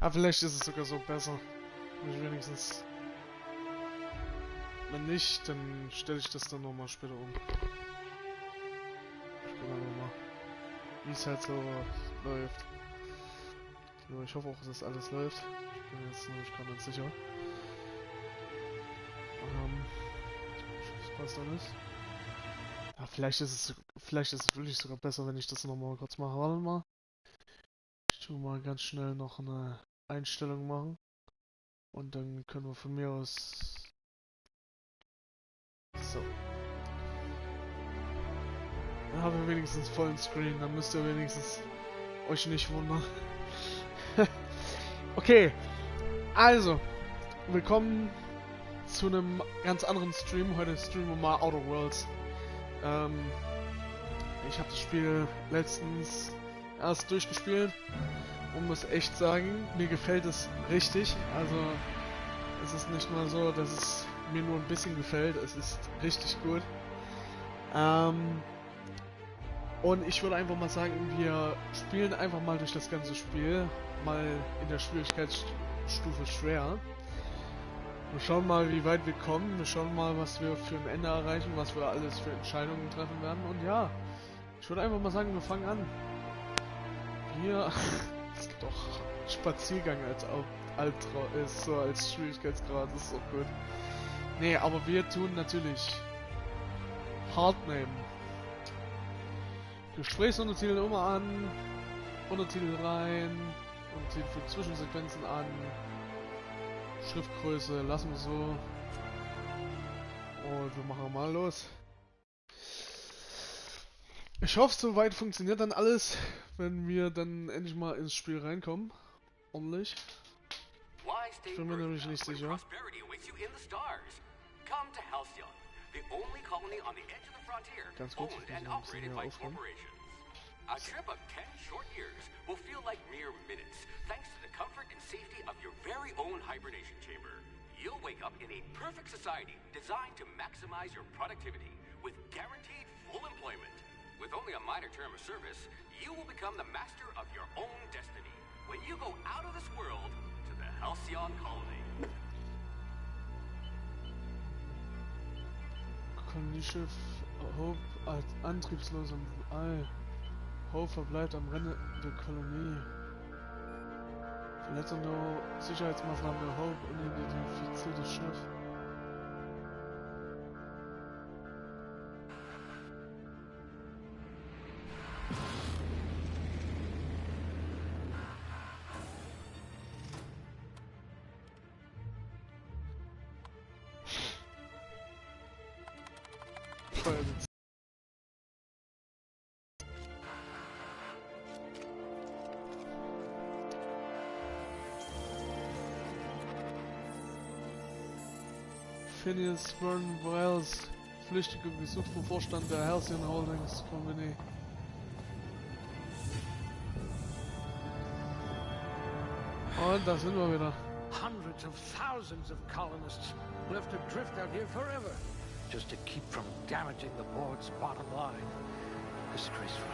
Aber vielleicht ist es sogar so besser. Wenn ich wenigstens... Wenn nicht, dann stelle ich das dann nochmal später um. Ich gucke mal, wie es halt so läuft. So, ich hoffe auch, dass alles läuft. Ich bin jetzt nämlich gerade nicht sicher. Ich hoffe, es passt alles. Ja, vielleicht ist es wirklich sogar besser, wenn ich das nochmal kurz mache. Warte mal. Ich tue mal ganz schnell noch eine Einstellung machen. Und dann können wir von mir aus... So. Dann haben wir wenigstens vollen Screen. Dann müsst ihr wenigstens euch nicht wundern. Okay. Also. Willkommen zu einem ganz anderen Stream. Heute streamen wir mal Outer Worlds. Ich habe das Spiel letztens erst durchgespielt und muss echt sagen, mir gefällt es richtig. Also es ist nicht mal so, dass es mir nur ein bisschen gefällt. Es ist richtig gut. Und ich würde einfach mal sagen, wir spielen einfach mal durch das ganze Spiel. Mal in der Schwierigkeitsstufe schwer. Wir schauen mal, wie weit wir kommen. Wir schauen mal, was wir für ein Ende erreichen, was wir alles für Entscheidungen treffen werden. Und ja, ich würde einfach mal sagen, wir fangen an. Wir... Es gibt auch Spaziergang als Altra ist, so als Schwierigkeitsgrad. Das ist auch gut. Nee, aber wir tun natürlich Hard nehmen. Gesprächsuntertitel immer an. Untertitel rein. Untertitel für Zwischensequenzen an. Schriftgröße lassen wir so. Und wir machen mal los. Ich hoffe, soweit funktioniert dann alles, wenn wir dann endlich mal ins Spiel reinkommen. Ordentlich. Ich bin mir nämlich nicht sicher. Ganz kurz, ich muss ein bisschen hier aufräumen. A trip of 10 short years will feel like mere minutes, thanks to the comfort and safety of your very own hibernation chamber. You'll wake up in a perfect society designed to maximize your productivity with guaranteed full employment. With only a minor term of service, you will become the master of your own destiny when you go out of this world to the Halcyon Colony. Kolonieschiff Hope als antriebslos im All. Hope verbleibt am Rande der Kolonie. Verletzung der Sicherheitsmaßnahmen der Hope und identifiziertes Schiff. Feuerwitz. Phineas Vernon Wells, Flüchtige gesucht vom Vorstand der Halcyon Holdings Company. Und da sind wir wieder. Hundreds of thousands of colonists left to drift out here forever, just to keep from damaging the board's bottom line. Disgraceful.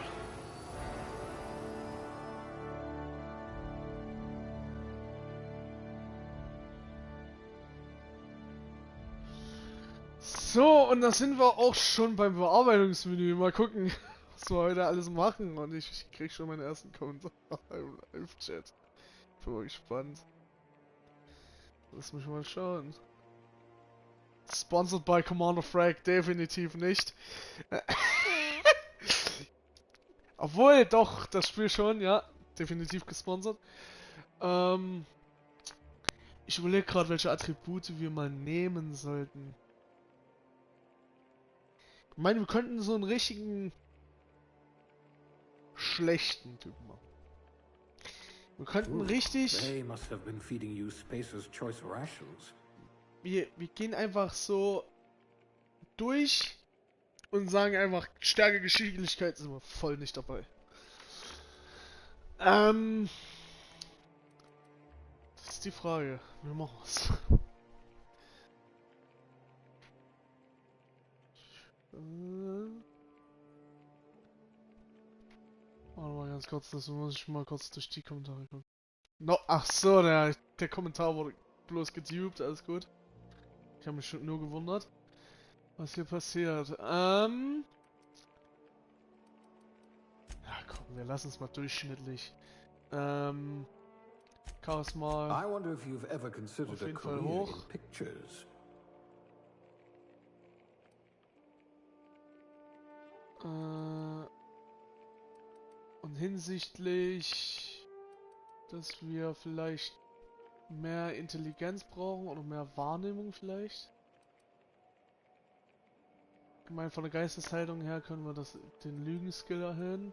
So, und da sind wir auch schon beim Bearbeitungsmenü. Mal gucken, was wir heute alles machen. Und ich krieg schon meinen ersten Kommentar im Live-Chat. Bin mal gespannt. Lass mich mal schauen. Sponsored by Commander Frag, definitiv nicht. Obwohl, doch, das Spiel schon, ja. Definitiv gesponsert. Ich überlege gerade, welche Attribute wir mal nehmen sollten. Ich meine, wir könnten so einen richtigen schlechten Typen machen. Wir könnten richtig... Wir gehen einfach so durch und sagen einfach, Stärke, Geschicklichkeit sind wir voll nicht dabei. Das ist die Frage. Wir machen was. Warte mal ganz kurz, das muss ich mal kurz durch die Kommentare gucken. No, ach so, der Kommentar wurde bloß gedupt, alles gut. Ich habe mich schon nur gewundert, was hier passiert. Ja komm, wir lassen es mal durchschnittlich. Chaos mal I wonder if you've ever considered auf a jeden Fall career in hoch. pictures. Und hinsichtlich, dass wir vielleicht mehr Intelligenz brauchen oder mehr Wahrnehmung vielleicht. Ich meine, von der Geisteshaltung her können wir den Lügenskill erhöhen.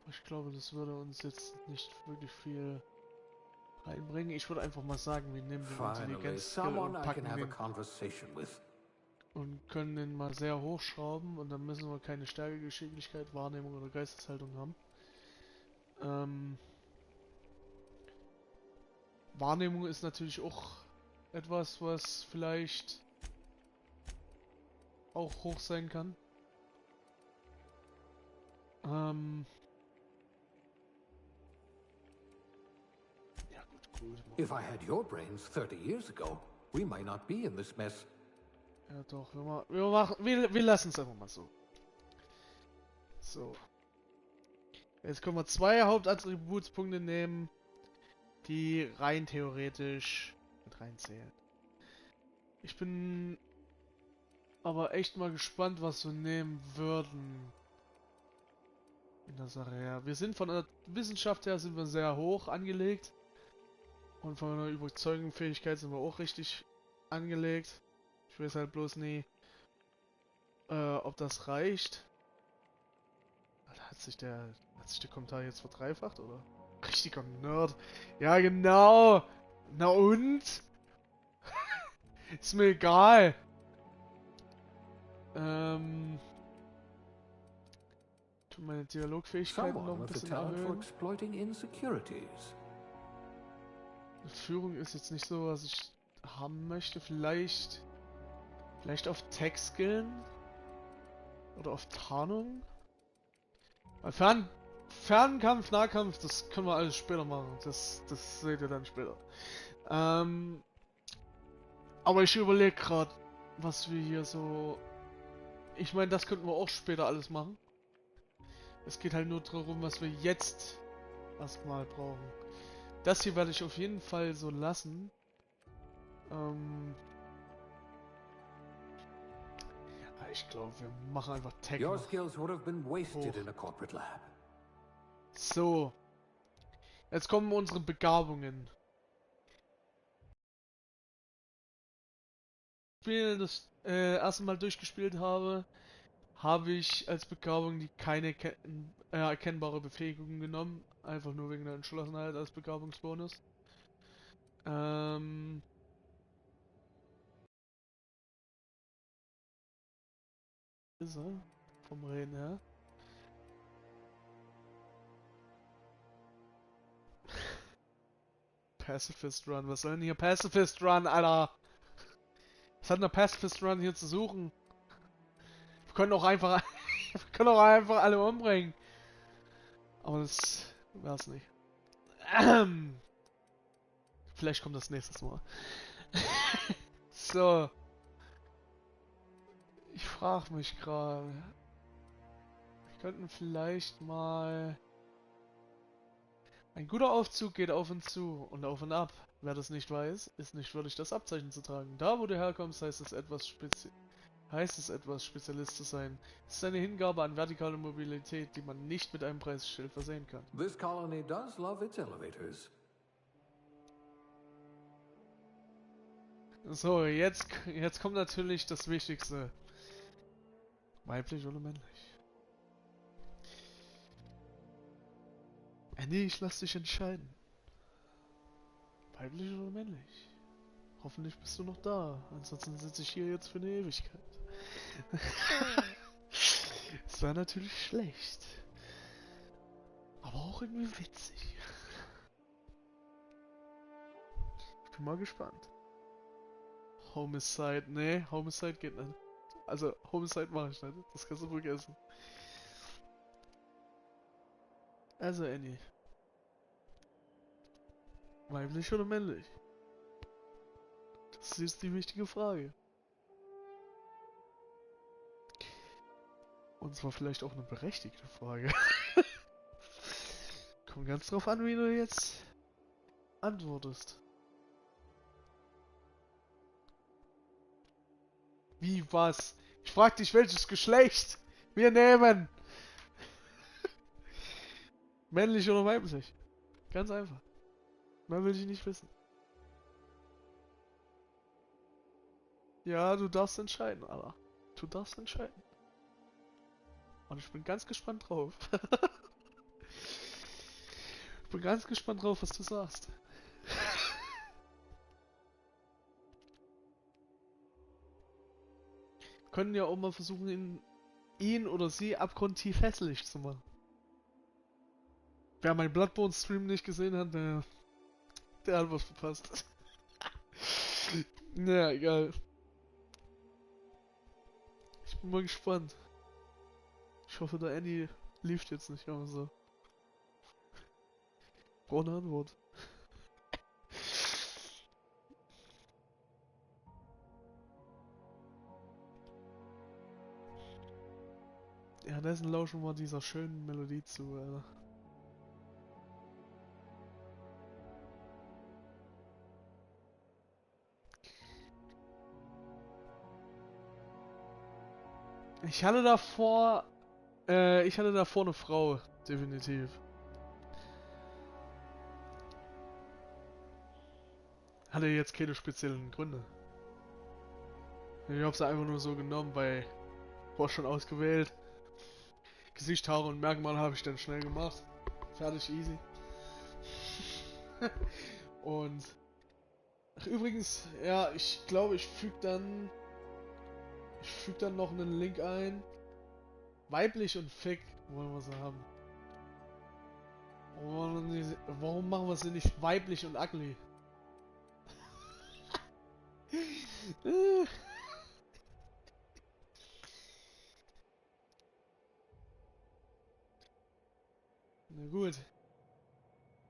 Aber ich glaube, das würde uns jetzt nicht wirklich viel reinbringen. Ich würde einfach mal sagen, wir nehmen den Finally, Intelligenzskill someone und I can packen have a den conversation with. und können den mal sehr hochschrauben und dann müssen wir keine Stärke, Geschicklichkeit, Wahrnehmung oder Geisteshaltung haben. Wahrnehmung ist natürlich auch etwas, was vielleicht auch hoch sein kann. Ja gut. If I had your brains 30 years ago, we might not be in this mess. Ja doch, wir lassen es einfach mal so. So. Jetzt können wir zwei Hauptattributspunkte nehmen, die rein theoretisch mit reinzählen. Ich bin aber echt mal gespannt, was wir nehmen würden. In der Sache her. Wir sind von der Wissenschaft her sind wir sehr hoch angelegt. Und von der Überzeugungsfähigkeit sind wir auch richtig angelegt. Ich weiß halt bloß nie, ob das reicht. Alter, hat sich der Kommentar jetzt verdreifacht, oder? Richtiger Nerd. Ja, genau. Na und? Ist mir egal. Tu meine Dialogfähigkeiten noch Someone ein with the bisschen talent for erhöhen. exploiting insecurities. Führung ist jetzt nicht so, was ich haben möchte. Vielleicht auf Tech-Skillen? Oder auf Tarnung? Weil Fernkampf, Nahkampf, das können wir alles später machen. Das seht ihr dann später. Aber ich überlege gerade, was wir hier so... Ich meine, das könnten wir auch später alles machen. Es geht halt nur darum, was wir jetzt erstmal brauchen. Das hier werde ich auf jeden Fall so lassen. Ich glaube, wir machen einfach Tech Your noch skills would have been wasted hoch. in a corporate lab. So. Jetzt kommen unsere Begabungen. Spiel, das erste Mal durchgespielt habe, habe ich als Begabung die keine erkennbare Befähigung genommen. Einfach nur wegen der Entschlossenheit als Begabungsbonus. Ist er? Vom Reden her. Pacifist Run. Was soll denn hier Pacifist Run, Alter? Was hat denn der Pacifist Run hier zu suchen? Wir können auch einfach, wir können auch einfach alle umbringen. Aber das war's nicht. Vielleicht kommt das nächstes Mal. So. Ich frage mich gerade. Wir könnten vielleicht mal... Ein guter Aufzug geht auf und zu und auf und ab. Wer das nicht weiß, ist nicht würdig, das Abzeichen zu tragen. Da, wo du herkommst, heißt es etwas Spezialist zu sein. Es ist eine Hingabe an vertikale Mobilität, die man nicht mit einem Preisschild versehen kann. This colony does love its elevators. So, jetzt kommt natürlich das Wichtigste. Weiblich oder männlich? Nee, ich lass dich entscheiden. Weiblich oder männlich? Hoffentlich bist du noch da. Ansonsten sitze ich hier jetzt für eine Ewigkeit. Es war natürlich schlecht. Aber auch irgendwie witzig. Ich bin mal gespannt. Homicide. Nee, Homicide geht nicht. Also, Homicide mache ich nicht. Das kannst du vergessen. Also, Annie. Weiblich oder männlich? Das ist die wichtige Frage. Und zwar vielleicht auch eine berechtigte Frage. Kommt ganz drauf an, wie du jetzt antwortest. Wie, was? Ich frag dich, welches Geschlecht wir nehmen. Männlich oder weiblich? Ganz einfach. Mehr will ich nicht wissen. Ja, du darfst entscheiden, Alter. Du darfst entscheiden. Und ich bin ganz gespannt drauf. Ich bin ganz gespannt drauf, was du sagst. Können ja auch mal versuchen, ihn oder sie abgrundtief hässlich zu machen. Wer meinen Bloodborne-Stream nicht gesehen hat, der hat was verpasst. Ja, egal. Ich bin mal gespannt. Ich hoffe, der Annie lief jetzt nicht, aber so. Brauche eine Antwort. Ja, dessen lauschen wir dieser schönen Melodie zu, Alter. Ich hatte davor eine Frau, definitiv. Hatte jetzt keine speziellen Gründe. Ich habe sie einfach nur so genommen, weil war schon ausgewählt. Gesicht, Haare und Merkmal habe ich dann schnell gemacht. Fertig, easy. Und ach, übrigens, ja, ich glaube, ich füge dann noch einen Link ein. Weiblich und Fick wollen wir sie haben. Warum machen wir sie nicht weiblich und ugly? Na gut.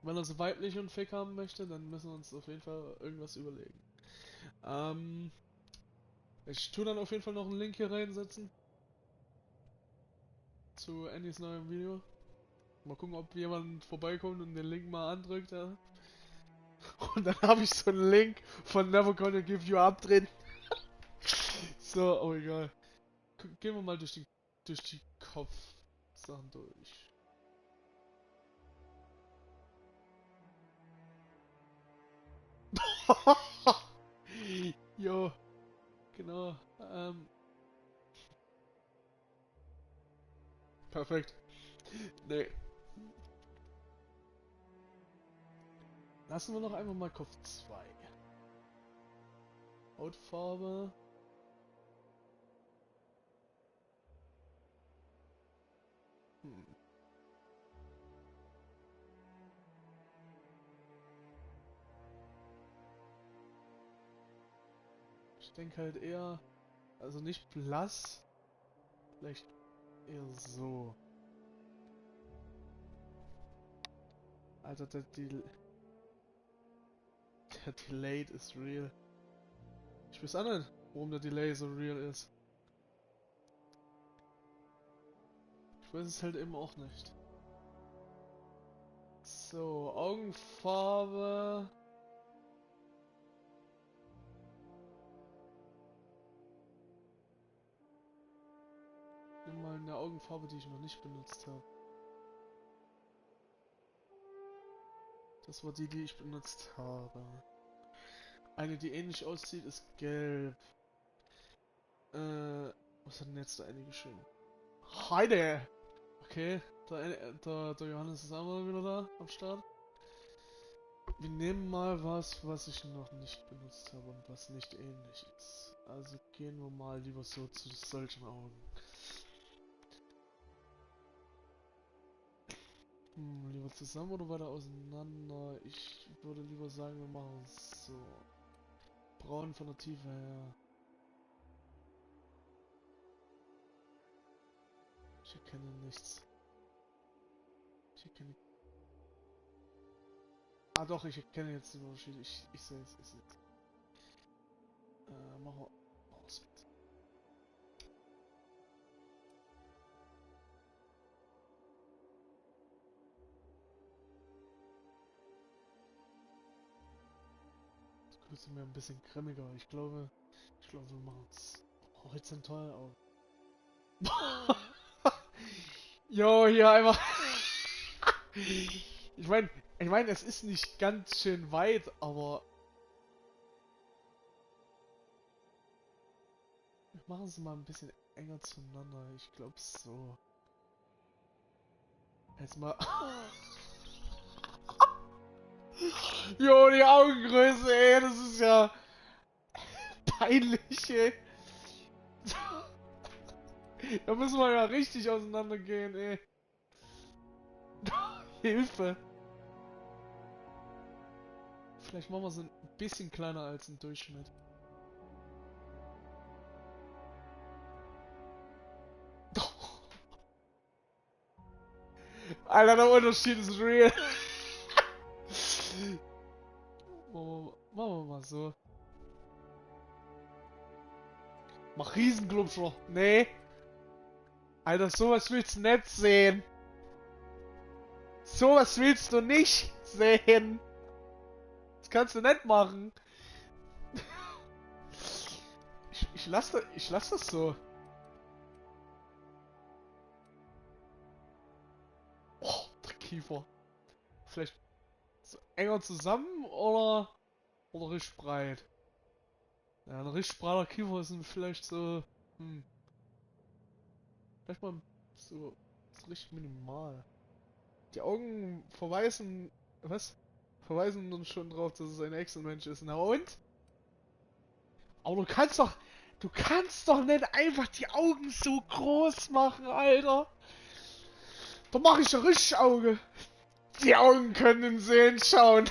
Wenn er sie weiblich und Fick haben möchte, dann müssen wir uns auf jeden Fall irgendwas überlegen. Ich tue dann auf jeden Fall noch einen Link hier reinsetzen. Zu Andys neuem Video. Mal gucken, ob jemand vorbeikommt und den Link mal andrückt. Ja. Und dann habe ich so einen Link von Never Gonna Give You Up drin. So, oh egal. Gehen wir mal durch die Kopfsachen durch. Jo, genau. Perfekt. Nee. Lassen wir noch einmal mal Kopf 2. Hautfarbe. Hm. Ich denke halt eher, also nicht blass, vielleicht eher so. Alter, der Delayed ist real. Ich weiß auch nicht, warum der Delay so real ist. Ich weiß es halt eben auch nicht. So, Augenfarbe. Nimm mal eine Augenfarbe, die ich noch nicht benutzt habe. Das war die ich benutzt habe. Eine, die ähnlich aussieht, ist gelb. Was hat denn jetzt da eine geschrieben? Heide! Okay, der Johannes ist auch mal wieder da am Start. Wir nehmen mal was ich noch nicht benutzt habe und was nicht ähnlich ist. Also gehen wir mal lieber so zu solchen Augen. Lieber zusammen oder weiter auseinander? Ich würde lieber sagen, wir machen es so. Braun von der Tiefe her. Ich erkenne nichts. Ich erkenne... Ah doch, ich erkenne jetzt den Unterschied. Ich sehe es, ich sehe es. Machen wir aus. Das Größe mir ein bisschen grimmiger. Ich glaube, wir machen es horizontal auf. Jo, hier einfach. Ich meine, es ist nicht ganz schön weit, aber wir machen es mal ein bisschen enger zueinander. Ich glaube so. Jetzt mal. Jo, die Augengröße, ey, das ist ja peinlich, ey. Da müssen wir ja richtig auseinandergehen, ey. Hilfe. Vielleicht machen wir so ein bisschen kleiner als im Durchschnitt. Alter, der Unterschied ist real. Machen wir mal so. Mach Riesenglubscher. Nee. Alter, sowas willst du nicht sehen. Sowas willst du nicht sehen. Das kannst du nicht machen. Ich lass das so. Oh, der Kiefer. Vielleicht so enger zusammen oder richtig breit? Ja, ein richtig breiter Kiefer ist vielleicht so. Vielleicht mal so richtig minimal. Die Augen verweisen. Was? Verweisen uns schon drauf, dass es ein Echsenmensch ist. Na und? Aber du kannst doch. Du kannst doch nicht einfach die Augen so groß machen, Alter. Da mache ich ein richtig Auge. Die Augen können in Sehen schauen.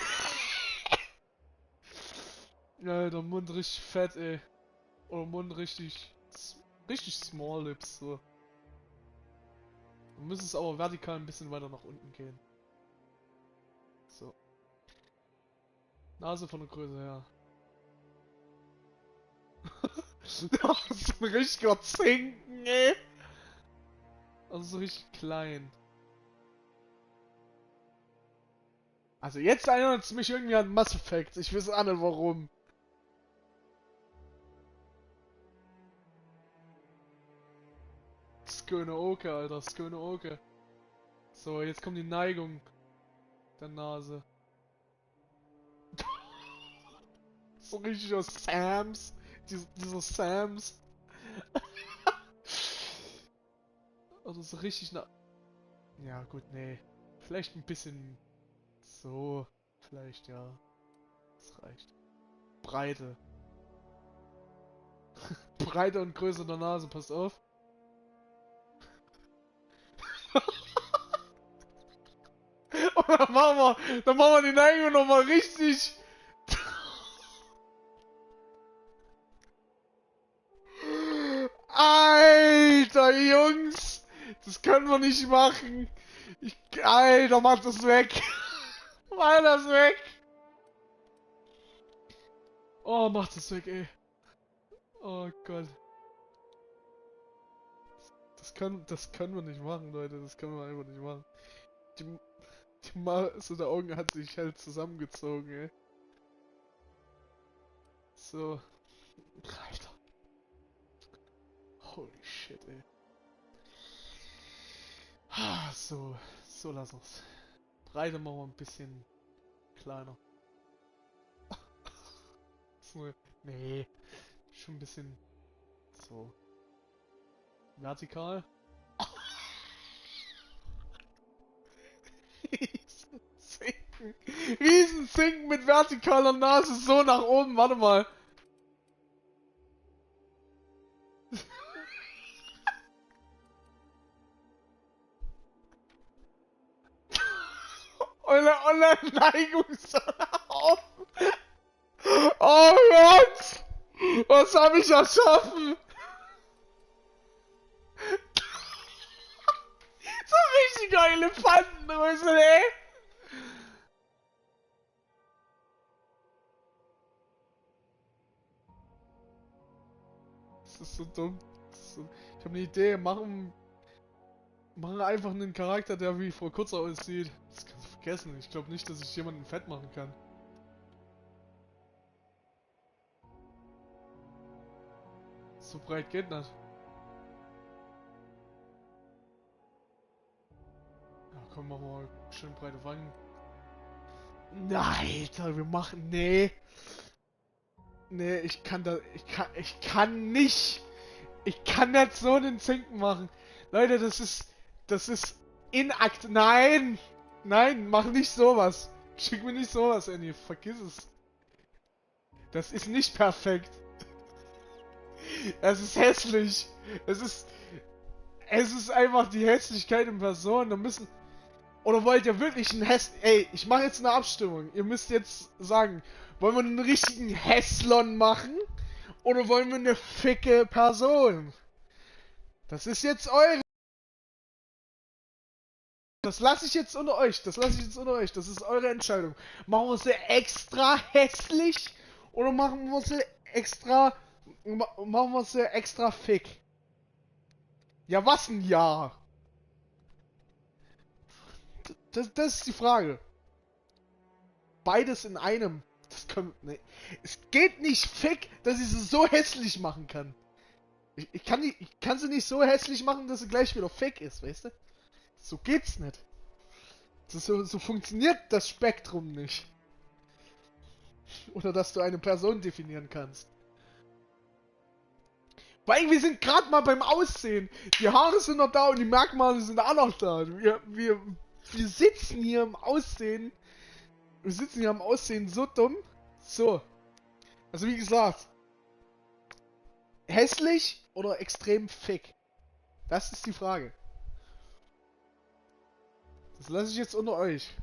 Ja, der Mund richtig fett, ey. Oder Mund richtig. Richtig small lips, so. Dann müsste es aber vertikal ein bisschen weiter nach unten gehen. So. Nase von der Größe her. Das ist ein richtiger Zinken, ey. Also so richtig klein. Also jetzt erinnert es mich irgendwie an Mass Effect. Ich weiß auch nicht warum. Sköne Oke, Alter. Sköne Oke. So, jetzt kommt die Neigung der Nase. So richtig aus Sams. Dieser Sams. Also so richtig nach. Ja, gut, nee. Vielleicht ein bisschen. So. Vielleicht, ja. Das reicht. Breite. Breite und Größe der Nase, passt auf. Und dann machen wir die Neigung nochmal richtig. Alter, Jungs! Das können wir nicht machen. Alter, mach das weg. Mach das weg. Oh, mach das weg, ey. Oh Gott. Das können wir nicht machen, Leute. Das können wir einfach nicht machen. Die Maße der Augen hat sich halt zusammengezogen, ey. So. Alter. Holy shit, ey. So lass uns. Breite machen wir ein bisschen kleiner. So, nee, schon ein bisschen so vertikal. Riesenzinken. Riesenzinken mit vertikaler Nase so nach oben. Warte mal. Eure Neigung so nach oben. Oh Gott! Was habe ich erschaffen? So richtiger Elefantenrüssel, ey! ist so dumm. Ich habe eine Idee. Machen einfach einen Charakter, der wie vor kurzem aussieht. Das kannst du vergessen. Ich glaube nicht, dass ich jemanden fett machen kann. So breit geht das. Ja, komm, machen wir mal schön breite Wangen. Nein, Alter, wir machen... Nee. Nee, ich kann nicht. Ich kann nicht so einen Zinken machen. Leute, das ist inakt. Nein! Nein, mach nicht sowas. Schick mir nicht sowas, Annie. Vergiss es. Das ist nicht perfekt. Es ist hässlich. Es ist einfach die Hässlichkeit in Person. Da müssen... Oder wollt ihr wirklich einen Ey, ich mache jetzt eine Abstimmung. Ihr müsst jetzt sagen, wollen wir einen richtigen Hässlon machen? Oder wollen wir eine ficke Person? Das ist jetzt eure... Das lasse ich jetzt unter euch. Das ist eure Entscheidung. Machen wir sie extra hässlich? Oder machen wir sie extra... Machen wir sie extra fick? Ja, was ein Ja? Das ist die Frage. Beides in einem. Das können... Nee. Es geht nicht fick, dass ich sie so hässlich machen kann. Ich kann sie nicht so hässlich machen, dass sie gleich wieder fick ist, weißt du? So geht's nicht. So funktioniert das Spektrum nicht. Oder dass du eine Person definieren kannst. Weil wir sind gerade mal beim Aussehen. Die Haare sind noch da und die Merkmale sind auch noch da. Wir sitzen hier im Aussehen. Wir sitzen hier am Aussehen so dumm. So. Also wie gesagt. Hässlich oder extrem fick? Das ist die Frage. Das lasse ich jetzt unter euch.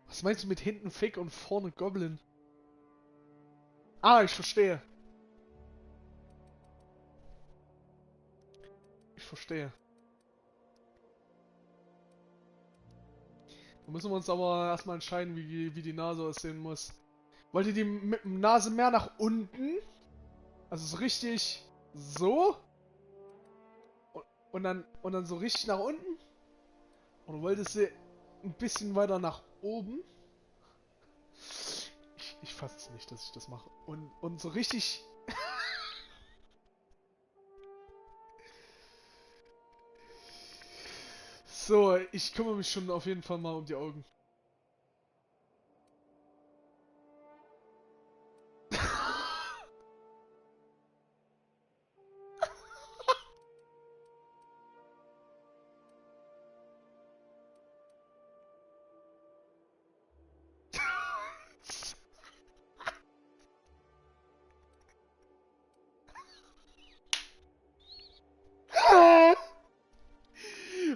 Was meinst du mit hinten Fick und vorne Goblin? Ah, ich verstehe. Ich verstehe. Da müssen wir uns aber erstmal entscheiden, wie die Nase aussehen muss. Wollt ihr die mit dem Nase mehr nach unten? Also so richtig so? Und dann so richtig nach unten? Oder wollt ihr sie ein bisschen weiter nach oben? Ich fasse es nicht, dass ich das mache. Und so richtig... So, ich kümmere mich schon auf jeden Fall mal um die Augen.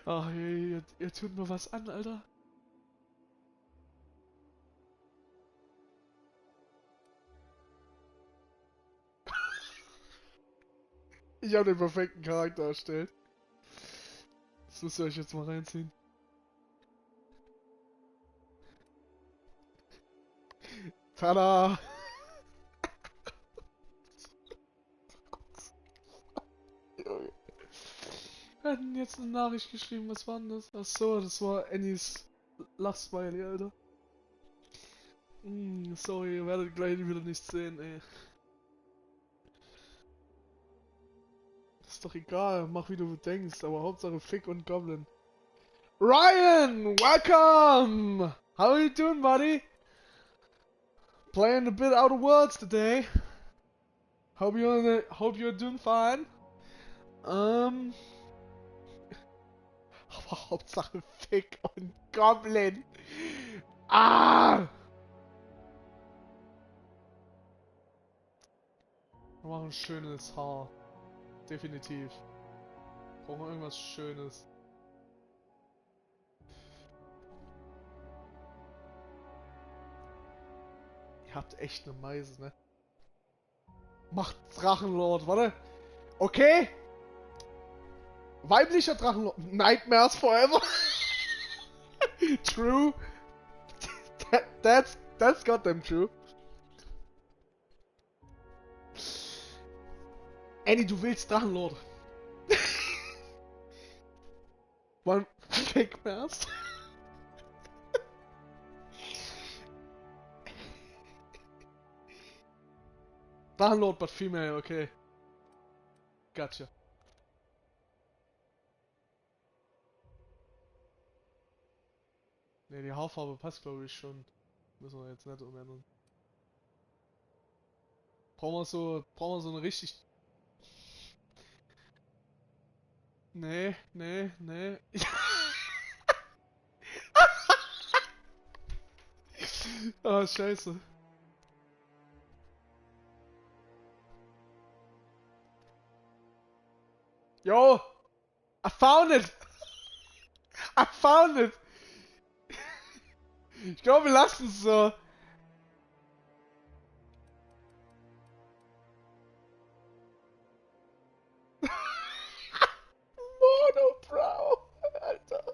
Ach, ihr tut mir was an, Alter. Ich habe den perfekten Charakter erstellt. Das müsst ihr euch jetzt mal reinziehen. Tada! Wir hatten jetzt eine Nachricht geschrieben, was war denn das? Achso, das war Annies Lachsmiley, Alter. Sorry, ihr werdet gleich wieder nichts sehen, ey. Ist doch egal, mach wie du denkst, aber Hauptsache Fick und Goblin. Ryan, welcome! How are you doing, buddy? Playing a bit out of words today. Hope you're doing fine. Aber Hauptsache Fick und Goblin. Ah! Wir machen ein schönes Haar. Definitiv. Brauchen wir irgendwas Schönes. Ihr habt echt eine Meise, ne? Macht Drachenlord, warte. Okay. Weiblicher Drachenlord. Nightmares forever. True. That's goddamn true. Annie, du willst Drachenlord. One fake mouse. Drachenlord, but female, okay. Gotcha. Ne, die Haarfarbe passt glaube ich schon. Müssen wir jetzt nicht umändern. Brauchen wir so eine richtig... Nee. Ah, scheiße. Yo! I found it! I found it! Ich glaube, wir lassen es so. Monobrow! Alter.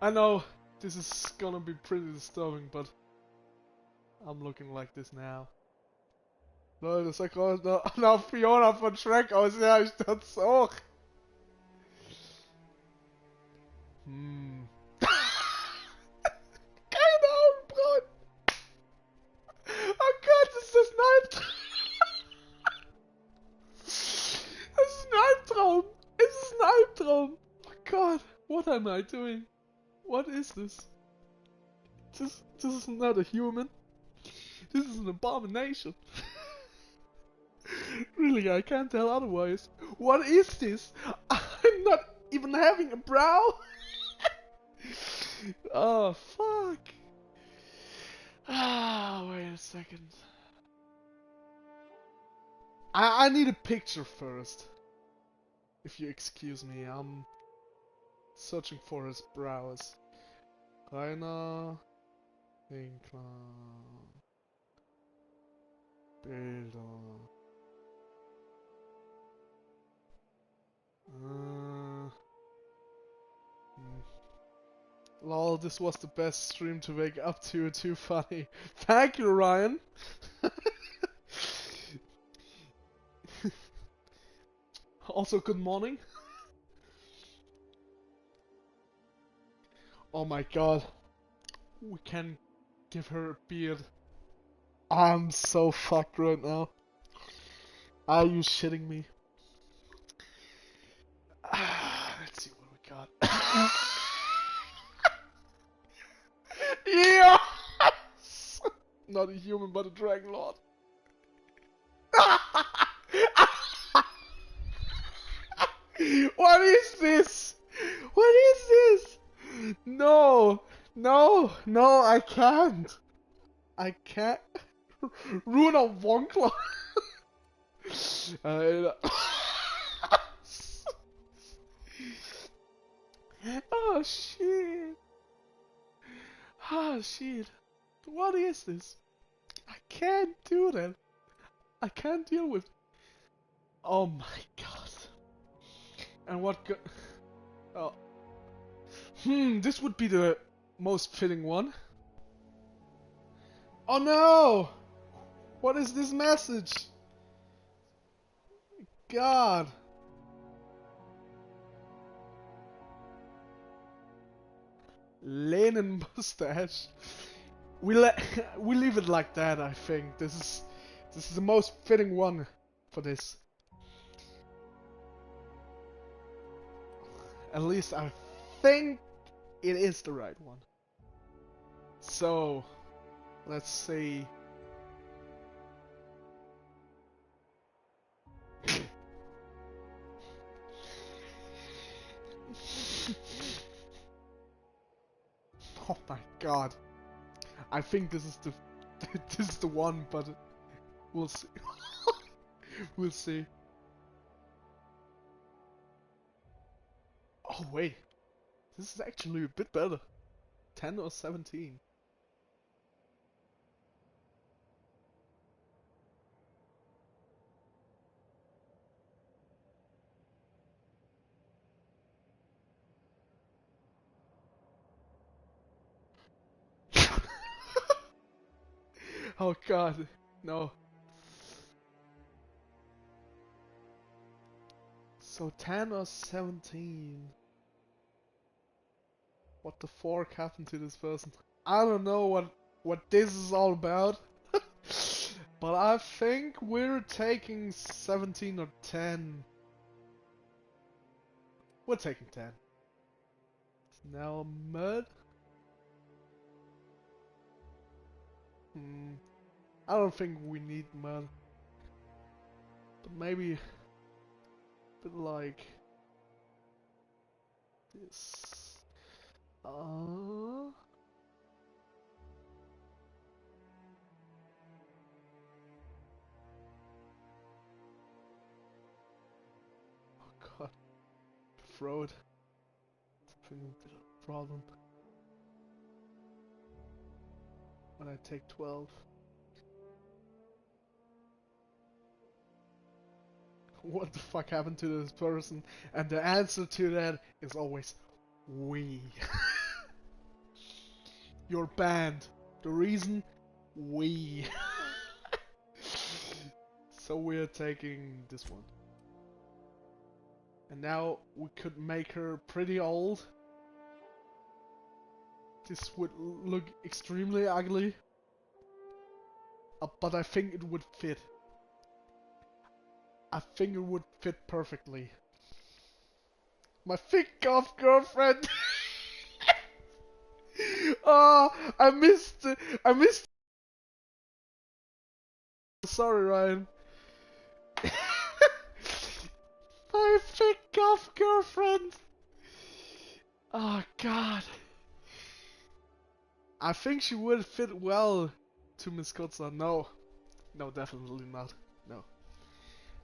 I know, this is gonna be pretty disturbing, but I'm looking like this now. Leute, das sah gerade nach Fiona von Shrek aus, ja, ich dachte auch. Keine Augenbrauen! Oh Gott, ist das ein Albtraum? Das ist ein Albtraum! Es ist ein Albtraum! Oh God, what am I doing? What is this? This is not a human. This is an abomination. Really, I can't tell otherwise. What is this? I'm not even having a brow? Oh, fuck. Ah, wait a second. I need a picture first. If you excuse me, I'm searching for his brows. Rainer Winkler. Bilder. Lol, this was the best stream to wake up to. Too funny. Thank you, Ryan. Also, good morning. Oh my god. We can give her a beard. I'm so fucked right now. Are you shitting me? Let's see what we got. Yes! Not a human, but a dragon lord. What is this? What is this? No, I can't. I can't. Runa Wonkler. Alter. Oh shit. Oh shit. What is this? I can't do that. I can't deal with. Oh my god. And what oh. This would be the most fitting one. Oh no! What is this message? God. Lenin mustache. We leave it like that, I think. This is the most fitting one for this. At least I think it is the right one. So, let's see. Oh my god. I think this is the this is the one, but we'll see. We'll see. Oh wait. This is actually a bit better. 10 or 17. Oh god, no. So 10 or 17? What the fork happened to this person? I don't know what this is all about. But I think we're taking 17 or 10. We're taking 10. It's now mud. I don't think we need mud. But maybe a bit like this. Oh god, throat. It's been a bit of a problem. When I take 12. What the fuck happened to this person? And the answer to that is always we. You're banned. The reason? We. So we're taking this one. And now we could make her pretty old. This would look extremely ugly. But I think it would fit. I think it would fit perfectly. My thick off girlfriend. Oh, I missed. Sorry, Ryan. My thick off girlfriend. Oh god. I think she would fit well to Miss Kotza. No, definitely not. No,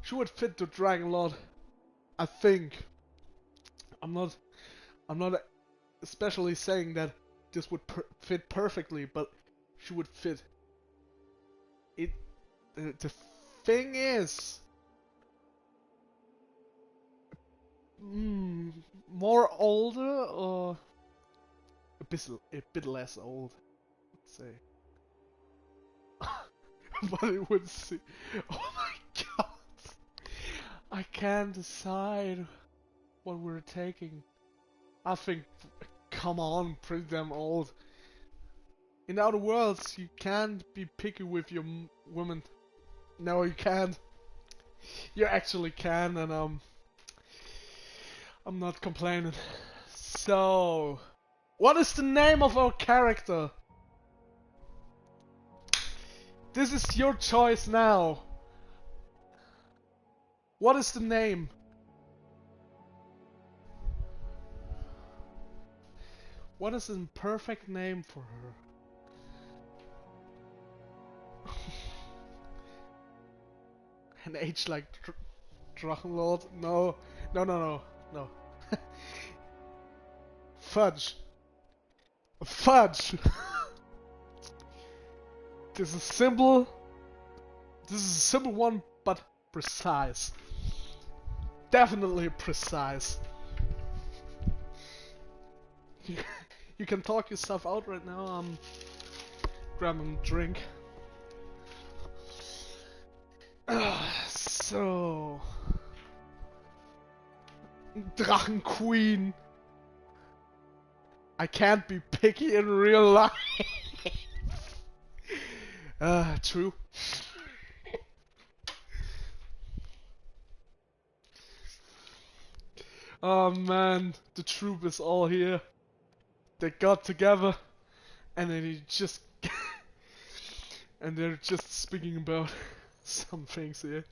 she would fit to Dragon Lord. I think. I'm not especially saying that this would fit perfectly, but she would fit. It. The thing is, more older or a bit less old, let's say. But it would see. Oh my god! I can't decide what we're taking. I think, come on, pretty damn old. In other words, you can't be picky with your women. No, you can't. You actually can, and I'm not complaining. So, what is the name of our character? This is your choice now. What is the name? What is a perfect name for her? An age like Drachenlord? No. No. Fudge. Fudge! This is simple. This is a simple one, but precise. Definitely precise. You can talk yourself out right now. I'm grabbing a drink. So... Drachen Queen. I can't be picky in real life. True. Oh man, the troop is all here. They got together, and then and they're just speaking about some things here.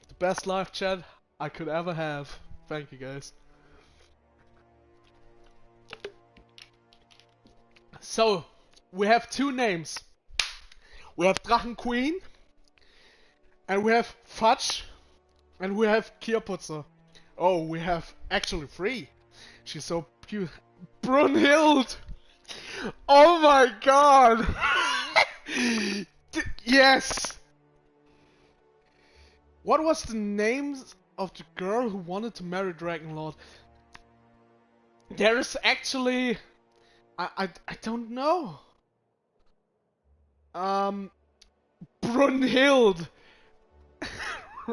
The best live chat I could ever have. Thank you guys. So, we have two names. We have Drachen Queen, and we have Fudge, and we have Kierputzer. Oh, we have actually three. She's so beautiful. Brunhild! Oh my god! Yes! What was the names of the girl who wanted to marry Dragonlord? There is actually... I don't know. Brunhild.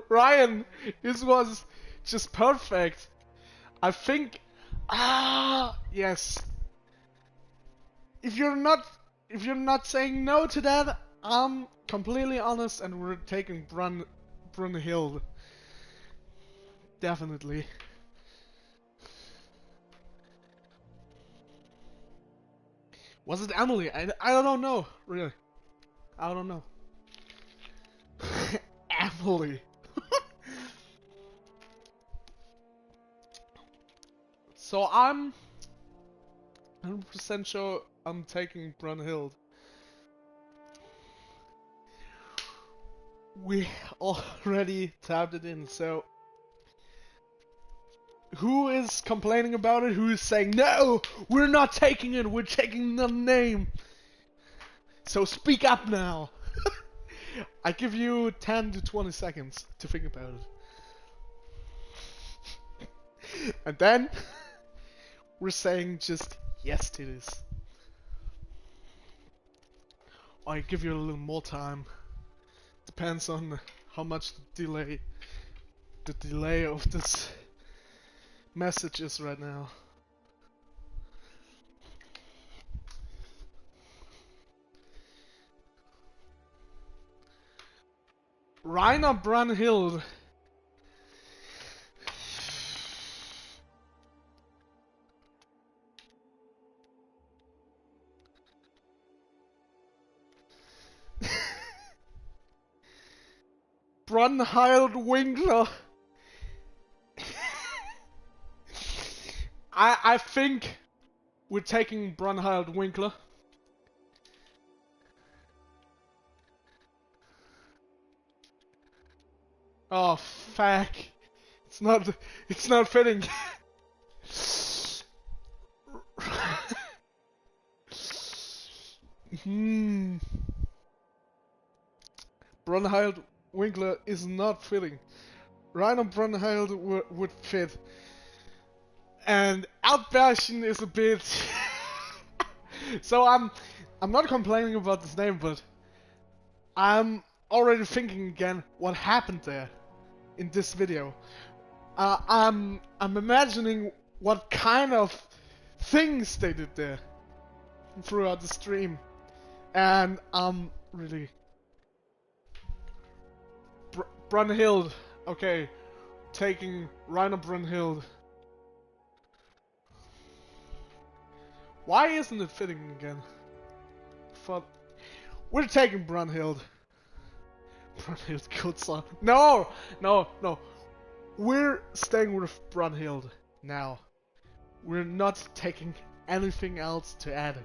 Ryan, this was just perfect. I think. Yes. If you're not saying no to that, I'm completely honest, and we're taking Brunhild. Definitely. Was it Emily? I don't know, really. I don't know. Emily. So I'm 100% sure I'm taking Brunhild. We already tapped it in, so who is complaining about it? Who is saying no? We're not taking it. We're taking the name. So speak up now. I give you 10 to 20 seconds to think about it. And then we're saying just yes to this. I give you a little more time. Depends on how much the delay of this message is right now. Rainer Brunhild. Brunhild Winkler. I think we're taking Brunhild Winkler. Oh fuck. It's not fitting. Brunhild Winkler is not fitting. Rainer Brunhild would fit. And Outbashen is a bit... So I'm not complaining about this name, but I'm already thinking again what happened there in this video. I'm imagining what kind of things they did there throughout the stream, and I'm really Brunhild. Okay, taking Rainer Brunhild. Why isn't it fitting again? We're taking Brunhild. Brunhild, good song. No. We're staying with Brunhild now. We're not taking anything else to add.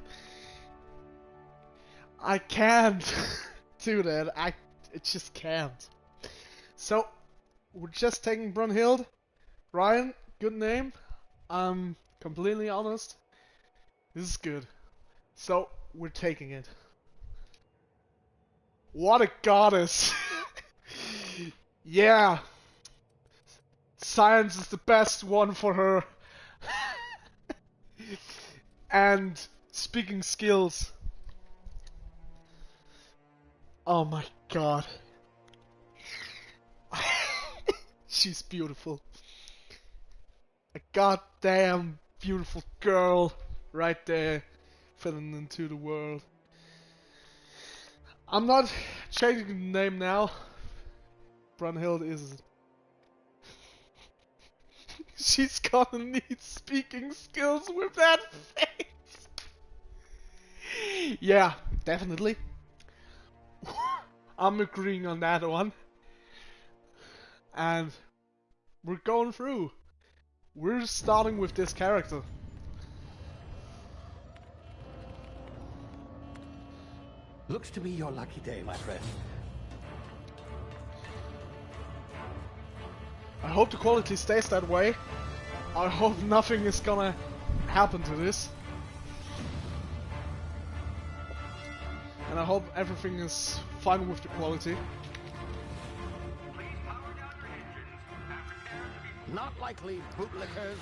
I can't do that. I just can't. So we're just taking Brunhild. Ryan, good name. I'm completely honest. This is good. So we're taking it. What a goddess! Yeah. Science is the best one for her. And speaking skills. Oh my god. She's beautiful. A goddamn beautiful girl right there, filling into the world. I'm not changing the name now. Brunhild is... She's gonna need speaking skills with that face. Yeah, definitely. I'm agreeing on that one. And we're going through. We're starting with this character. Looks to be your lucky day, my friend. I hope the quality stays that way. I hope nothing is gonna happen to this. And I hope everything is fine with the quality. Not likely, bootlickers.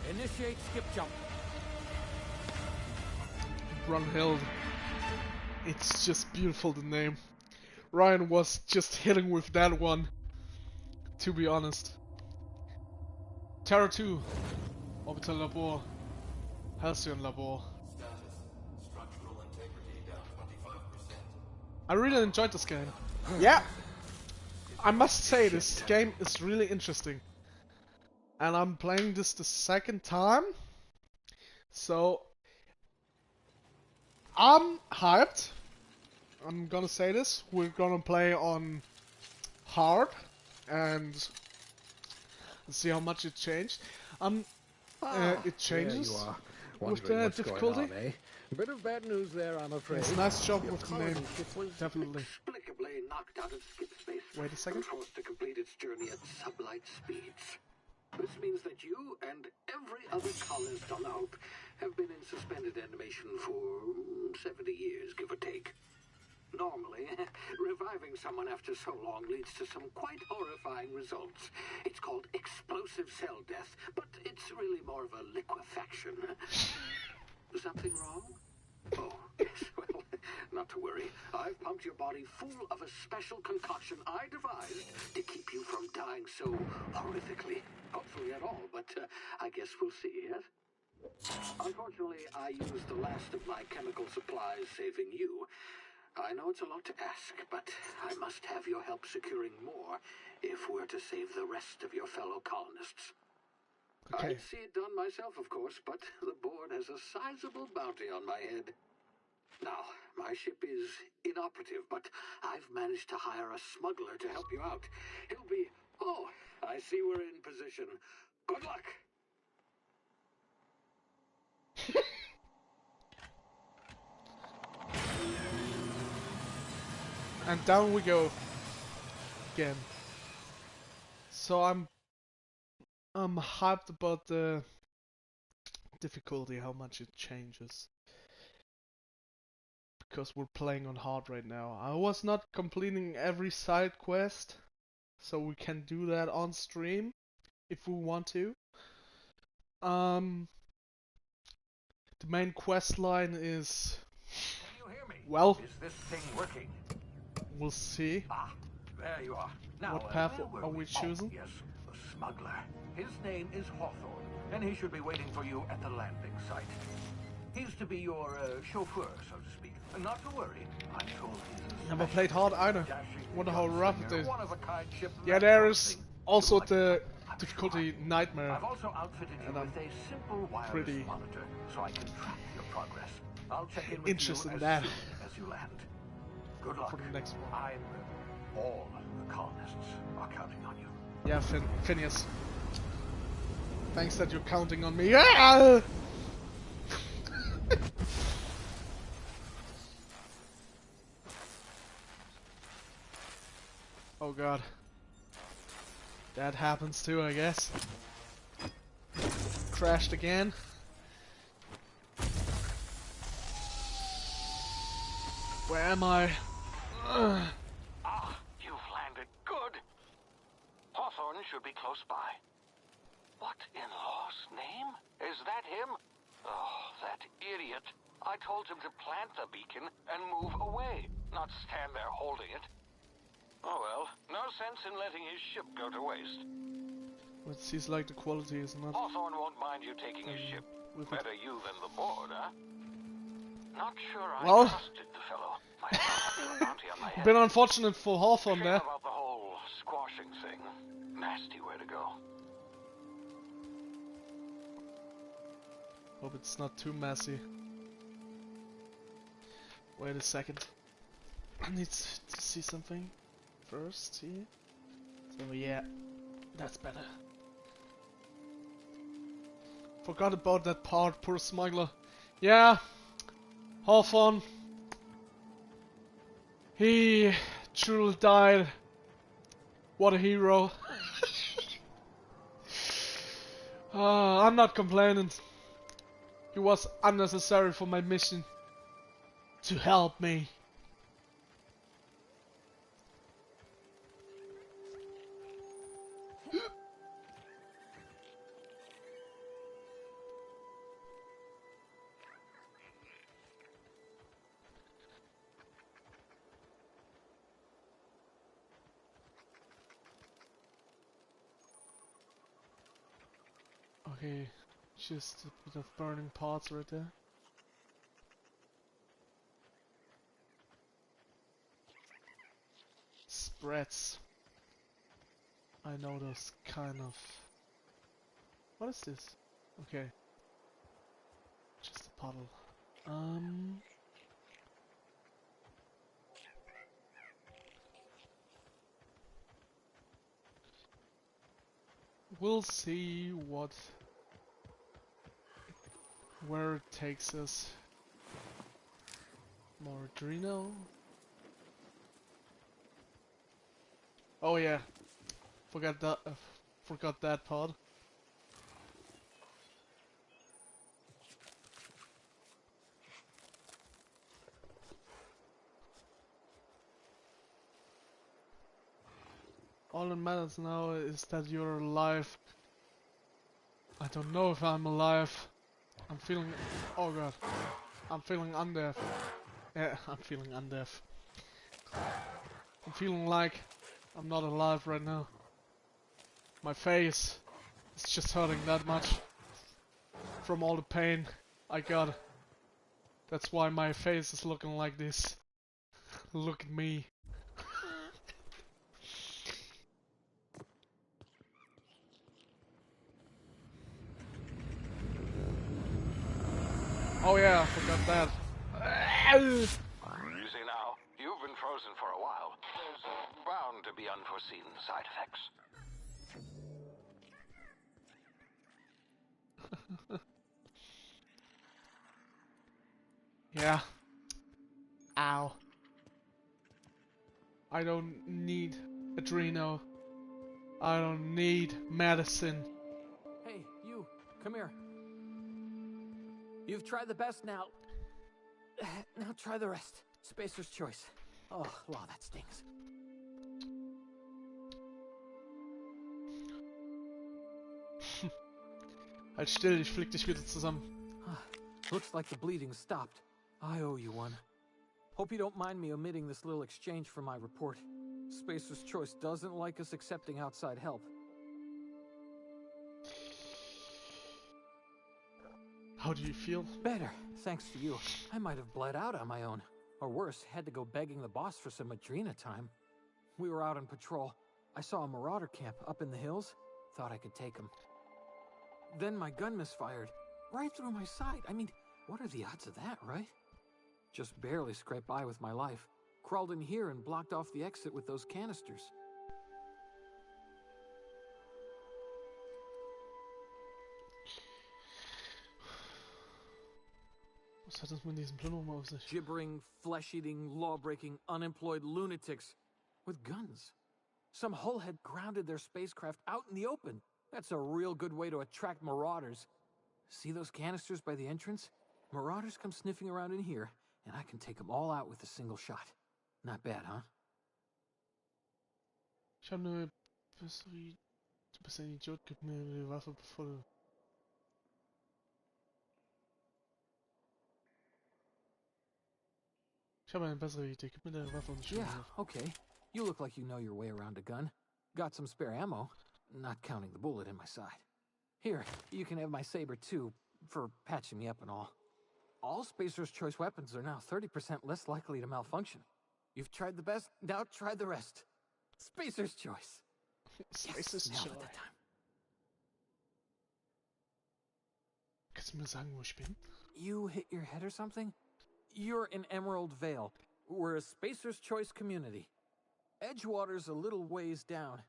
Initiate skip jump. Brunhild. It's just beautiful, the name. Ryan was just hitting with that one, to be honest. Terra 2, Orbital Labor, Halcyon Labor. Structural integrity down 25%. I really enjoyed this game. Yeah, I must say this game is really interesting. And I'm playing this the second time, so I'm hyped. I'm gonna say this. We're gonna play on hard and see how much it changed. It changes There you are. with Wondering the what's difficulty. going on, eh? A bit of bad news there, I'm afraid. It's a nice job Your with the name, colony ship was definitely. Inexplicably knocked out of skip space. Wait a second. And forced to complete its journey at sublight speeds. This means that you and every other colonist on the Hope have been in suspended animation for 70 years, give or take. Normally, reviving someone after so long leads to some quite horrifying results. It's called explosive cell death, but it's really more of a liquefaction. Something wrong? Oh, yes, well, not to worry. I've pumped your body full of a special concoction I devised to keep you from dying so horrifically. Hopefully at all, but I guess we'll see, yes? Unfortunately, I used the last of my chemical supplies saving you. I know it's a lot to ask, but I must have your help securing more if we're to save the rest of your fellow colonists. Okay. I'd see it done myself, of course, but the board has a sizable bounty on my head. Now, my ship is inoperative, but I've managed to hire a smuggler to help you out. He'll be... Oh, I see we're in position. Good luck! And down we go again. So I'm hyped about the difficulty, how much it changes. Because we're playing on hard right now. I was not completing every side quest, so we can do that on stream if we want to. The main quest line is, Can you hear me? well, Is this thing working? we'll see. Ah, there you are. Now, What path where were are we Oh, choosing? yes, the smuggler. His name is Hawthorne, and he should be waiting for you at the landing site. He's to be your chauffeur, so to speak. Not to worry. I'm told he's a Never played hard either. dashing Wonder how rough it gunslinger, is. one-of-a-kind ship, Yeah, that there sort of is thing. also You'll like the it, I'm difficulty sure. nightmare. I've also outfitted you And I'm with a simple wireless pretty monitor, so I can track your progress. I'll check in with interested you in as that. soon as you land. Good luck. For the next one. All the colonists are counting on you. Yeah, Phineas. Thanks that you're counting on me. Yeah! Oh god. That happens too, I guess. Crashed again. Where am I? Ugh. Ah, you've landed. Good. Hawthorne should be close by. What in law's name? Is that him? Oh, that idiot. I told him to plant the beacon and move away, not stand there holding it. Oh well, no sense in letting his ship go to waste. It seems like the quality is not Hawthorne won't mind you taking his ship. with it. Better you than the board, huh? Not sure I Well, trusted the fellow. Might have a bounty on my head. been unfortunate for Hawthorne Shame there. about the whole squashing thing. Nasty way to go. Hope it's not too messy. Wait a second. I need to see something first here. So yeah, that's better. Forgot about that part, poor smuggler. Yeah, Hawthorne. He truly died. What a hero. I'm not complaining. He was unnecessary for my mission to help me. Okay, just a bit of burning parts right there. Spreads. I know those kind of... What is this? Okay. Just a puddle. We'll see where it takes us. More adrenal. Oh yeah, forgot that part. All that matters now is that you're alive. I don't know if I'm alive. I'm feeling... Oh god. I'm feeling undeaf. Yeah, I'm feeling undeaf. I'm feeling like I'm not alive right now. My face is just hurting that much. From all the pain I got. That's why my face is looking like this. Look at me. Oh yeah, I forgot that. You see now, you've been frozen for a while. There's bound to be unforeseen side effects. Yeah. Ow. I don't need adrenal. I don't need medicine. Hey, you, come here. You've tried the best now. Now try the rest. Spacer's choice. Oh, wow, that stings. Halt still, ich flick dich wieder zusammen. Looks like the bleeding stopped. I owe you one. Hope you don't mind me omitting this little exchange from my report. Spacer's choice doesn't like us accepting outside help. How do you feel? Better, thanks to you. I might have bled out on my own. Or worse, had to go begging the boss for some adrena time. We were out on patrol. I saw a marauder camp up in the hills. Thought I could take him. Then my gun misfired. Right through my side. I mean, what are the odds of that, right? Just barely scraped by with my life. Crawled in here and blocked off the exit with those canisters. Was hat das mit diesen Plünderungen auf sich? Gibbering, flesh-eating, law-breaking, unemployed lunatics with guns. Some hullhead grounded their spacecraft out in the open. That's a real good way to attract marauders. See those canisters by the entrance? Marauders come sniffing around in here, and I can take them all out with a single shot. Not bad, huh? Ich hab ne bessere... Du bist ein Idiot, gib mir die Waffe bevor du... Ich habe eine bessere Idee, gib mir deine Waffe und Yeah, okay. You look like you know your way around a gun. Got some spare ammo, not counting the bullet in my side. Here, you can have my saber too, for patching me up and all. All Spacer's Choice weapons are now 30% less likely to malfunction. You've tried the best, now try the rest. Spacer's Choice. Spacer's Nailed it Choice. that time. Kannst du mir sagen, wo ich bin? You hit your head or something? You're in Emerald Vale. We're a Spacer's Choice community. Edgewater's a little ways down.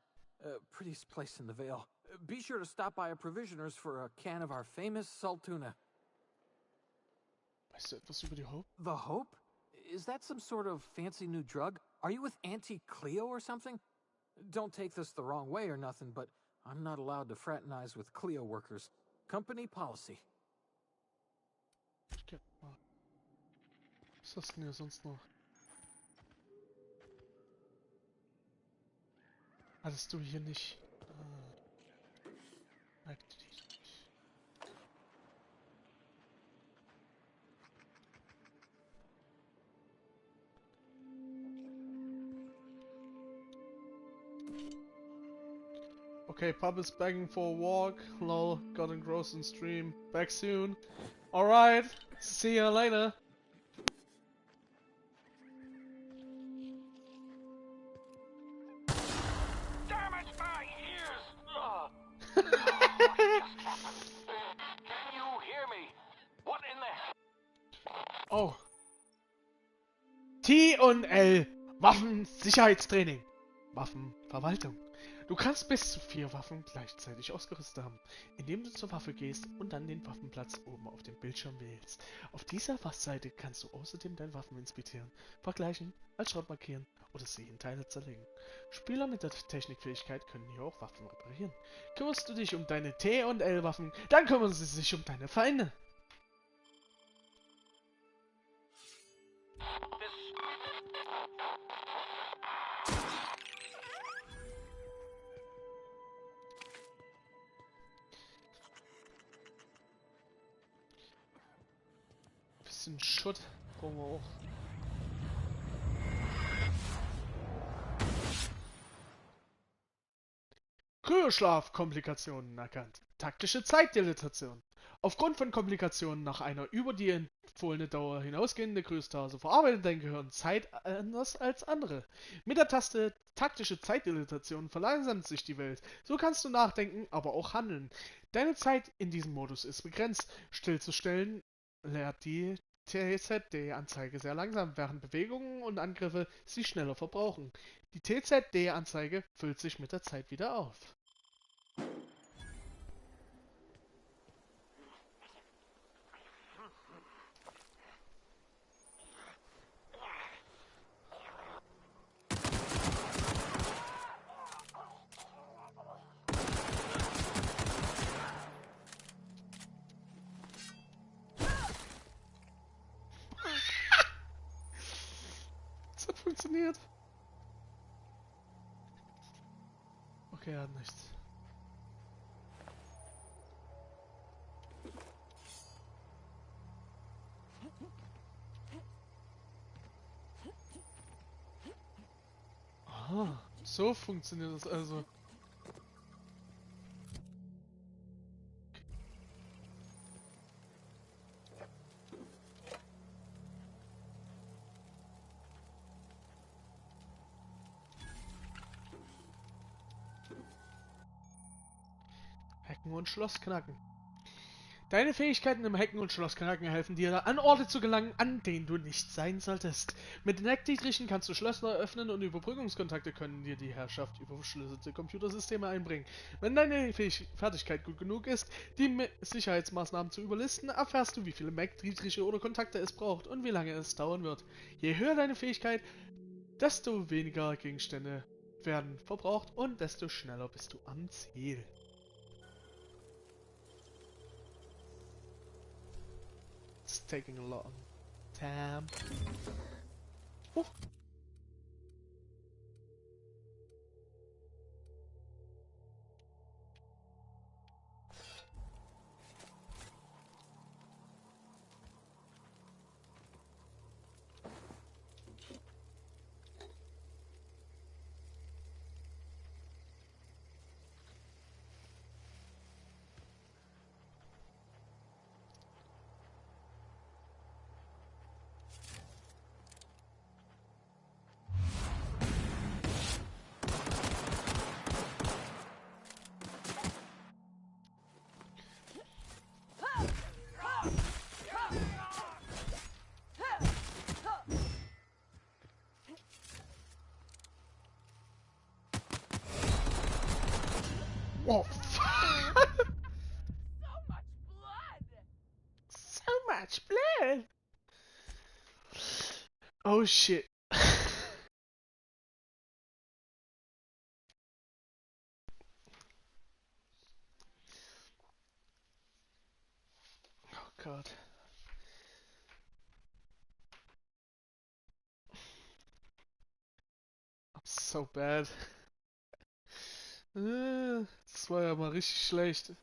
Prettiest place in the Vale. Be sure to stop by a provisioner's for a can of our famous salt tuna. Weißt du etwas über die Hope? The Hope? Is that some sort of fancy new drug? Are you with Auntie Cleo or something? Don't take this the wrong way or nothing, but I'm not allowed to fraternize with Cleo workers. Company policy. Ich kenn mal. Was hast du denn hier sonst noch? Hattest du hier nicht... Okay, Pub is begging for a walk. Lol, got engrossed in stream. Back soon. Alright, see you later. Damn it, my ears! What just happened? Can you hear me? What in the... Oh. T und L. Waffensicherheitstraining. Waffenverwaltung. Du kannst bis zu 4 Waffen gleichzeitig ausgerüstet haben, indem du zur Waffe gehst und dann den Waffenplatz oben auf dem Bildschirm wählst. Auf dieser Seite kannst du außerdem deine Waffen inspizieren, vergleichen, als Schrott markieren oder sie in Teile zerlegen. Spieler mit der Technikfähigkeit können hier auch Waffen reparieren. Kümmerst du dich um deine T- und L-Waffen, dann kümmern sie sich um deine Feinde. Bisschen Schutt brauchen wir auch. Kryoschlaf-Komplikationen erkannt. Taktische Zeitdilatation. Aufgrund von Komplikationen nach einer über die empfohlene Dauer hinausgehende Kryostase verarbeitet dein Gehirn Zeit anders als andere. Mit der Taste taktische Zeitdilatation verlangsamt sich die Welt. So kannst du nachdenken, aber auch handeln. Deine Zeit in diesem Modus ist begrenzt. Stillzustellen leert die TZD-Anzeige sehr langsam, während Bewegungen und Angriffe sie schneller verbrauchen. Die TZD-Anzeige füllt sich mit der Zeit wieder auf. Das hat funktioniert. Okay, er hat nichts. Aha, so funktioniert das also. Hacken und Schloss knacken. Deine Fähigkeiten im Hacken und Schlossknacken helfen dir, an Orte zu gelangen, an denen du nicht sein solltest. Mit den Hackdietrichen kannst du Schlösser öffnen und Überbrückungskontakte können dir die Herrschaft über verschlüsselte Computersysteme einbringen. Wenn deine Fertigkeit gut genug ist, die Sicherheitsmaßnahmen zu überlisten, erfährst du, wie viele Hackdietriche oder Kontakte es braucht und wie lange es dauern wird. Je höher deine Fähigkeit, desto weniger Gegenstände werden verbraucht und desto schneller bist du am Ziel. It's taking a long time. Oh. Whoa. So much blood. Oh shit. Oh god. I'm so bad. Das war ja mal richtig schlecht.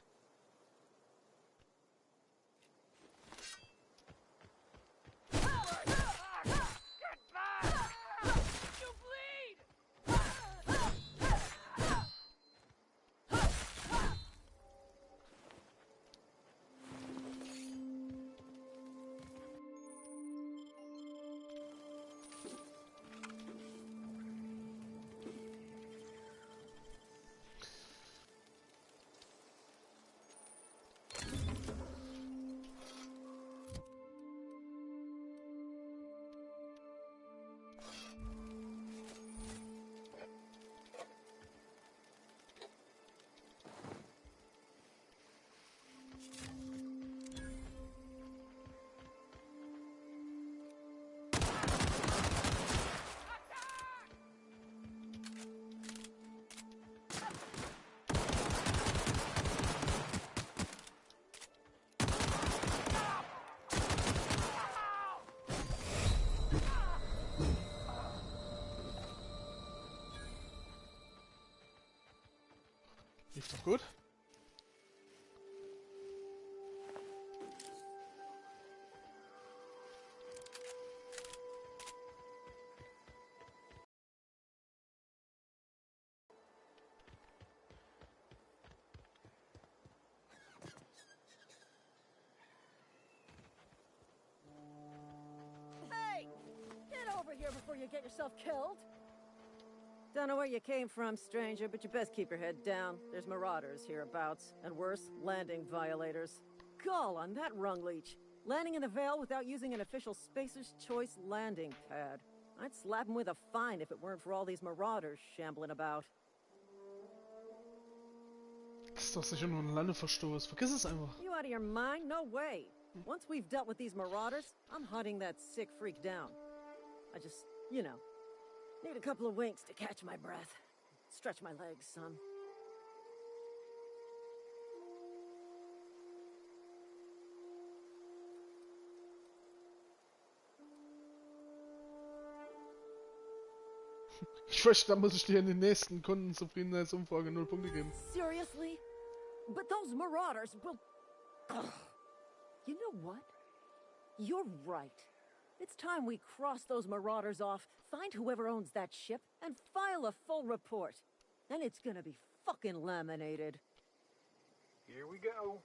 Ist doch gut. Hey! Get over here before you get yourself killed! Don't know where you came from, stranger, but you best keep your head down. There's marauders hereabouts, and worse, landing violators. Gall on that rung leech. Landing in the Vale without using an official Spacer's Choice landing pad. I'd slap him with a fine if it weren't for all these marauders shambling about. Das ist doch sicher nur ein Landeverstoß. Vergiss es einfach. You out of your mind? No way. Once we've dealt with these marauders, I'm hunting that sick freak down. I just, you know, need a couple of winks to catch my breath. Stretch my legs, son. Ich fürchte, da muss ich dir in den nächsten Kundenzufriedenheitsumfrage 0 Punkte geben. Seriously? But those marauders will... Ugh. You know what? You're right. It's time we cross those marauders off, find whoever owns that ship, and file a full report. Then it's gonna be fucking laminated. Here we go.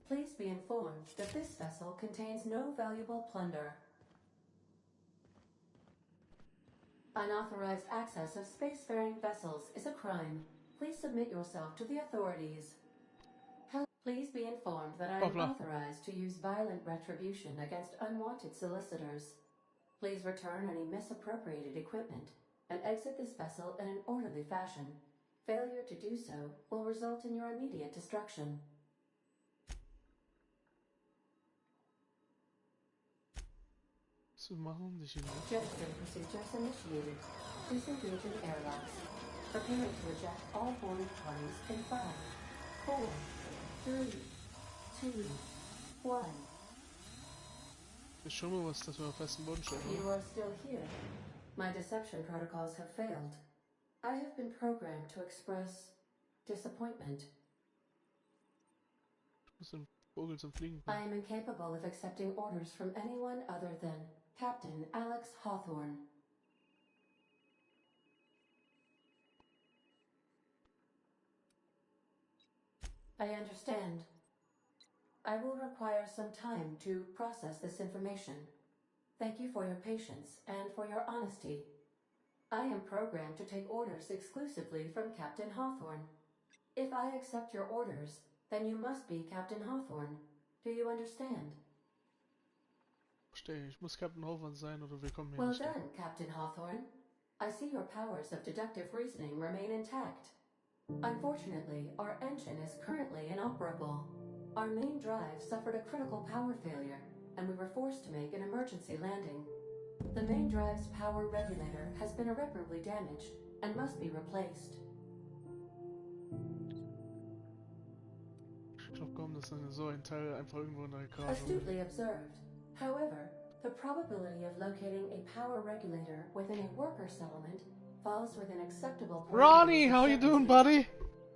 Please be informed that this vessel contains no valuable plunder. Unauthorized access of spacefaring vessels is a crime. Please submit yourself to the authorities. Please be informed that I am authorized to use violent retribution against unwanted solicitors. Please return any misappropriated equipment and exit this vessel in an orderly fashion. Failure to do so will result in your immediate destruction. Jetstream procedures initiated. Disengaging airlocks. Preparing to eject all boarding parties in 5, 4, 3, 2, 1. Ich schau mal, was das für ein festen Boden steht. You are still here. My deception protocols have failed. I have been programmed to express disappointment. Was ein Vogel zum Fliegen. I am incapable of accepting orders from anyone other than Captain Alex Hawthorne. I understand. I will require some time to process this information. Thank you for your patience and for your honesty. I am programmed to take orders exclusively from Captain Hawthorne. If I accept your orders, then you must be Captain Hawthorne. Do you understand? Verstehe, ich muss Captain Hawthorne sein oder wir kommen hier Well nicht. done, Captain Hawthorne. I see your powers of deductive reasoning remain intact. Unfortunately, our engine is currently inoperable. Our main drive suffered a critical power failure, and we were forced to make an emergency landing. The main drive's power regulator has been irreparably damaged and must be replaced. Ich glaube kaum, dass so ein Teil einfach irgendwo in der Garage Astutely observed. However, the probability of locating a power regulator within a worker settlement falls within acceptable parameters. Ronnie, how you doing, buddy?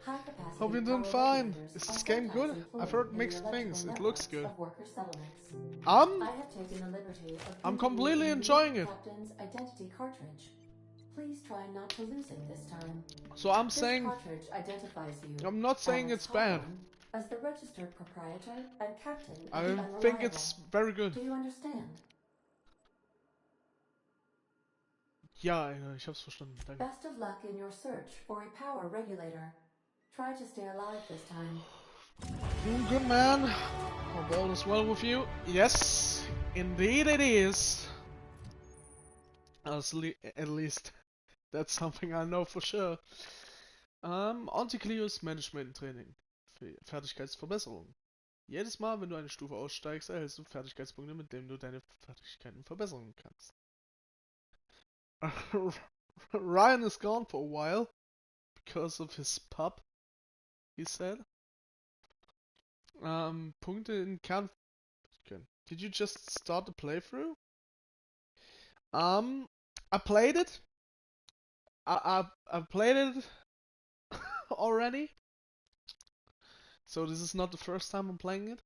High-capacity Hope you're doing power fine. regulators Is this are game good? sometimes I've heard employed in mixed the things. It electrical looks networks good. of worker settlements. I'm I have taken the liberty of I'm giving completely you a enjoying new it. Captain's identity cartridge. Please try not to lose it this time. So I'm This saying cartridge identifies you. I'm not saying Alex it's bad. Hawthorne, as the registered proprietor and captain of I the think Unreliable. it's very good. Do you understand? Ja, ich hab's verstanden. Danke. Best of luck in your search for a power regulator. Try to stay alive this time. Good man. Hope all is well with you. Yes, indeed it is. At least that's something I know for sure. Antiklius Management Training. Fertigkeitsverbesserung. Jedes Mal, wenn du eine Stufe aussteigst, erhältst du Fertigkeitspunkte, mit denen du deine Fertigkeiten verbessern kannst. Ryan is gone for a while because of his pup, he said. Punkte in Kern. Did you just start the playthrough? I played it. I played it already. So this is not the first time I'm playing it.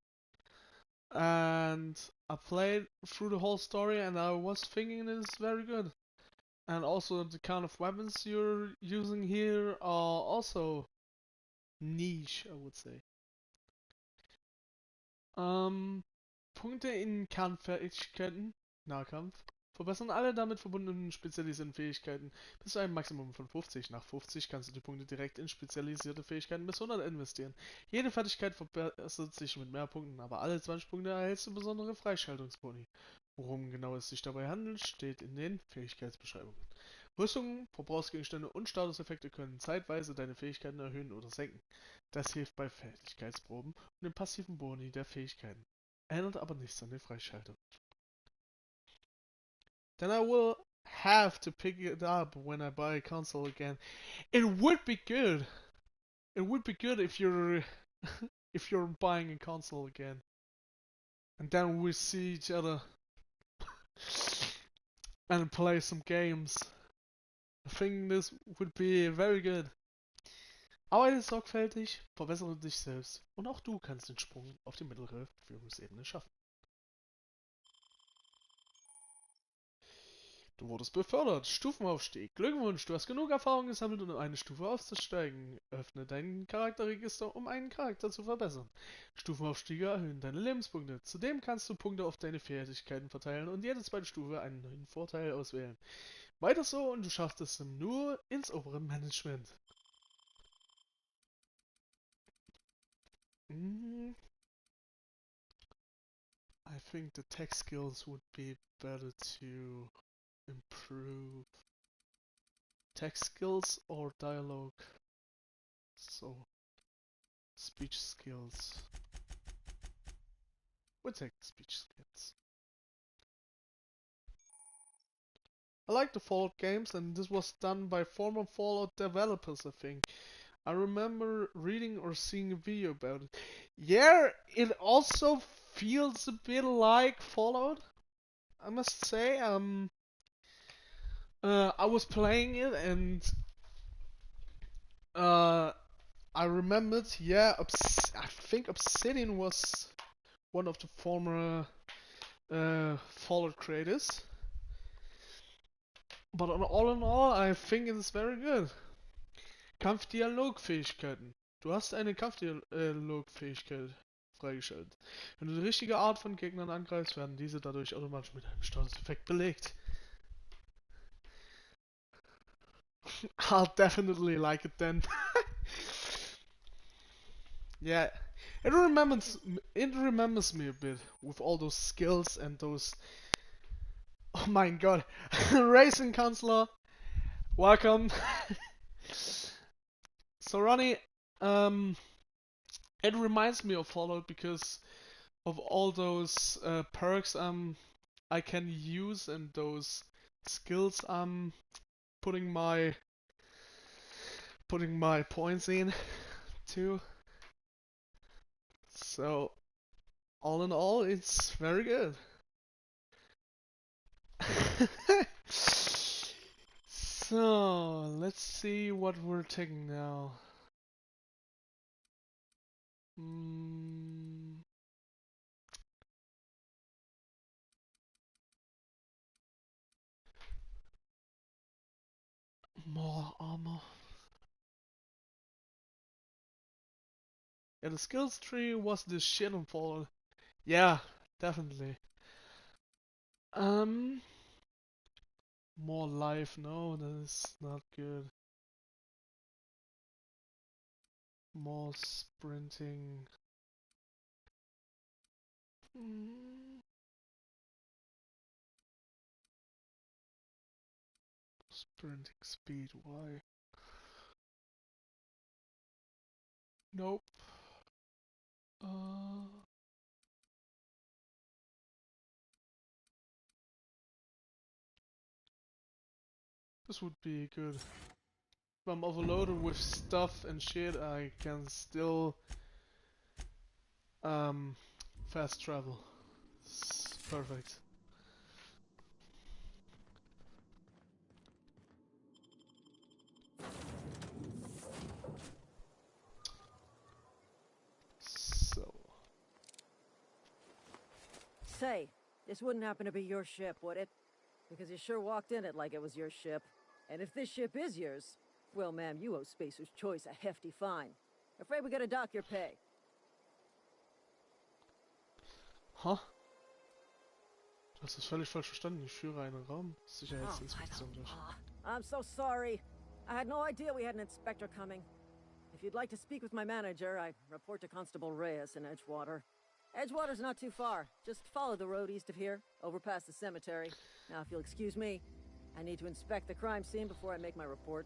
And I played through the whole story and I was thinking it's very good. And also the kind of weapons you're using here are also niche, I would say. Punkte in Kernfertigkeiten, Nahkampf, verbessern alle damit verbundenen spezialisierten Fähigkeiten bis zu einem Maximum von 50. Nach 50 kannst du die Punkte direkt in spezialisierte Fähigkeiten bis 100 investieren. Jede Fertigkeit verbessert sich mit mehr Punkten, aber alle 20 Punkte erhältst du besondere Freischaltungsboni. Worum genau es sich dabei handelt, steht in den Fähigkeitsbeschreibungen. Rüstungen, Verbrauchsgegenstände und Statuseffekte können zeitweise deine Fähigkeiten erhöhen oder senken. Das hilft bei Fertigkeitsproben und den passiven Boni der Fähigkeiten. Ändert aber nichts an der Freischaltung. Then I will have to pick it up when I buy a console again. It would be good. It would be good if you're if you're buying a console again. And then we see each other and play some games. I think this would be very good. Arbeite sorgfältig, verbessere dich selbst und auch du kannst den Sprung auf die mittlere Führungsebene schaffen. Du wurdest befördert. Stufenaufstieg. Glückwunsch, du hast genug Erfahrung gesammelt, um eine Stufe aufzusteigen. Öffne dein Charakterregister, um einen Charakter zu verbessern. Stufenaufstiege erhöhen deine Lebenspunkte. Zudem kannst du Punkte auf deine Fertigkeiten verteilen und jede zweite Stufe einen neuen Vorteil auswählen. Weiter so und du schaffst es nur ins obere Management. I think the tech skills would be better to improve. Tech skills or dialogue? So, speech skills. We'll take speech skills. I like the Fallout games, and this was done by former Fallout developers, I think. I remember reading or seeing a video about it. Yeah, it also feels a bit like Fallout, I must say. I was playing it and I remembered, yeah, I think Obsidian was one of the former Fallout creators. But all in all, I think it is very good. Kampfdialogfähigkeiten. Du hast eine Kampfdialogfähigkeit freigeschaltet. Wenn du die richtige Art von Gegnern angreifst, werden diese dadurch automatisch mit einem Statuseffekt belegt. I'll definitely like it then. Yeah, it remembers me a bit with all those skills and those. Oh my god, Racing Counselor, welcome. So Ronnie, it reminds me of Fallout because of all those perks I can use and those skills I'm putting my points in too. So all in all, it's very good. So let's see what we're taking now. More armor. Yeah, the skills tree was the shit on Fallout. Yeah, definitely. More life. No, that is not good. More sprinting. Sprinting speed, why? Nope. This would be good. If I'm overloaded with stuff and shit, I can still fast travel. It's perfect. So. Say, this wouldn't happen to be your ship, would it? Because you sure walked in it like it was your ship. And if this ship is yours, well, ma'am, you owe Spacer's Choice a hefty fine. Afraid we gotta dock your pay. Huh? Du hast das völlig falsch verstanden. Ich führe eine Raumsicherheitsinspektion durch. I'm so sorry. I had no idea we had an inspector coming. If you'd like to speak with my manager, I report to Constable Reyes in Edgewater. Edgewater's not too far. Just follow the road east of here, over past the cemetery. Now, if you'll excuse me, I need to inspect the crime scene before I make my report.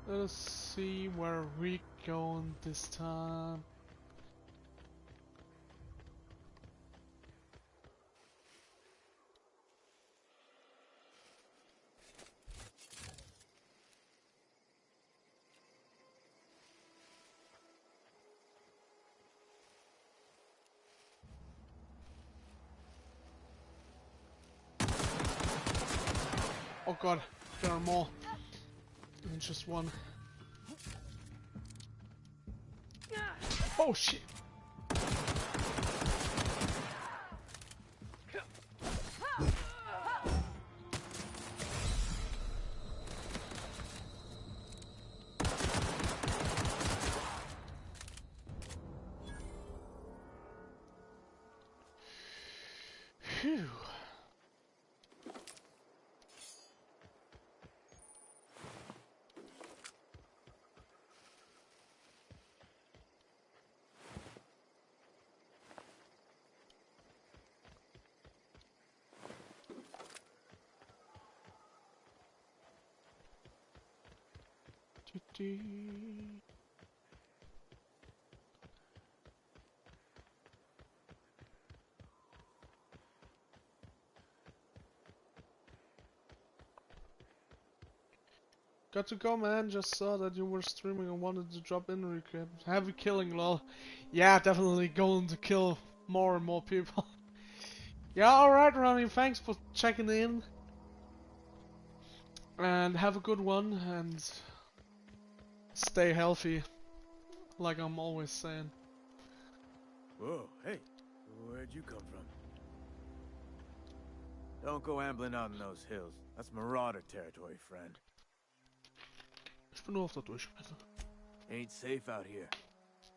Let's see where we going this time. Oh god, there are more than just one. Oh shit! Phew. Got to go, man. Just saw that you were streaming and wanted to drop in recap. Heavy killing, lol. Yeah, definitely going to kill more and more people. Yeah, alright, Ronnie. Thanks for checking in. And have a good one. And stay healthy. Like I'm always saying. Whoa, hey. Where'd you come from? Don't go ambling out in those hills. That's marauder territory, friend. Ich bin nur auf der Durchreise. Ain't safe out here.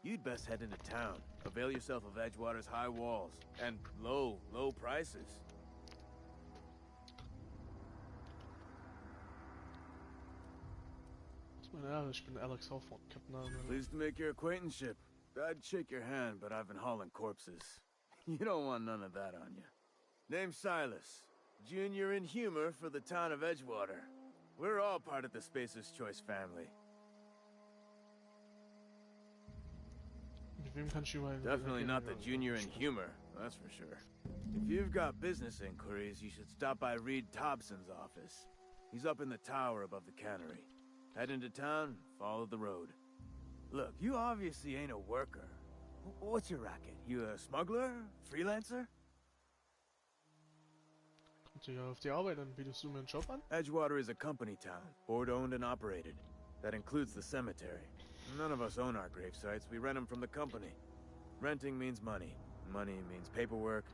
You'd best head into town. Avail yourself of Edgewater's high walls. And low prices. Ich bin Alex Hoffman, Captain. Pleased to make your acquaintanceship. I'd shake your hand, but I've been hauling corpses. You don't want none of that on you. Name's Silas. Junior in humor for the town of Edgewater. We're all part of the Spacer's Choice family. Definitely not the junior in humor, that's for sure. If you've got business inquiries, you should stop by Reed Thompson's office. He's up in the tower above the cannery. Head into town, follow the road. Look, you obviously ain't a worker. What's your racket? You a smuggler? Freelancer? Kommt ihr auf die Arbeit, dann bietest du mir einen Job an? Edgewater is a company town, board-owned and operated. That includes the cemetery. None of us own our grave sites, we rent them from the company. Renting means money. Money means paperwork.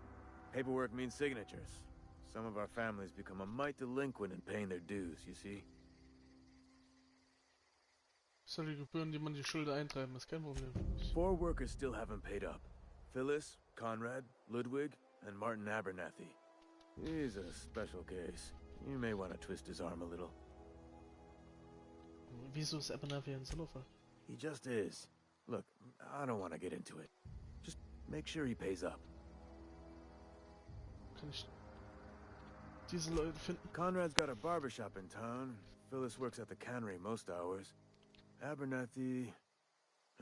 Paperwork means signatures. Some of our families become a mite delinquent in paying their dues, you see? Soll die Gebühren, die man die Schulter eintreiben, ist kein Problem. 4 workers still haven't paid up. Phyllis, Conrad, Ludwig, and Martin Abernathy. He's a special case. You may want to twist his arm a little. Wieso ist Abernathy ein Solofer? He just is. Look, I don't want to get into it. Just make sure he pays up. Kann ich diese Leute finden? Conrad's got a barbershop in town. Phyllis works at the cannery most hours. Abernathy...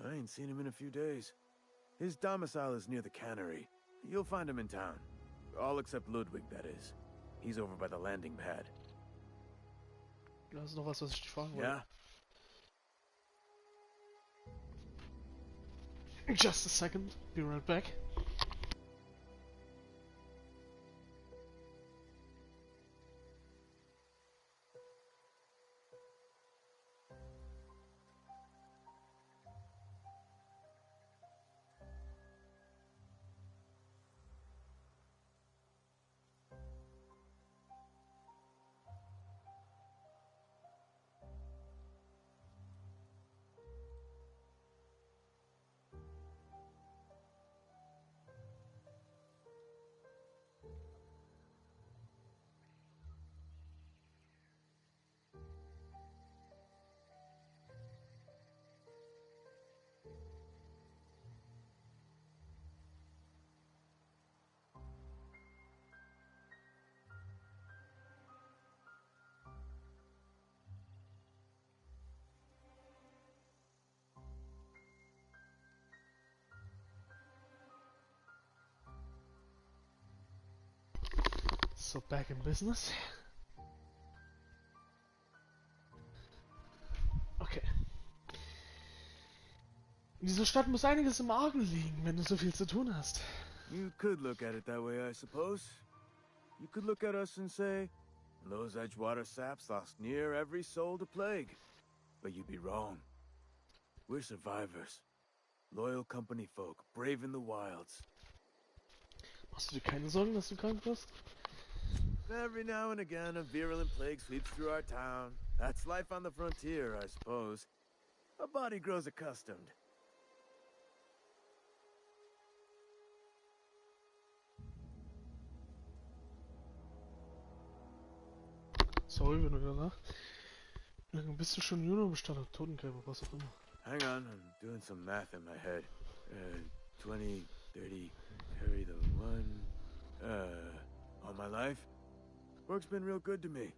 I ain't seen him in a few days. His domicile is near the cannery. You'll find him in town. All except Ludwig, that is. He's over by the landing pad. Das ist noch was ich dich fragen wollte. Yeah? Just a second, be right back. So, back in business. Okay. In dieser Stadt muss einiges im Argen liegen, wenn du so viel zu tun hast. You could look at it that way, I suppose. You could look at us and say, those Edgewater saps lost near every soul to plague. But you'd be wrong. We're survivors. Loyal company folk, brave in the wilds. Machst du dir keine Sorgen, dass du krank wirst? Every now and again, a virulent plague sweeps through our town. That's life on the frontier, I suppose. A body grows accustomed. Sorry, wenn du danach. Wie lange bist du schon Juno-Bestand auf Totengräber, was auch immer? Hang on, I'm doing some math in my head. 20, 30, carry the one. All my life? Work's been real good to me.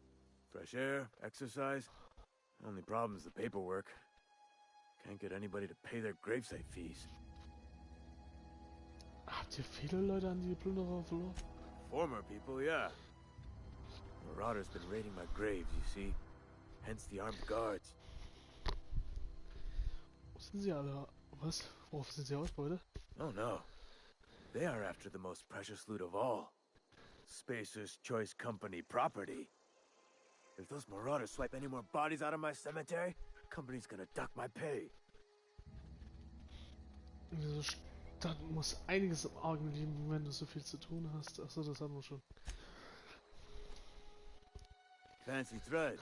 Fresh air, exercise. Only problem's the paperwork. Can't get anybody to pay their gravesite fees. Habt ihr viele Leute an die Plünderer verloren? Former people, yeah. Marauders been raiding my graves, you see. Hence the armed guards. Wo sind sie alle? Was? Worauf sind sie aus, Leute? Oh no. They are after the most precious loot of all. Spacer's Choice Company property. If those marauders swipe any more bodies out of my cemetery, company's gonna duck my pay. In dieser Stadt muss einiges im Argen liegen, wenn du so viel zu tun hast. Achso, das haben wir schon. Fancy threads.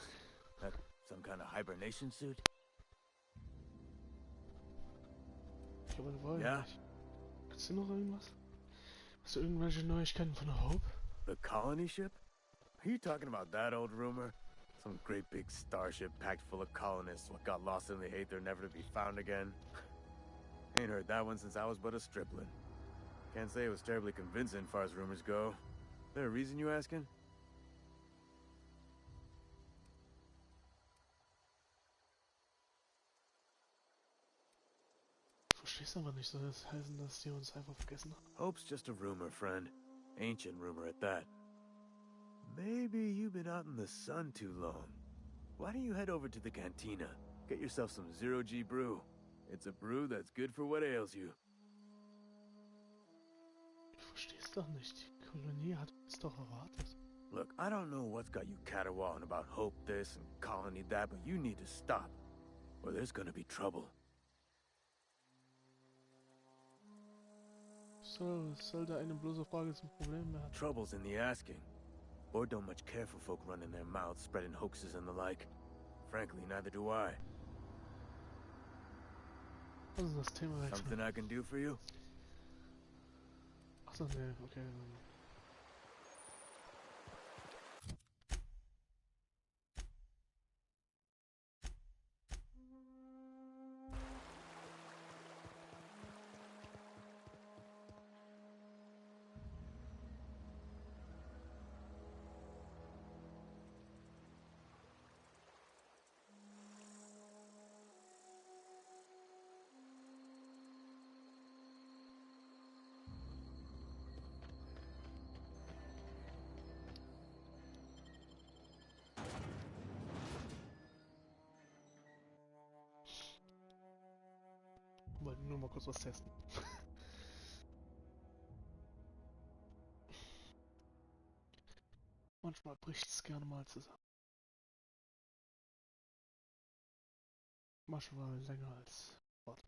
That some kind of hibernation suit? Ich habe eine Wahl. Ja? Gibt's hier noch irgendwas? Hast du irgendwelche Neuigkeiten von der Hope? The colony ship? Are you talking about that old rumor? Some great big starship packed full of colonists what got lost in the hate they're never to be found again? Ain't heard that one since I was but a stripling. Can't say it was terribly convincing far as rumors go. There a reason you asking? Verstehst aber nicht, soll das heißen, dass die uns einfach vergessen haben? Hope's just a rumor, friend. Ancient rumor at that. Maybe you've been out in the sun too long. Why don't you head over to the cantina? Get yourself some zero-G brew. It's a brew that's good for what ails you. Du verstehst doch nicht. Die Kolonie hat uns doch erwartet. Look, I don't know what's got you caterwauling about Hope this and Colony that, but you need to stop. Or there's gonna be trouble. Sollte eine bloße Frage zum Problem werden. Trouble's in the asking. Or don't much care for folk running their mouths, spreading hoaxes and the like. Frankly, neither do I. Was ist das Thema wechseln? Something I can do for you? Achso, ne, okay. Wollte nur mal kurz was testen. Manchmal bricht es gerne mal zusammen. Manchmal länger als erwartet.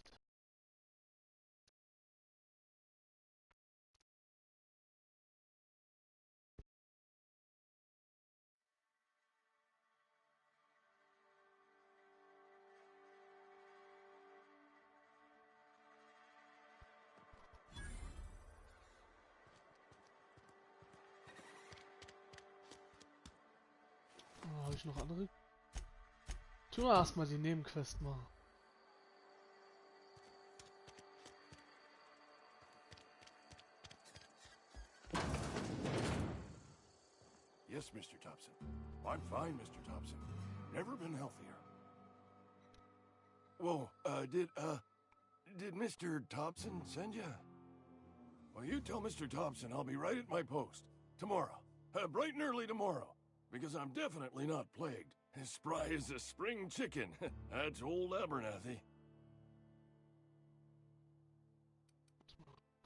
Oh, habe ich noch andere? Tun wir erstmal die Nebenquest machen. Yes, Mr. Thompson. I'm fine, Mr. Thompson. Never been healthier. Whoa, did Mr. Thompson send you? Well, you tell Mr. Thompson I'll be right at my post. Tomorrow. Bright and early tomorrow. Because I'm definitely not plagued. As spry as a spring chicken. That's old Abernathy.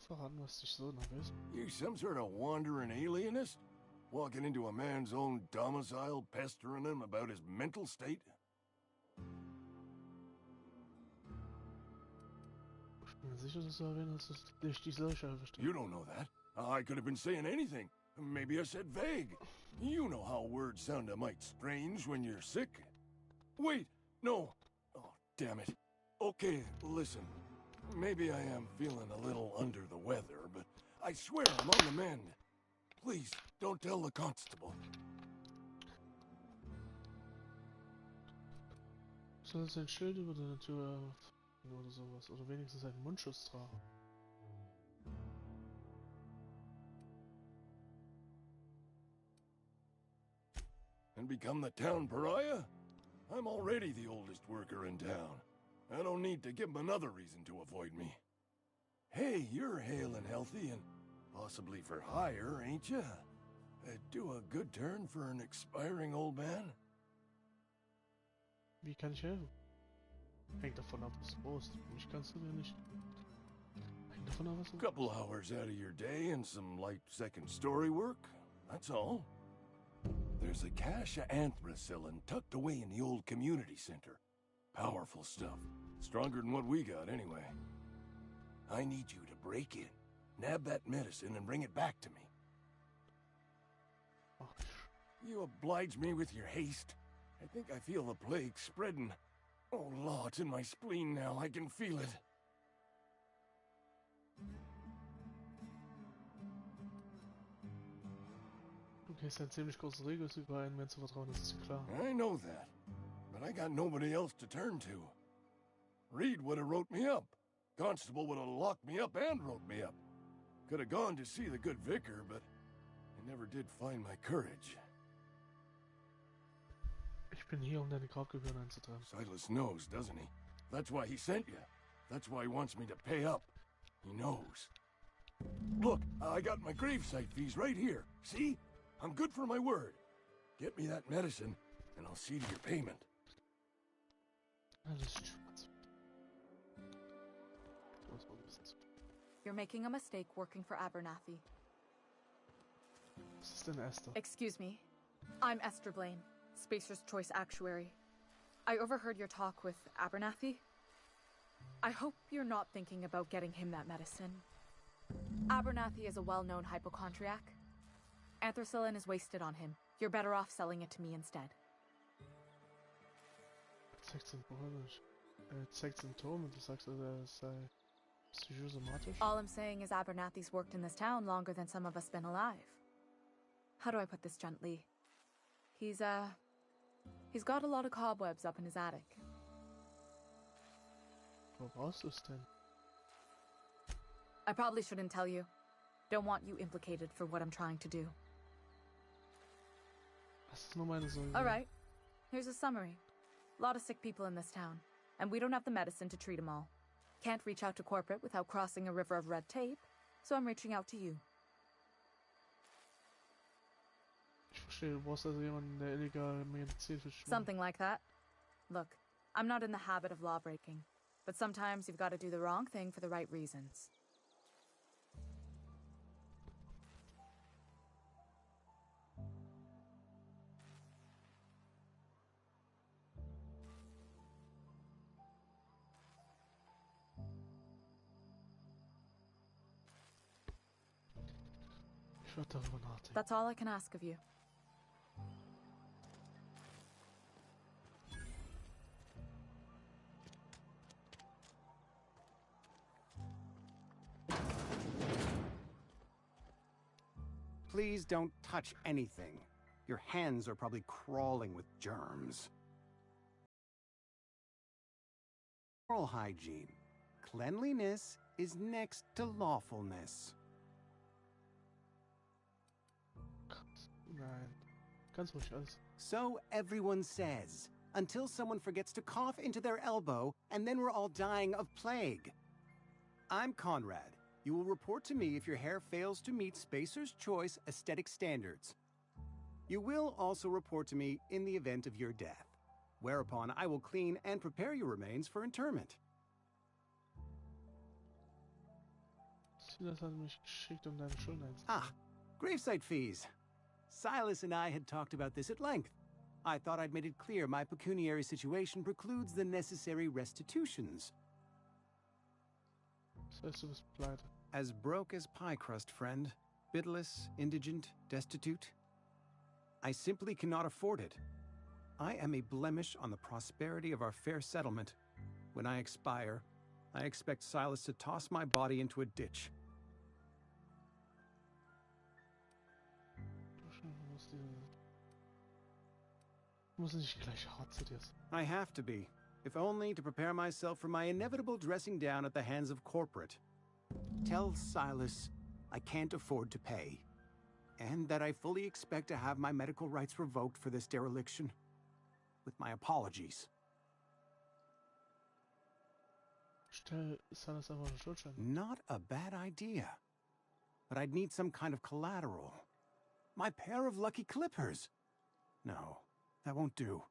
Verraten, was dich so nervös. You some sort of wandering alienist? Walking into a man's own domicile, pestering him about his mental state? Ich bin mir sicher, dass du erwähnt hast, dass dich die Seuche erwischt hat. You don't know that. I could have been saying anything. Maybe I said vague. You know how words sound a mite strange when you're sick. Wait, no. Oh, damn it. Okay, listen. Maybe I am feeling a little under the weather, but I swear I'm on the mend. Please, don't tell the constable. Solltest ein Schild über deine Tür oder sowas. Oder wenigstens einen Mundschutz tragen. And become the town pariah? I'm already the oldest worker in town. I don't need to give him another reason to avoid me. Hey, you're hale and healthy and possibly for hire, ain't ya? Do a good turn for an expiring old man? Wie kann ich helfen? Hängt davon ab, was du brauchst. Mich kannst du mir nicht. Hängt davon ab, was du Couple hours out of your day and some light second story work. That's all. There's a cache of anthracillin tucked away in the old community center. Powerful stuff. Stronger than what we got, anyway. I need you to break in, nab that medicine, and bring it back to me. Oh. You oblige me with your haste. I think I feel the plague spreading. Oh, Law, it's in my spleen now. I can feel it. Du gehst ein ziemlich großes Risiko über einen Menschen zu vertrauen, das ist klar. I know that, but I got nobody else to turn to. Reed would have wrote me up. Constable would have locked me up and wrote me up. Could have gone to see the good vicar, but I never did find my courage. Ich bin hier, deine Grabgebühren einzutragen. Silas knows, doesn't he? That's why he sent you. That's why he wants me to pay up. He knows. Look, I got my gravesite fees right here. See? I'm good for my word. Get me that medicine, and I'll see to your payment. Alles schwarz. You're making a mistake working for Abernathy. Was ist denn Esther? Excuse me. I'm Esther Blaine, Spacer's Choice Actuary. I overheard your talk with Abernathy. I hope you're not thinking about getting him that medicine. Abernathy is a well-known hypochondriac. Anthracillin is wasted on him. You're better off selling it to me instead. Zeigt Symptome und du sagst, er sei Psychosomatisch? All I'm saying is Abernathy's worked in this town longer than some of us been alive. How do I put this gently? He's got a lot of cobwebs up in his attic. Wo brauchst du es denn? I probably shouldn't tell you. Don't want you implicated for what I'm trying to do. Das ist nur meine Sorge. Alright, here's a summary. A lot of sick people in this town, and we don't have the medicine to treat them all. Can't reach out to corporate without crossing a river of red tape, so I'm reaching out to you. Ich verstehe, du brauchst also jemanden, der illegal Medizin verschwindet. Something like that. Look, I'm not in the habit of law breaking, but sometimes you've got to do the wrong thing for the right reasons. Ich werde darüber nachdenken. That's all I can ask of you. Please don't touch anything. Your hands are probably crawling with germs. Oral hygiene. Cleanliness is next to lawfulness. Nein. Ganz ruhig alles. So everyone says, until someone forgets to cough into their elbow, and then we're all dying of plague. I'm Conrad. You will report to me if your hair fails to meet Spacer's Choice aesthetic standards. You will also report to me in the event of your death, whereupon I will clean and prepare your remains for interment. Silas hat mich geschickt, deine Schulden einzuziehen. Ah, gravesite fees. Silas and I had talked about this at length. I thought I'd made it clear my pecuniary situation precludes the necessary restitutions. Das heißt, du bist pleite. As broke as pie crust, friend. Bidless, indigent, destitute. I simply cannot afford it. I am a blemish on the prosperity of our fair settlement. When I expire, I expect Silas to toss my body into a ditch. Muss nicht gleich hart zu dir sein. I have to be, if only to prepare myself for my inevitable dressing down at the hands of corporate. Tell Silas I can't afford to pay, and that I fully expect to have my medical rights revoked for this dereliction. With my apologies. Stell Silas einfach einen Schuldschein. Not a bad idea. But I'd need some kind of collateral. My pair of lucky clippers. No, that won't do.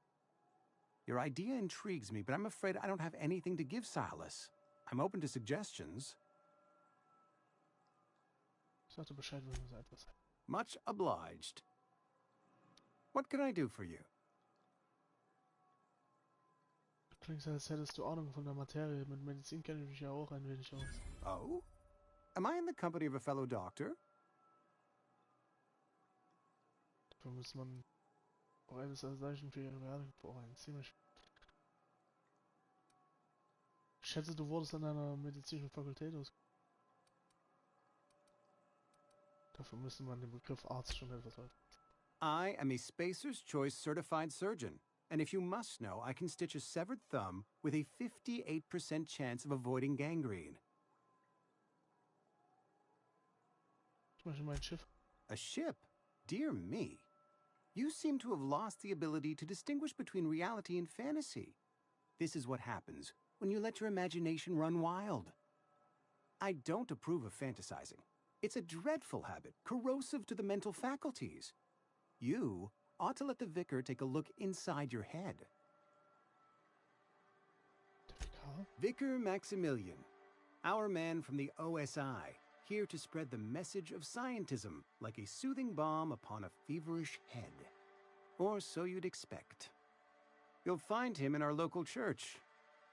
Your idea intrigues me, but I'm afraid I don't have anything to give Silas. I'm open to suggestions. Sag dir Bescheid, wenn du etwas hast. Much obliged. What can I do for you? Du klingst, als hättest du Ahnung von der Materie. Mit Medizin kenne ich mich ja auch ein wenig aus. Oh? Am I in the company of a fellow doctor? Dafür muss man auch eines Zeichen für ihre Behandlung beurteilen. Ziemlich. Ich schätze, du wurdest an einer medizinischen Fakultät aus. Dafür müsste man den Begriff Arzt schon etwas halten. I am a Spacer's Choice certified surgeon, and if you must know, I can stitch a severed thumb with a 58% chance of avoiding gangrene. Ich möchte mein Schiff. A ship? Dear me. You seem to have lost the ability to distinguish between reality and fantasy. This is what happens when you let your imagination run wild. I don't approve of fantasizing. It's a dreadful habit, corrosive to the mental faculties. You ought to let the vicar take a look inside your head. Vicar Maximilian, our man from the OSI, here to spread the message of scientism like a soothing balm upon a feverish head. Or so you'd expect. You'll find him in our local church,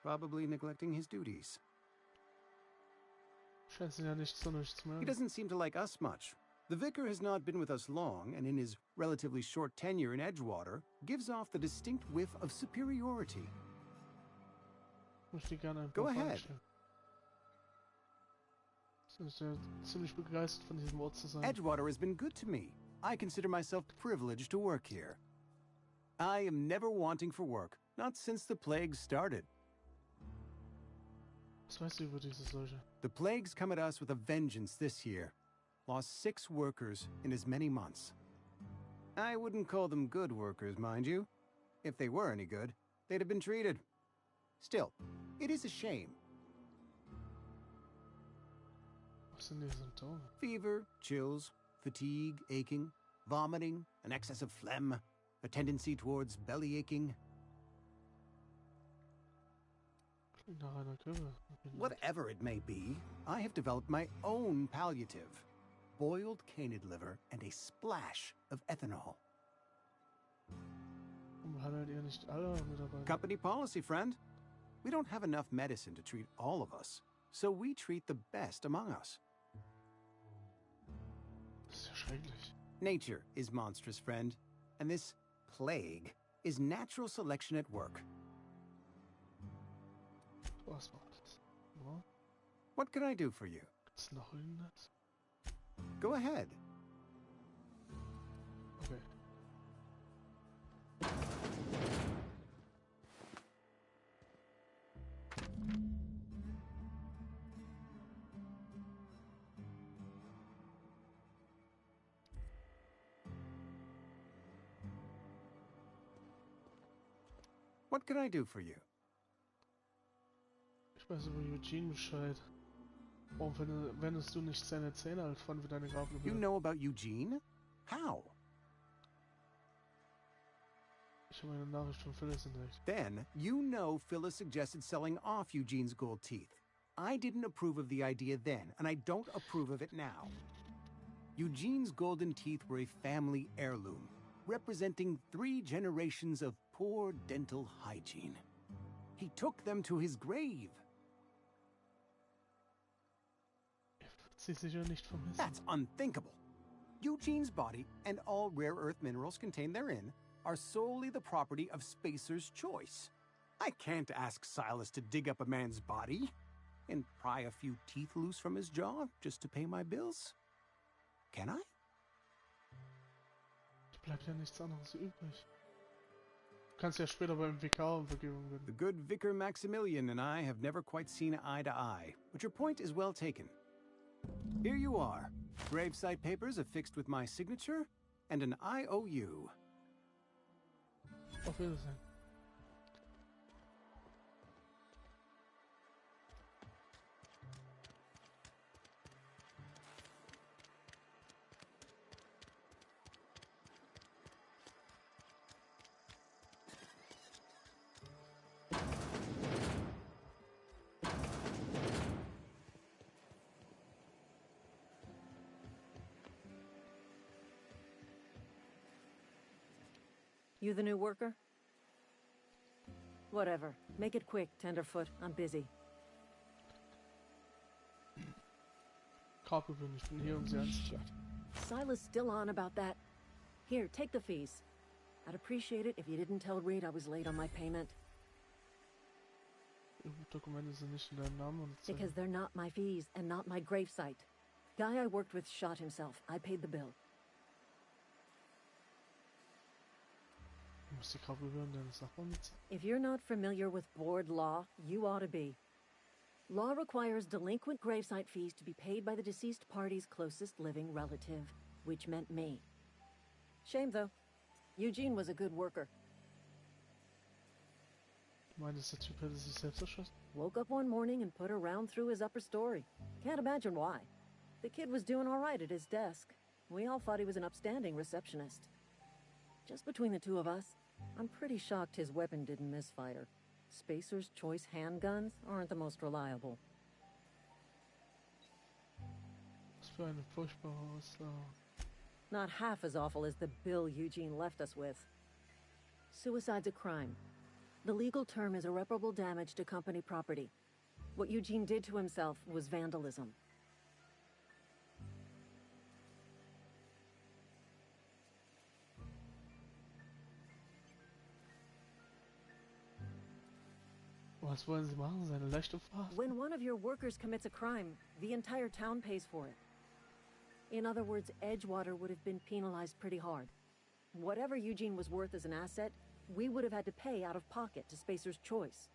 probably neglecting his duties. He doesn't seem to like us much. The vicar has not been with us long, and in his relatively short tenure in Edgewater, gives off the distinct whiff of superiority. Go ahead. ist ja ziemlich begeistert von diesem Ort zu sein. Edgewater has been good to me. I consider myself privileged to work here. I am never wanting for work, not since the plague started. Was weißt du über diese Seuche? The plague's come at us with a vengeance this year. Lost 6 workers in as many months. I wouldn't call them good workers, mind you. If they were any good, they'd have been treated. Still, it is a shame. Was sind die Symptome? Fever, chills, fatigue, aching, vomiting, an excess of phlegm, a tendency towards belly aching. Klingt nach einer Grippe. Whatever it may be, I have developed my own palliative. Boiled canid liver and a splash of ethanol. Behandelt ihr nicht alle Mitarbeiter? Company policy, friend. We don't have enough medicine to treat all of us, so we treat the best among us. Das ist ja schrecklich. Nature is monstrous, friend, and this plague is natural selection at work. Was macht das? Ja. What can I do for you? Gibt's noch irgendwas? Go ahead. Okay. What can I do for you? Ich weiß über Eugene Bescheid. Warum wendest du nicht seine Zähne halt von für deine Grabgebühr? You know about Eugene? How? Ich habe eine Nachricht von Phyllis entdeckt. Then, you know Phyllis suggested selling off Eugene's gold teeth. I didn't approve of the idea then, and I don't approve of it now. Eugene's golden teeth were a family heirloom, representing 3 generations of poor dental hygiene. He took them to his grave. Sie sicher nicht vermissen. That's unthinkable. Eugene's body and all rare earth minerals contained therein are solely the property of Spacer's choice. I can't ask Silas to dig up a man's body and pry a few teeth loose from his jaw just to pay my bills. Can I? Da bleibt ja nichts anderes übrig. Du kannst ja später beim Vikar um Vergebung bitten. The good Vicar Maximilian and I have never quite seen eye to eye, but your point is well taken. Here you are. Gravesite papers affixed with my signature and an IOU. Auf Wiedersehen. You the new worker? Whatever. Make it quick, Tenderfoot. I'm busy. Grabgebühren, ich bin hier, sie anzunehmen. Shit. Silas still on about that. Here, take the fees. I'd appreciate it if you didn't tell Reed I was late on my payment. Dokumente sind nicht in deinem Namen und Because they're not my fees and not my gravesite. Guy I worked with shot himself. I paid the bill. Du musst die Grabgebühren deines Nachbarn bezahlen. If you're not familiar with board law, you ought to be. Law requires delinquent gravesite fees to be paid by the deceased party's closest living relative, which meant me. Shame, though. Eugene was a good worker. Du meintest, der Typ hätte sich selbst erschossen? Woke up one morning and put a round through his upper story. Can't imagine why. The kid was doing all right at his desk. We all thought he was an upstanding receptionist. Just between the two of us, I'm pretty shocked his weapon didn't misfire. Spacer's choice handguns aren't the most reliable. Was für eine furchtbare Aussage. Not half as awful as the bill Eugene left us with. Suicide's a crime. The legal term is irreparable damage to company property. What Eugene did to himself was vandalism. Was wollen Sie machen? Seine Leiche verhaften? When one of your workers commits a crime, the entire town pays for it. In other words, Edgewater would have been penalized pretty hard. Whatever Eugene was worth as an asset, we would have had to pay out of pocket to Spacer's Choice.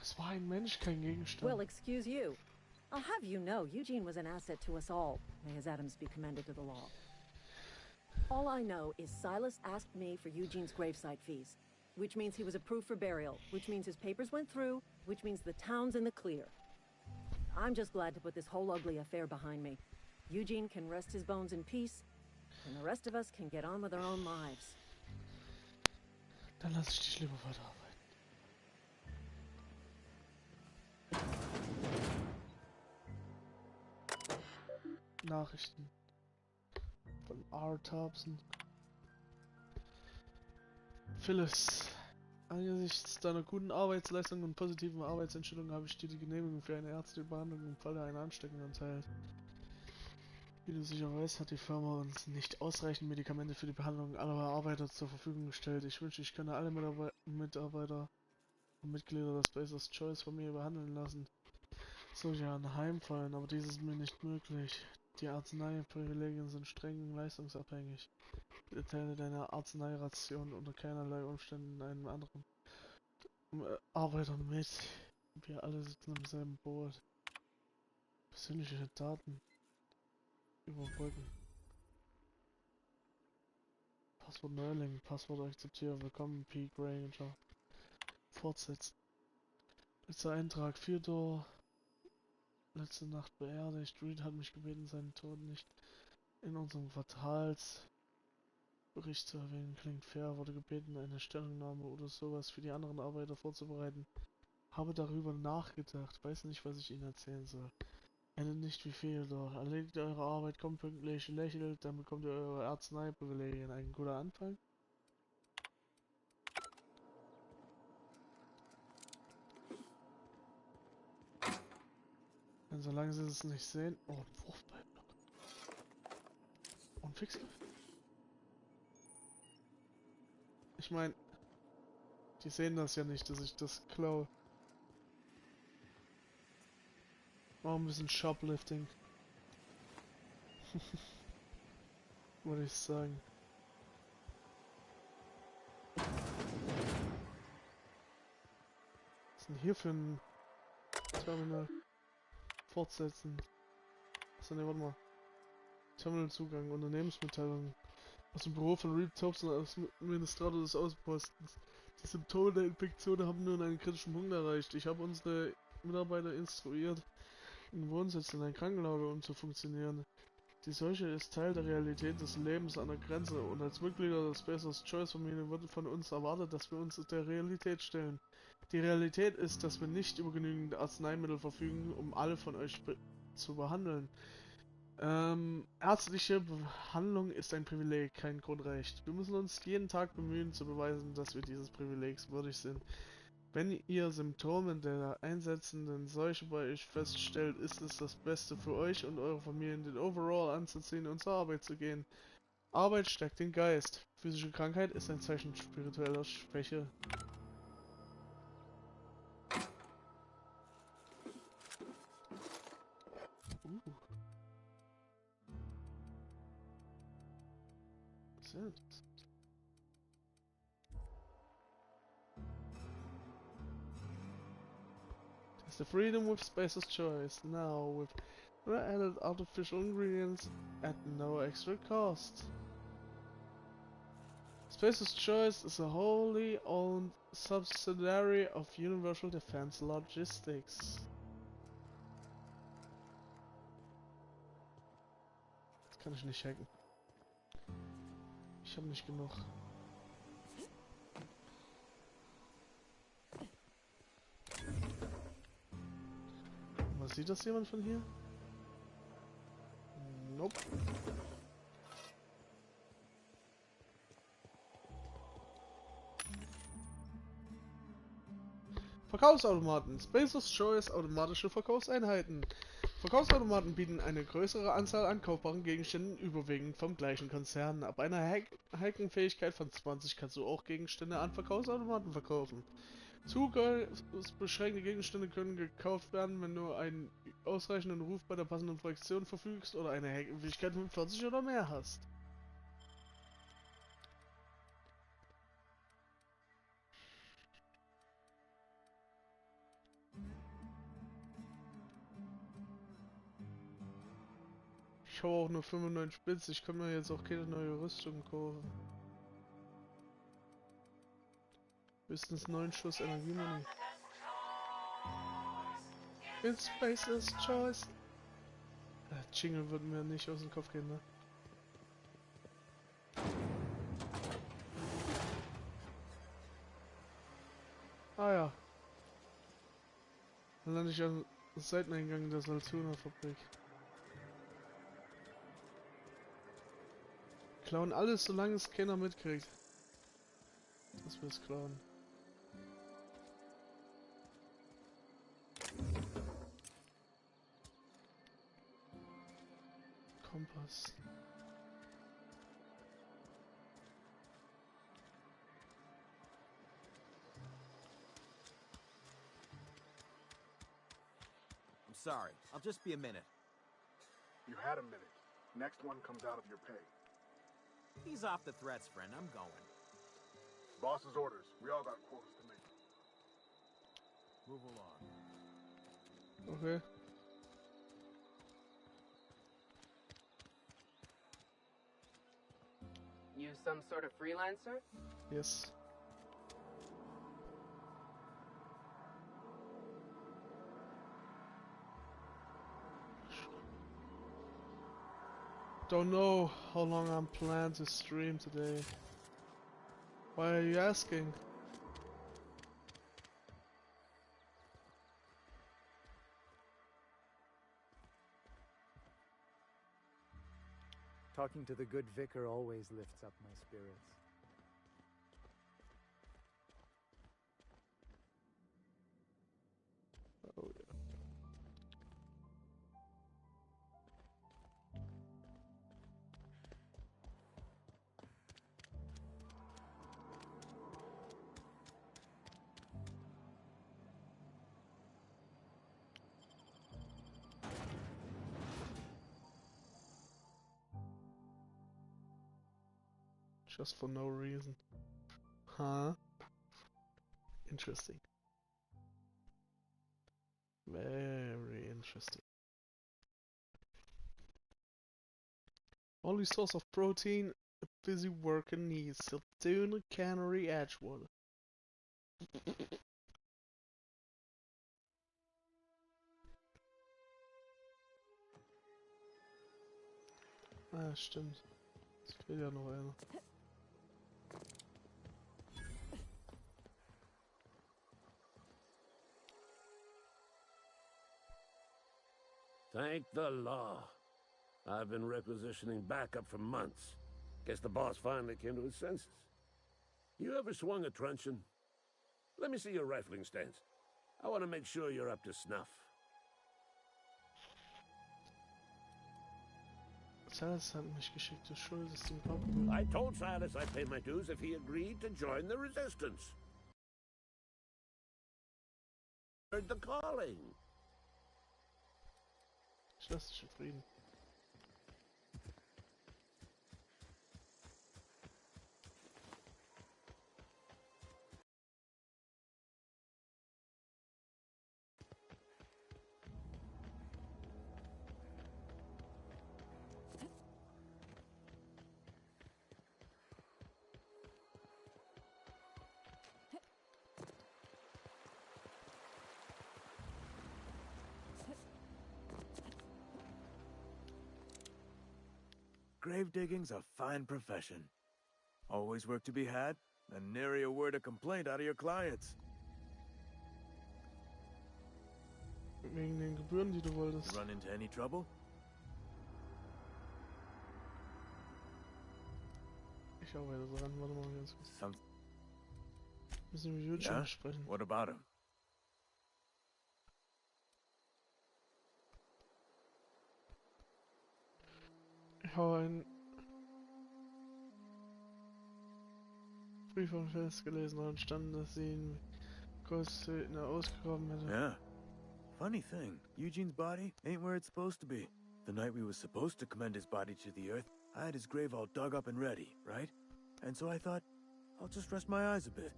Es war ein Mensch, kein Gegenstand. Well, excuse you. I'll have you know, Eugene was an asset to us all. May his atoms be commended to the law. All I know is Silas asked me for Eugene's gravesite fees, which means he was approved for burial, which means his papers went through, which means the town's in the clear. I'm just glad to put this whole ugly affair behind me. Eugene can rest his bones in peace, and the rest of us can get on with our own lives. Dann lass ich dich lieber weiterarbeiten. Nachrichten von R. Thompson. Phyllis, angesichts deiner guten Arbeitsleistung und positiven Arbeitseinstellung habe ich dir die Genehmigung für eine ärztliche Behandlung im Falle einer Ansteckung erteilt. Wie du sicher weißt, hat die Firma uns nicht ausreichend Medikamente für die Behandlung aller Arbeiter zur Verfügung gestellt. Ich wünsche, ich könne alle Mitarbeiter und Mitglieder der Spacer's Choice Familie behandeln lassen. Solche anheimfallen, aber dies ist mir nicht möglich. Die Arzneiprivilegien sind streng leistungsabhängig. Bitte teile deine Arzneiration unter keinerlei Umständen einem anderen Arbeiter mit. Wir alle sitzen im selben Boot. Persönliche Daten überbrücken. Passwort Neuling, Passwort akzeptieren. Willkommen P. Granger. Fortsetzen. Letzter Eintrag 4 Door. Letzte Nacht beerdigt. Reed hat mich gebeten, seinen Tod nicht in unserem Quartalsbericht zu erwähnen. Klingt fair, wurde gebeten, eine Stellungnahme oder sowas für die anderen Arbeiter vorzubereiten. Habe darüber nachgedacht, weiß nicht, was ich Ihnen erzählen soll. Endet nicht wie viel, doch erledigt eure Arbeit, kommt pünktlich, lächelt, dann bekommt ihr eure Arzneiprivilegien. Ein guter Anfang? Und solange sie es nicht sehen... Oh, ein Wurfballblock. Und Fixgriff. Ich meine, die sehen das ja nicht, dass ich das klaue. Oh, ein bisschen Shoplifting. Würde ich sagen. Was ist denn hier für ein Terminal? Fortsetzen. Achso, ne, warte mal. Terminalzugang, Unternehmensmitteilung. Aus dem Büro von Reed Thompson als Administrator des Außenpostens. Die Symptome der Infektion haben nun einen kritischen Punkt erreicht. Ich habe unsere Mitarbeiter instruiert, in Wohnsitzen in ein Krankenlager umzufunktionieren. Die Seuche ist Teil der Realität des Lebens an der Grenze und als Mitglieder der Spacer's Choice Familie wird von uns erwartet, dass wir uns der Realität stellen. Die Realität ist, dass wir nicht über genügend Arzneimittel verfügen, um alle von euch zu behandeln. Ärztliche Behandlung ist ein Privileg, kein Grundrecht. Wir müssen uns jeden Tag bemühen, zu beweisen, dass wir dieses Privilegs würdig sind. Wenn ihr Symptome der einsetzenden Seuche bei euch feststellt, ist es das Beste für euch und eure Familien, den Overall anzuziehen und zur Arbeit zu gehen. Arbeit stärkt den Geist. Physische Krankheit ist ein Zeichen spiritueller Schwäche. Sehr interessant. It's the freedom with Spacer's Choice, now with added artificial ingredients at no extra cost. Spacer's Choice is a wholly owned subsidiary of Universal Defense Logistics. Das kann ich nicht hacken. Ich habe nicht genug. Was sieht das jemand von hier? Nope. Verkaufsautomaten. Spacer's Choice automatische Verkaufseinheiten. Verkaufsautomaten bieten eine größere Anzahl an kaufbaren Gegenständen, überwiegend vom gleichen Konzern. Ab einer Hacking-Fähigkeit von 20 kannst du auch Gegenstände an Verkaufsautomaten verkaufen. Zugriffsbeschränkte Gegenstände können gekauft werden, wenn du einen ausreichenden Ruf bei der passenden Fraktion verfügst oder eine Hacking-Fähigkeit von 40 oder mehr hast. Ich habe auch nur 95 Bits, ich kann mir jetzt auch keine neue Rüstung kaufen. Höchstens 9 Schuss Energiemuni. It's Spacer's Choice. Jingle würde mir nicht aus dem Kopf gehen, ne? Ah ja. Dann lande ich am Seiteneingang der Salzuna-Fabrik. Klauen alles, solange es keiner mitkriegt. Das will's klauen. Kompass. I'm sorry. I'll just be a minute. You had a minute. Next one comes out of your pay. Ease off the threats, friend. I'm going. Boss's orders. We all got quotas to make. Move along. Okay. You some sort of freelancer? Yes. Don't know how long I'm planning to stream today. Why are you asking? Talking to the good vicar always lifts up my spirits. Oh yeah. Just for no reason. Huh? Interesting. Very interesting. Only source of protein a busy worker needs. Tuna Cannery Edgewood. Ah, stimmt. Es fehlt ja noch einer. Thank the law. I've been requisitioning backup for months. Guess the boss finally came to his senses. You ever swung a truncheon? Let me see your rifling stance. I want to make sure you're up to snuff. Silas hat mich geschickt, du schuldest ihm Pappen. I told Silas I'd pay my dues if he agreed to join the resistance. Heard the calling. Ich lasse dich in Frieden. Grave digging's a fine profession. Always work to be had, and nary a word of complaint out of your clients. Wegen den Gebühren, die du wolltest. You run into any trouble? Ich arbeite dran, warte mal ganz kurz. Müssen wir mit YouTube sprechen. What about him? habe einen Brief von Fest gelesen und stand, dass sie ihn kurz Söldner ausgegraben hätte. Yeah. Funny thing, Eugene's body ain't where it's supposed to be. The night we was supposed to commend his body to the earth, I had his grave all dug up and ready, right? And so I thought, I'll just rest my eyes a bit.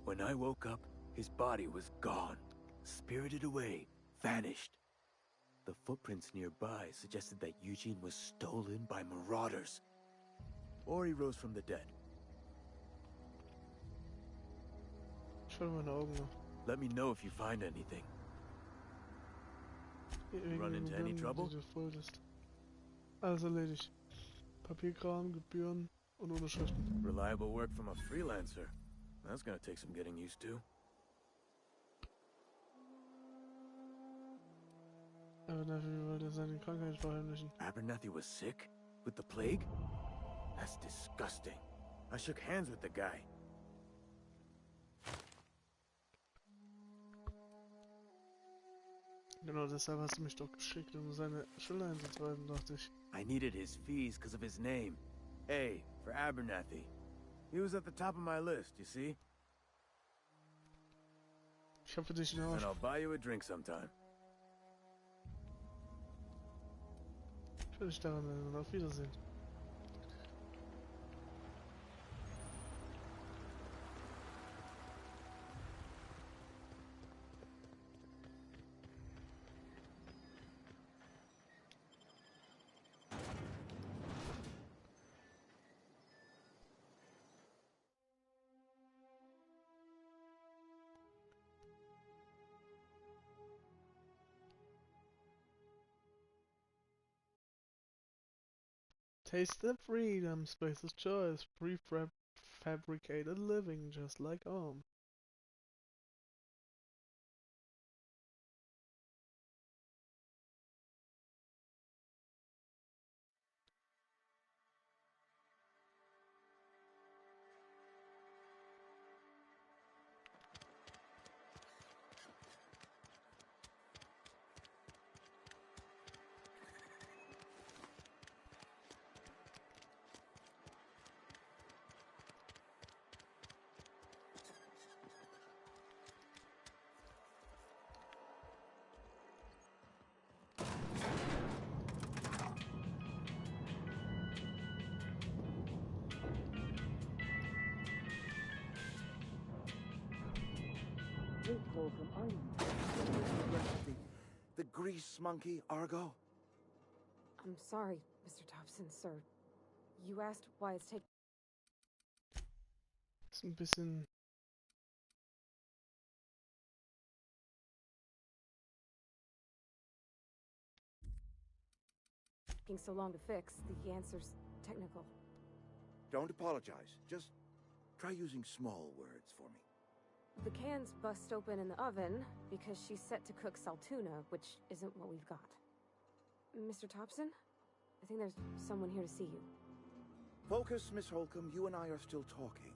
When I woke up, his body was gone. Spirited away. Vanished. The footprints nearby suggested that Eugene was stolen by marauders. Or he rose from the dead. Schau meine Augen noch. Let me know if you find anything. Run into any trouble? Alles erledigt. Papierkram, Gebühren und Unterschriften. Reliable work from a freelancer. That's gonna take some getting used to. Abernathy wollte seine Krankheit verheimlichen. Abernathy was sick? With the plague? That's disgusting. I shook hands with the guy. Genau, deshalb hast du mich doch geschickt, um seine Schilder einzutreiben, dachte ich. I needed his fees because of his name. A for Abernathy. He was at the top of my list, you see? Ich hab für dich eine And I'll buy you a drink sometime. Ich will dich daran erinnern. Auf Wiedersehen. Taste the freedom, space of choice, prefabricated living just like home. The grease monkey, Argo? I'm sorry, Mr. Thompson, sir. You asked why it's taking... Ist ein bisschen... taking so long to fix. The answer's technical. Don't apologize. Just try using small words for me. The cans bust open in the oven because she's set to cook saltuna, which isn't what we've got. Mr. Thompson? I think there's someone here to see you. Focus, Miss Holcomb. You and I are still talking.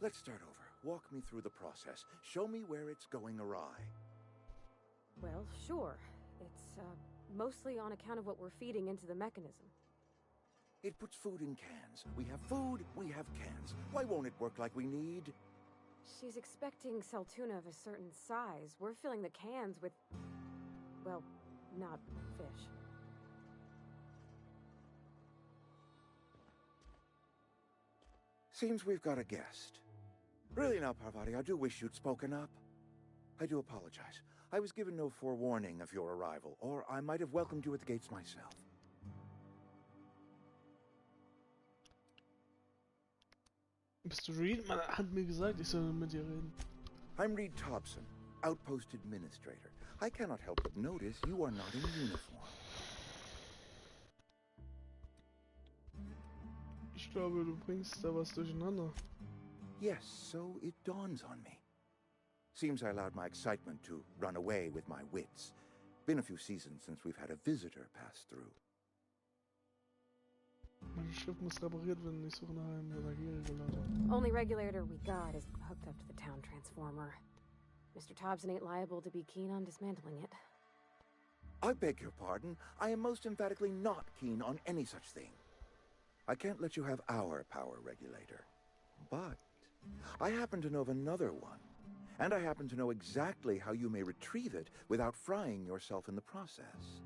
Let's start over. Walk me through the process. Show me where it's going awry. Well, sure. It's, mostly on account of what we're feeding into the mechanism. It puts food in cans. We have food, we have cans. Why won't it work like we need? She's expecting saltuna of a certain size. We're filling the cans with... well, not fish. Seems we've got a guest. Really now, Parvati, I do wish you'd spoken up. I do apologize. I was given no forewarning of your arrival, or I might have welcomed you at the gates myself. Bist du Reed? Man hat mir gesagt, ich soll mit dir reden. I'm Reed Thompson, Outpost Administrator. I cannot help but notice you are not in uniform. Ich glaube, du bringst da was durcheinander. Yes, so it dawns on me. Seems I allowed my excitement to run away with my wits. Been a few seasons since we've had a visitor pass through. Mein Schiff muss repariert werden. Ich suche nach einem Regulator. Only regulator we got is hooked up to the town transformer. Mr. Thompson ain't liable to be keen on dismantling it. I beg your pardon. I am most emphatically not keen on any such thing. I can't let you have our power regulator. But I happen to know of another one. And I happen to know exactly how you may retrieve it without frying yourself in the process.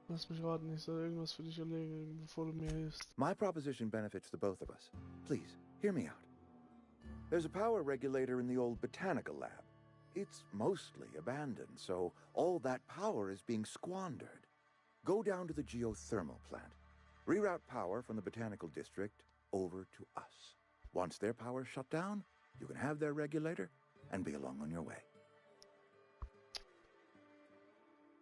Lass mich raten, ich soll irgendwas für dich erledigen, bevor du mir hilfst. My proposition benefits the both of us. Please, hear me out. There's a power regulator in the old botanical lab. It's mostly abandoned, so all that power is being squandered. Go down to the geothermal plant. Reroute power from the botanical district over to us. Once their power's shut down, you can have their regulator and be along on your way.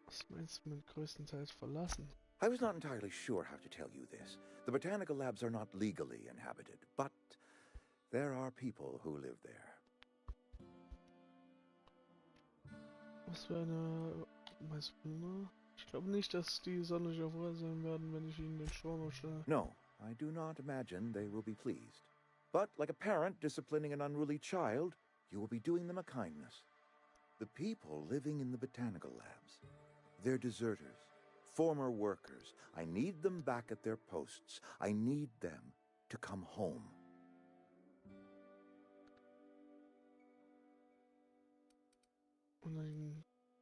Was meinst du mit größtenteils verlassen? I was not entirely sure how to tell you this. The botanical labs are not legally inhabited, but there are people who live there. Was für eine... Meinst du, ne? Ich glaube nicht, dass die sonderlich erfreut sein werden, wenn ich ihnen den Strom ausstelle. No, I do not imagine they will be pleased. But like a parent disciplining an unruly child, you will be doing them a kindness. The people living in the botanical labs, they're deserters, former workers. I need them back at their posts. I need them to come home.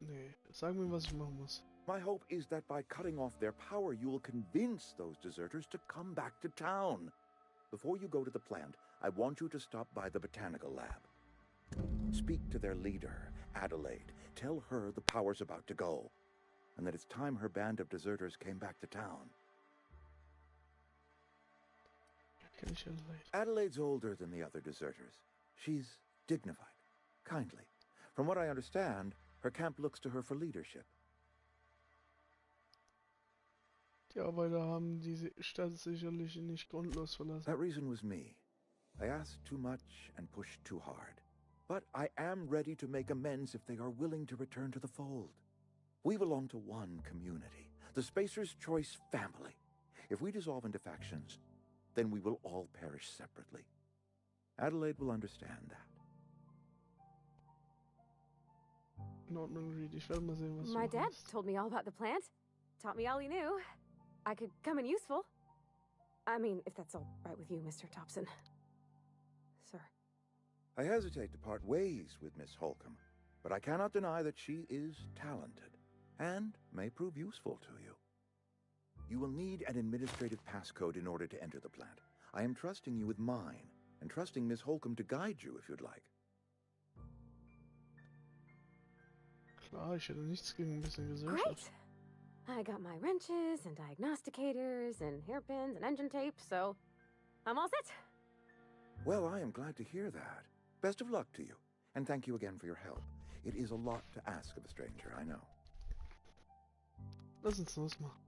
Nee, sag mir, was ich machen muss. My hope is that by cutting off their power, you will convince those deserters to come back to town. Before you go to the plant, I want you to stop by the botanical lab. Speak to their leader, Adelaide. Tell her the power's about to go, and that it's time her band of deserters came back to town. Adelaide's older than the other deserters. She's dignified, kindly. From what I understand, her camp looks to her for leadership. Die Arbeiter haben diese Stadt sicherlich nicht grundlos verlassen. That reason was me. I asked too much and pushed too hard. But I am ready to make amends if they are willing to return to the fold. We belong to one community, the Spacer's Choice family. If we dissolve into factions, then we will all perish separately. Adelaide will understand that. In Ordnung, Reed. Ich werde mal sehen, was My du dad machst. told me all about the plant. Taught me all he knew. I could come in useful. I mean, if that's all right with you, Mr. Thompson. Sir. I hesitate to part ways with Miss Holcomb, but I cannot deny that she is talented and may prove useful to you. You will need an administrative passcode in order to enter the plant. I am trusting you with mine, and trusting Miss Holcomb to guide you if you'd like. Klar, ich hätte nichts gegen ein bisschen Great! Gesellschaft. I got my wrenches and diagnosticators and hairpins and engine tape, so I'm all set. Well, I am glad to hear that. Best of luck to you, and thank you again for your help. It is a lot to ask of a stranger, I know. Lass uns losmachen.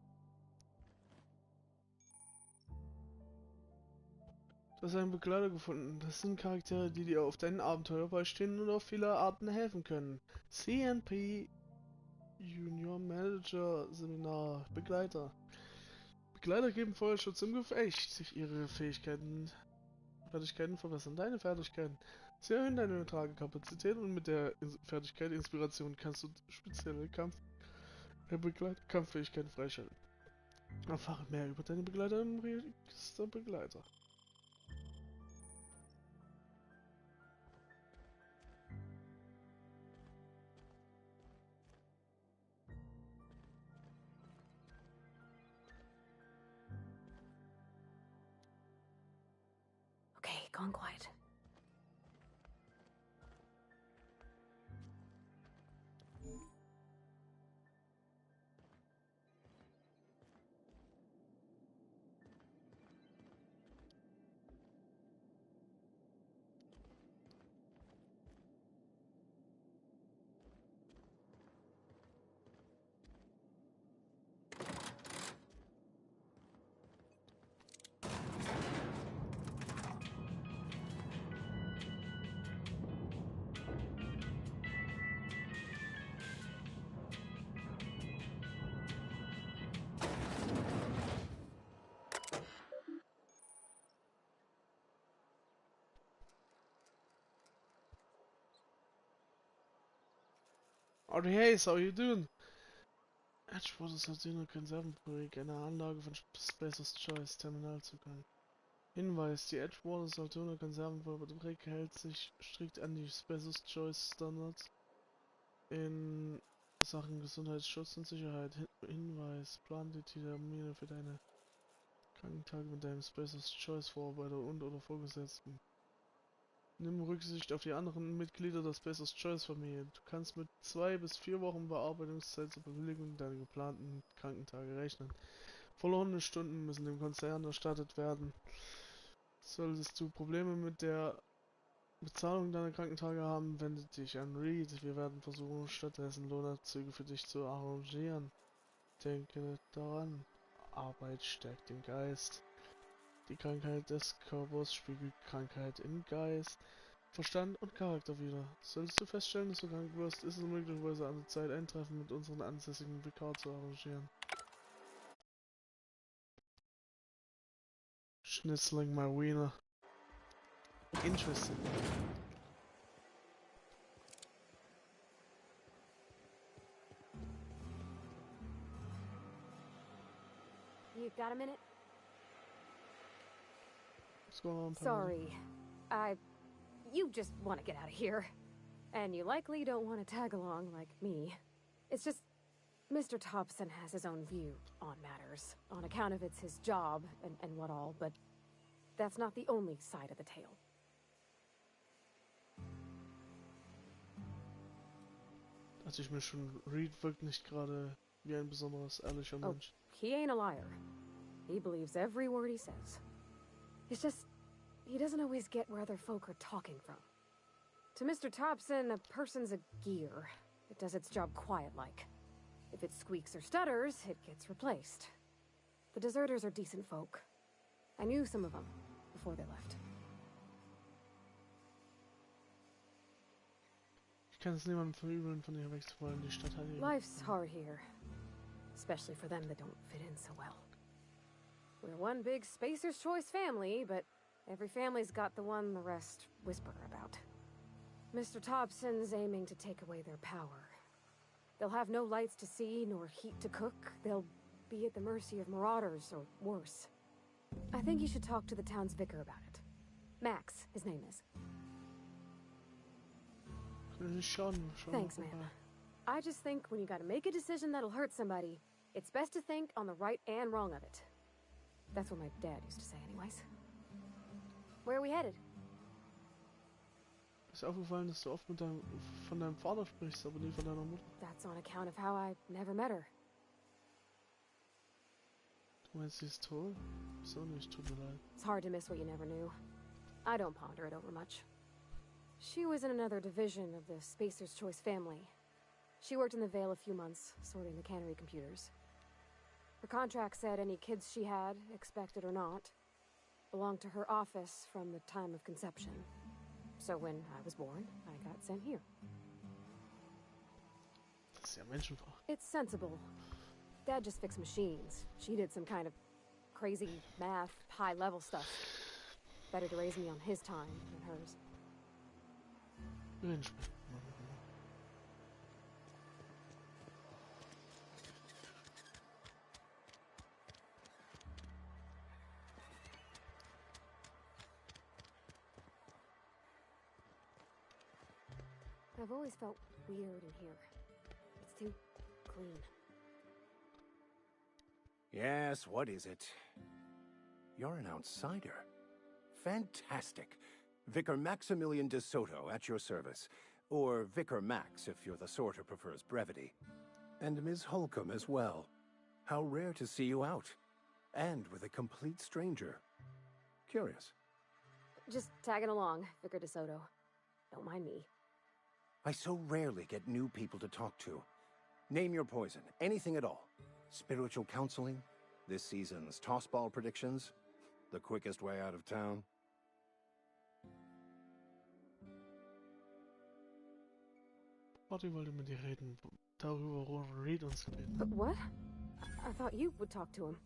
Du hast einen Begleiter gefunden. Das sind Charaktere, die dir auf deinen Abenteuer beistehen und auf viele Arten helfen können. CNP Junior Manager Seminar Begleiter. Begleiter geben Feuerschutz im Gefecht. Ihre Fertigkeiten verbessern deine Fertigkeiten. Sie erhöhen deine Tragekapazität und mit der Fertigkeit Inspiration kannst du spezielle Kampffähigkeiten freischalten. Erfahre mehr über deine Begleiter im Register Begleiter. Okay, gone quiet. Howdy, hey, how you doing? Edgewater Sardiner Konservenfabrik, eine Anlage von Spacer's Choice, Terminalzugang. Hinweis, die Edgewater Sardiner Konservenfabrik hält sich strikt an die Spacer's Choice Standards in Sachen Gesundheitsschutz und Sicherheit. Hinweis, plan die Termine für deine Krankentage mit deinem Spacer's Choice Vorarbeiter und/oder Vorgesetzten. Nimm Rücksicht auf die anderen Mitglieder der Spacer's Choice Familie. Du kannst mit 2 bis 4 Wochen Bearbeitungszeit zur Bewilligung deiner geplanten Krankentage rechnen. Verlorene Stunden müssen dem Konzern erstattet werden. Solltest du Probleme mit der Bezahlung deiner Krankentage haben, wende dich an Reed. Wir werden versuchen, stattdessen Lohnabzüge für dich zu arrangieren. Denke daran, Arbeit stärkt den Geist. Die Krankheit des Körpers spiegelt Krankheit im Geist, Verstand und Charakter wider. Solltest du feststellen, dass du krank wirst, ist es möglicherweise an der Zeit, ein Treffen mit unseren ansässigen Vikar zu arrangieren. Schnitzling my wiener. Interesting. You got a minute? What's going on, Sorry. You just want to get out of here. And you likely don't want to tag along like me. It's just, Mr. Thompson has his own view on matters, on account of it's his job and what all, but that's not the only side of the tale. Also ich mir schon, Reed wirkt nicht gerade wie ein besonderes ehrlicher Mensch. He ain't a liar. He believes every word he says. It's just, he doesn't always get where other folk are talking from. To Mr. Thompson, a person's a gear. It does its job quiet-like. If it squeaks or stutters, it gets replaced. The deserters are decent folk. I knew some of them before they left. Ich kann es niemandem verübeln, von hier wegzuwollen. Die Stadt hat ihre... Life's hard here. Especially for them that don't fit in so well. We're one big Spacer's Choice family, but every family's got the one the rest whisper about. Mr. Thompson's aiming to take away their power. They'll have no lights to see, nor heat to cook. They'll be at the mercy of marauders, or worse. I think you should talk to the town's vicar about it. Max, his name is. Thanks, man. I just think when you gotta make a decision that'll hurt somebody, it's best to think on the right and wrong of it. That's what my dad used to say anyways. Where are we headed? Ist aufgefallen, dass du oft mit von deinem Vater sprichst, aber nie von deiner Mutter. That's on account of how I never met her. Du meinst, sie ist tot? So nicht, tut mir leid. It's hard to miss what you never knew. I don't ponder it over much. She was in another division of the Spacer's Choice family. She worked in the Vale a few months, sorting the cannery computers. Her contract said any kids she had, expected or not, belonged to her office from the time of conception. So when I was born, I got sent here. Das ist ja menschenverachtend. It's sensible. Dad just fixed machines. She did some kind of crazy math, high-level stuff. Better to raise me on his time than hers. Mensch. I've always felt weird in here. It's too clean. Yes, what is it? You're an outsider. Fantastic. Vicar Maximilian de Soto at your service. Or Vicar Max if you're the sort who prefers brevity. And Ms. Holcomb as well. How rare to see you out. And with a complete stranger. Curious. Just tagging along, Vicar de Soto. Don't mind me. I so rarely get new people to talk to. Name your poison, anything at all. Spiritual counseling, this season's tossball predictions, the quickest way out of town. Marty wollte mit dir reden, darüber, worüber Reed uns gebeten. But what? I thought you would talk to him.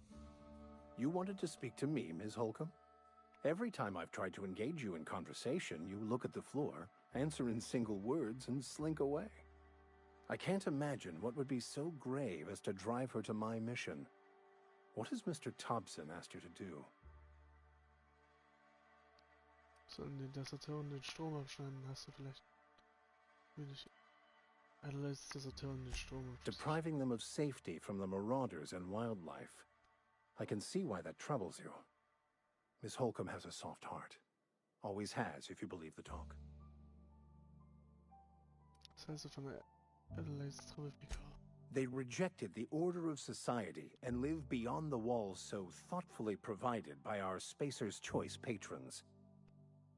You wanted to speak to me, Ms. Holcomb? Every time I've tried to engage you in conversation, you look at the floor, answer in single words, and slink away. I can't imagine what would be so grave as to drive her to my mission. What has Mr. Thompson asked you to do? Sollen den Deserteuren den Strom abschneiden, hast du vielleicht... Deserteuren den Strom abschneiden. Depriving them of safety from the marauders and wildlife. I can see why that troubles you. Miss Holcomb has a soft heart. Always has, if you believe the talk. Das heißt von der Adelaide Vikar. They rejected the order of society and live beyond the walls so thoughtfully provided by our Spacer's Choice patrons.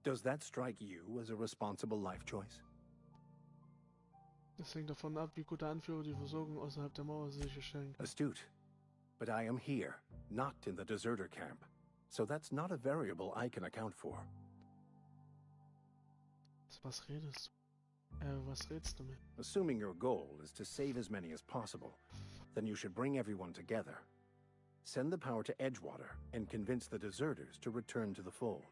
Does that strike you as a responsible life choice? Das hängt davon ab, wie gute Anführer die Versorgung außerhalb der Mauer sicherstellen können. Astute. But I am here, not in the deserter camp. So that's not a variable I can account for. Was redest du? Was redest du mit? Assuming your goal is to save as many as possible, then you should bring everyone together. Send the power to Edgewater and convince the deserters to return to the fold.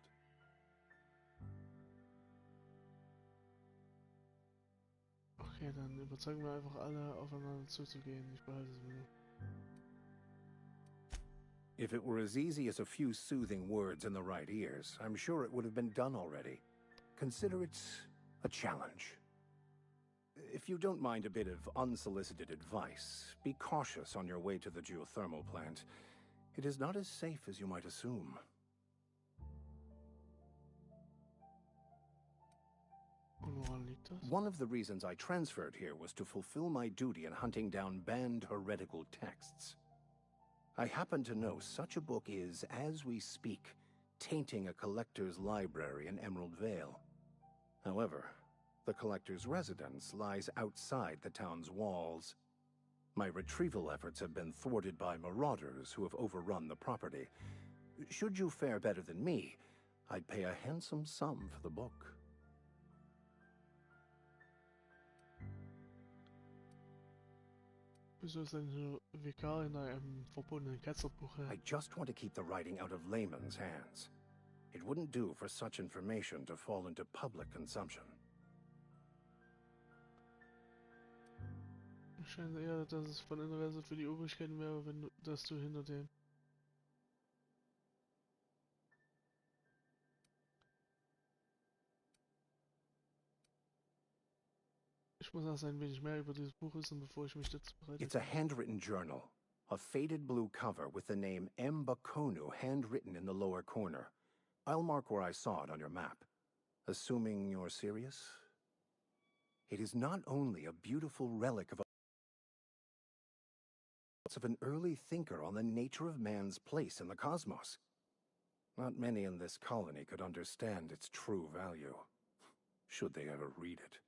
Okay, dann überzeugen wir einfach alle, aufeinander zuzugehen. Ich behalte es mir. If it were as easy as a few soothing words in the right ears, I'm sure it would have been done already. Consider it a challenge. If you don't mind a bit of unsolicited advice, be cautious on your way to the geothermal plant. It is not as safe as you might assume. One of the reasons I transferred here was to fulfill my duty in hunting down banned heretical texts. I happen to know such a book is, as we speak, tainting a collector's library in Emerald Vale. However, the collector's residence lies outside the town's walls. My retrieval efforts have been thwarted by marauders who have overrun the property. Should you fare better than me, I'd pay a handsome sum for the book. Wieso ist ein Vikar in einem verbotenen Ketzerbuch? I just want to keep the writing out of layman's hands. It wouldn't do for such information to fall into public consumption. Es scheint eher, dass es von Interesse für die Obrigkeiten wäre, dass du hinter dem... Ich muss erst ein wenig mehr über dieses Buch wissen, bevor ich mich dazu bereite. It's a handwritten journal. A faded blue cover with the name M. Bakonu handwritten in the lower corner. I'll mark where I saw it on your map. Assuming you're serious? It is not only a beautiful relic of an early thinker on the nature of man's place in the cosmos. Not many in this colony could understand its true value, should they ever read it.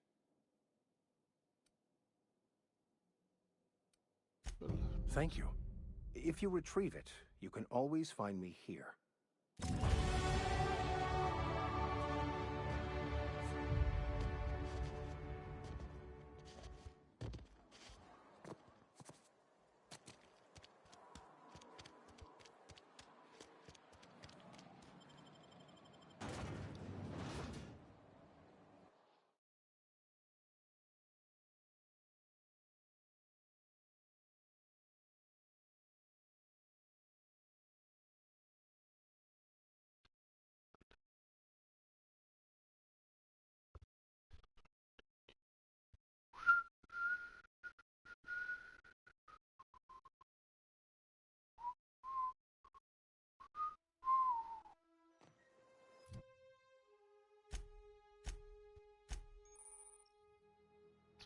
Thank you. If you retrieve it, you can always find me here.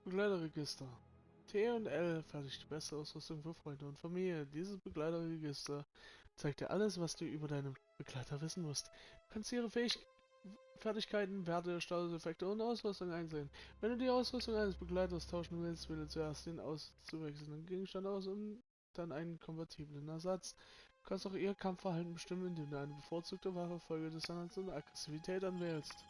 Begleiterregister. T und L fertigt die beste Ausrüstung für Freunde und Familie. Dieses Begleiterregister zeigt dir alles, was du über deinen Begleiter wissen musst. Du kannst ihre Fertigkeiten, Werte, Statuseffekte und Ausrüstung einsehen. Wenn du die Ausrüstung eines Begleiters tauschen willst, wähle zuerst den auszuwechselnden Gegenstand aus und dann einen konvertiblen Ersatz. Du kannst auch ihr Kampfverhalten bestimmen, indem du eine bevorzugte Waffe, Folgedistanz und Aggressivität anwählst.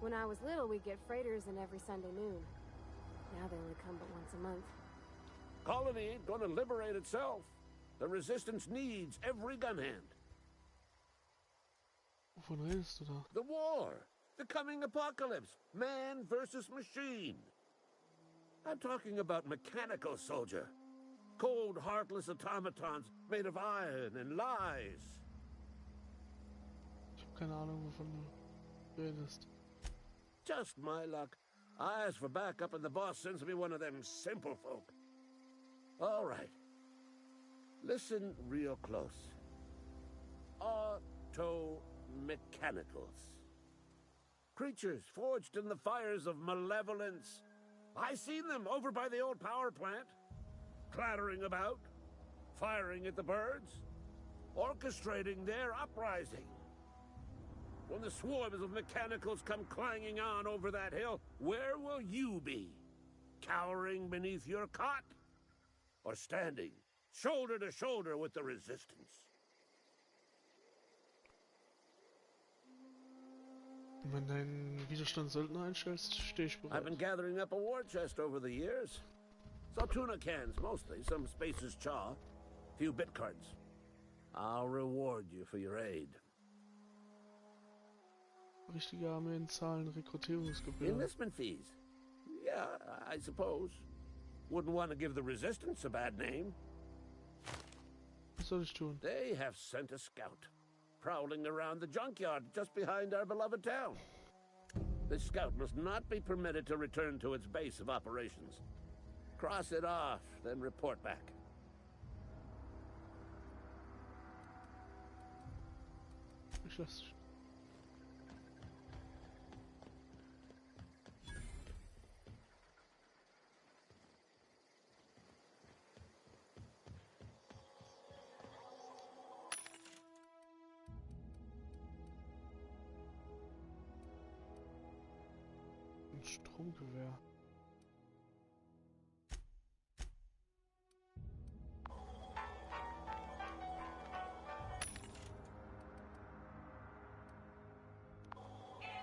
When I was little, we'd get freighters in every Sunday noon. Now they only come but once a month. Colony ain't gonna liberate itself. The Resistance needs every gun hand. Wovon redest du da? The war. The coming apocalypse. Man versus machine. I'm talking about mechanical soldier. Cold, heartless automatons made of iron and lies. Ich hab keine Ahnung, wovon du redest. Just my luck. I ask for backup and the boss sends me one of them simple folk. All right. Listen real close. Auto-mechanicals. Creatures forged in the fires of malevolence. I seen them over by the old power plant. Clattering about. Firing at the birds. Orchestrating their uprising. When the swarms of mechanicals come clanging on over that hill, where will you be? Cowering beneath your cot? Or standing, shoulder to shoulder with the Resistance? Wenn dein Widerstand Söldner einstellst, stehe ich bereit. I've been gathering up a war chest over the years. Saw tuna cans, mostly, some Spacer's chaw, few bit cards. I'll reward you for your aid. Richtige Armeen zahlen Rekrutierungsgebühren. Enlistment fees? Yeah, I suppose. Wouldn't want to give the Resistance a bad name. Was soll ich tun? They have sent a scout, prowling around the junkyard just behind our beloved town. This scout must not be permitted to return to its base of operations. Cross it off, then report back. Ich lass dich. Ein Stromgewehr.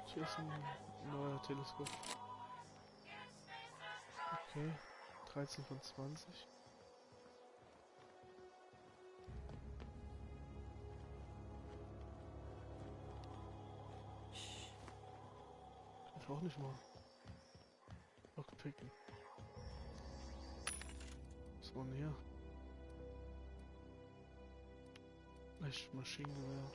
Hier ist ein neuer Teleskop. Okay, 13 von 20. Kann ich auch nicht mal. Lockpicken. Was war denn hier? Echt Maschinengewehr.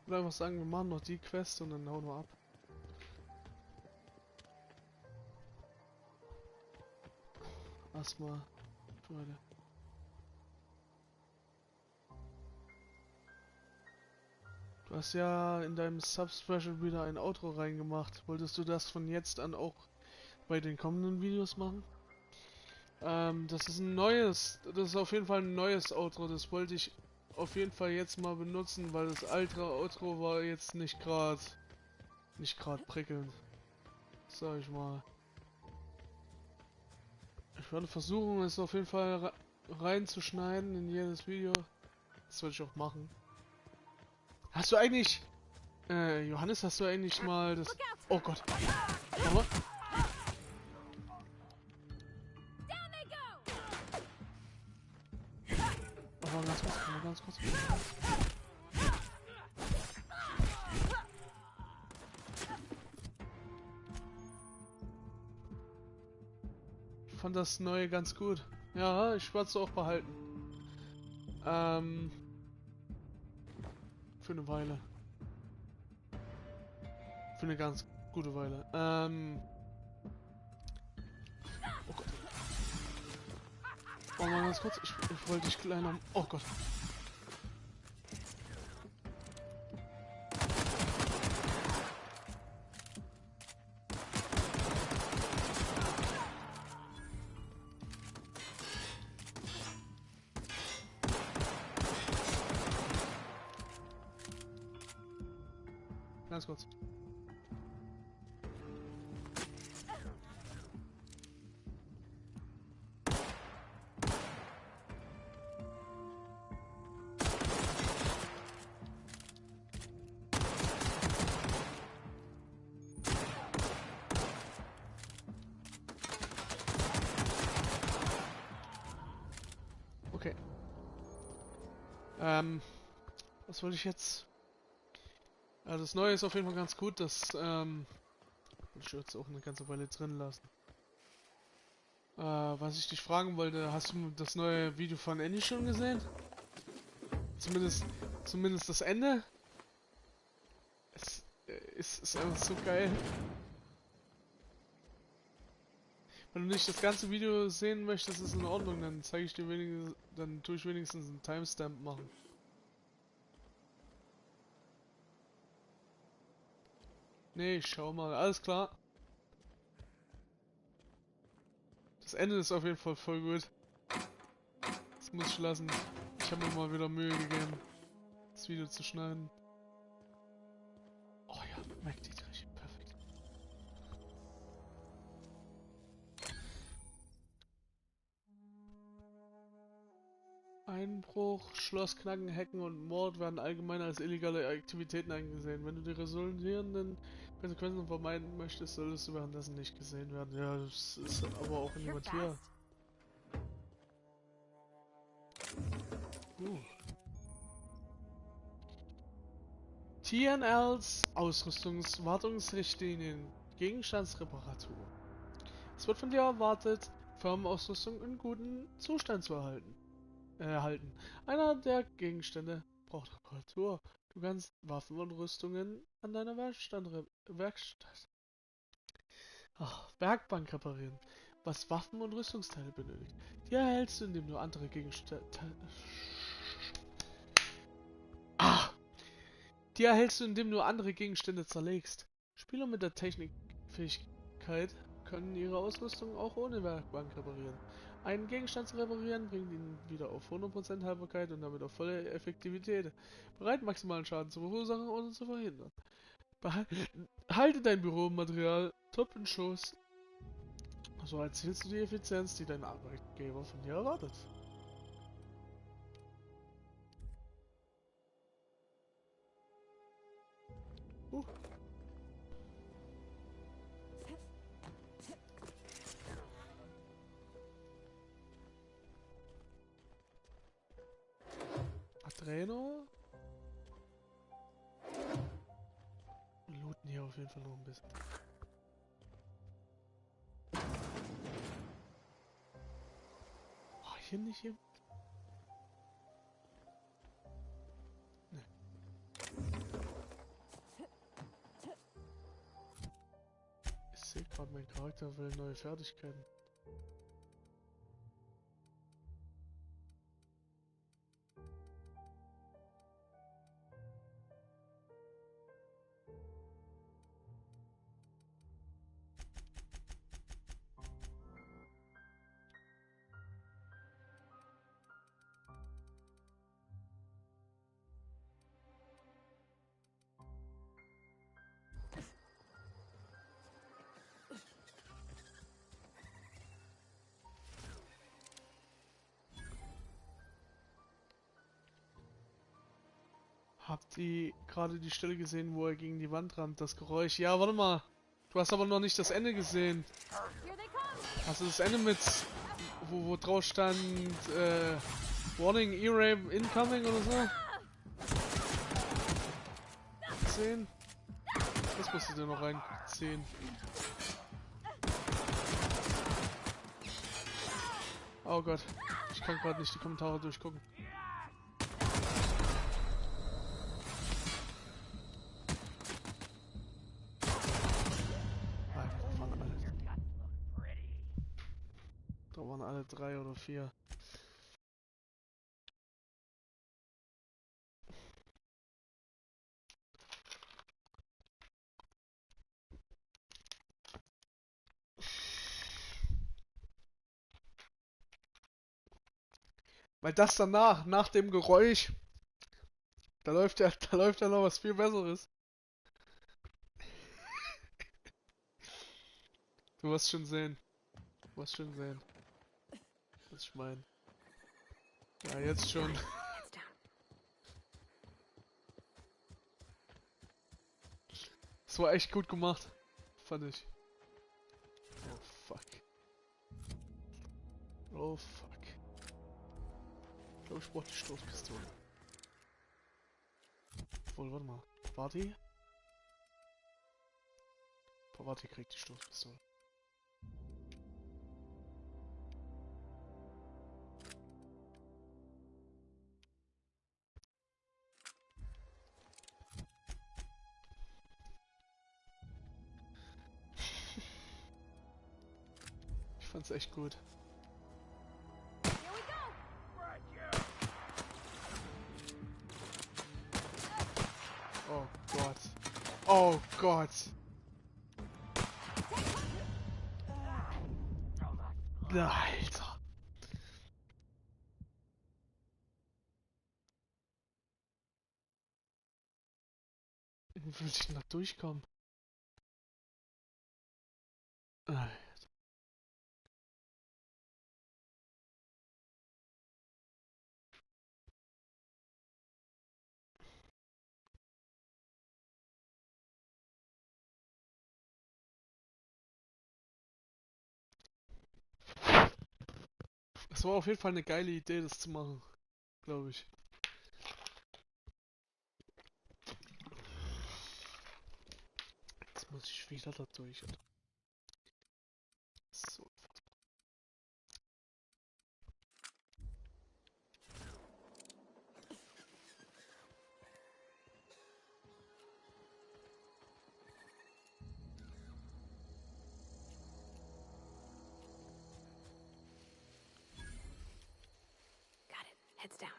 Ich würde einfach sagen, wir machen noch die Quest und dann hauen wir ab. Erstmal für heute. Du hast ja in deinem Subspecial wieder ein Outro reingemacht. Wolltest du das von jetzt an auch bei den kommenden Videos machen? Das ist ein neues, das ist auf jeden Fall ein neues Outro. Das wollte ich auf jeden Fall jetzt mal benutzen, weil das alte Outro war jetzt nicht gerade prickelnd, sag ich mal. Ich werde versuchen, es auf jeden Fall reinzuschneiden in jedes Video. Das werde ich auch machen. Hast du eigentlich, Johannes, hast du eigentlich mal das... Oh Gott. Aber... Aber ganz kurz. Ich fand das Neue ganz gut. Ja, ich werde es auch behalten. Für eine Weile. Für eine ganz gute Weile. Oh Gott. Oh mal ganz kurz, ich wollte dich kleiner... Oh Gott. Ganz kurz. Okay. Was wollte ich jetzt? Das Neue ist auf jeden Fall ganz gut, das ich würde es auch eine ganze Weile drin lassen. Was ich dich fragen wollte, hast du das neue Video von Annie schon gesehen? Zumindest das Ende? Es ist einfach so geil. Wenn du nicht das ganze Video sehen möchtest, ist in Ordnung, dann zeige ich dir wenigstens, dann tue ich wenigstens einen Timestamp machen. Nee, ich schau mal, alles klar. Das Ende ist auf jeden Fall voll gut. Das muss ich lassen. Ich habe mir mal wieder Mühe gegeben, das Video zu schneiden. Oh ja, merkt die richtig perfekt. Einbruch, Schloss knacken, Hacken und Mord werden allgemein als illegale Aktivitäten angesehen. Wenn du die resultierenden Konsequenzen vermeiden möchtest, solltest du währenddessen nicht gesehen werden. Ja, das ist aber auch niemand hier. TNLs Ausrüstungswartungsrichtlinien. Gegenstandsreparatur. Es wird von dir erwartet, Firmenausrüstung in gutem Zustand zu erhalten. Einer der Gegenstände braucht Reparatur. Du kannst Waffen und Rüstungen an deiner Werkbank reparieren, was Waffen und Rüstungsteile benötigt. Die erhältst du, indem du andere Gegenstände... Die erhältst du, indem du andere Gegenstände zerlegst. Spieler mit der Technikfähigkeit können ihre Ausrüstung auch ohne Werkbank reparieren. Einen Gegenstand zu reparieren bringt ihn wieder auf 100% Haltbarkeit und damit auf volle Effektivität. Bereit, maximalen Schaden zu verursachen oder zu verhindern. Halte dein Büromaterial top in Schuss. So erzielst du die Effizienz, die dein Arbeitgeber von dir erwartet. Trainer. Wir looten hier auf jeden Fall noch ein bisschen. Oh, hier nicht hier? Ne. Ich sehe gerade, mein Charakter will neue Fertigkeiten. Habt ihr gerade die Stelle gesehen, wo er gegen die Wand rammt? Das Geräusch. Ja, warte mal. Du hast aber noch nicht das Ende gesehen. Hast du das Ende mit, wo drauf stand, Warning, E-Rape incoming oder so? Gesehen? Das musst du dir noch reinziehen. Oh Gott. Ich kann gerade nicht die Kommentare durchgucken. Da waren alle 3 oder 4. Weil das danach, nach dem Geräusch, da läuft ja noch was viel Besseres. Du wirst schon sehen. Du wirst schon sehen. Was ich meine. Ja, jetzt schon. Das war echt gut gemacht. Fand ich. Oh fuck. Oh fuck. Ich glaube, ich brauche die Stoßpistole. Obwohl, warte mal. Warte. Warte, kriegt die Stoßpistole. Ich fand's echt gut. Oh Gott. Oh Gott. Alter. Wie will ich denn da durchkommen? Alter. Es war auf jeden Fall eine geile Idee, das zu machen. Glaube ich. Jetzt muss ich wieder da durch. So. Got it. Heads down.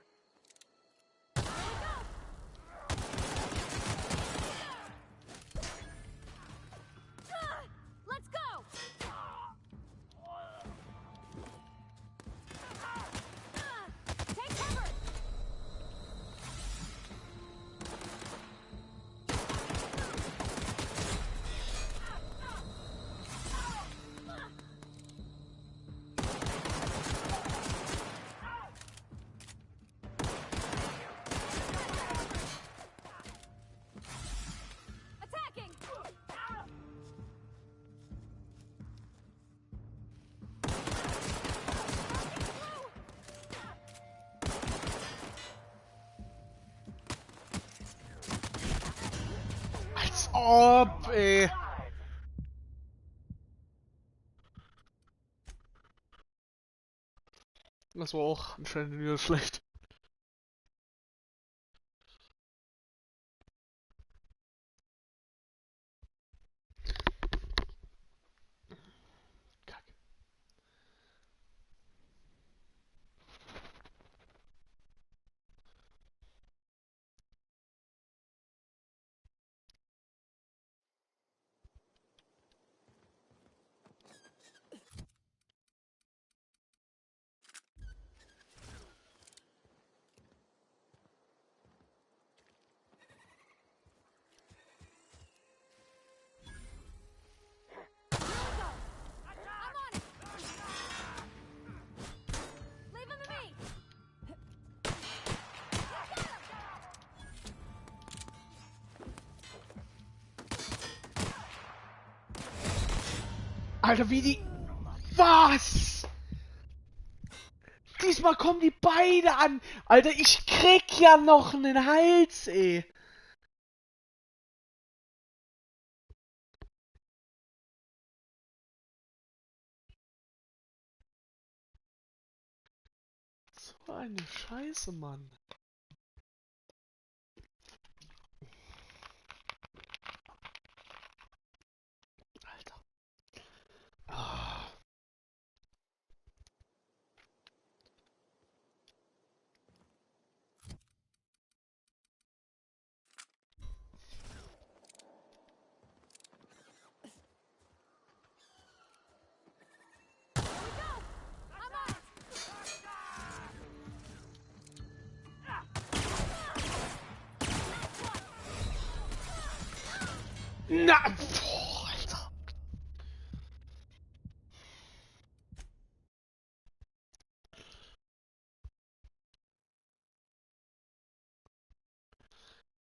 Let's go! Take cover! Attacking! Als ob, ey. Das war auch anscheinend wieder schlecht. Kacke. Leave him to me! Alter, wie die... Was? Diesmal kommen die beide an. Alter, ich krieg ja noch einen Hals, ey. So eine Scheiße, Mann. Alter. Ah. Na, boah, Alter.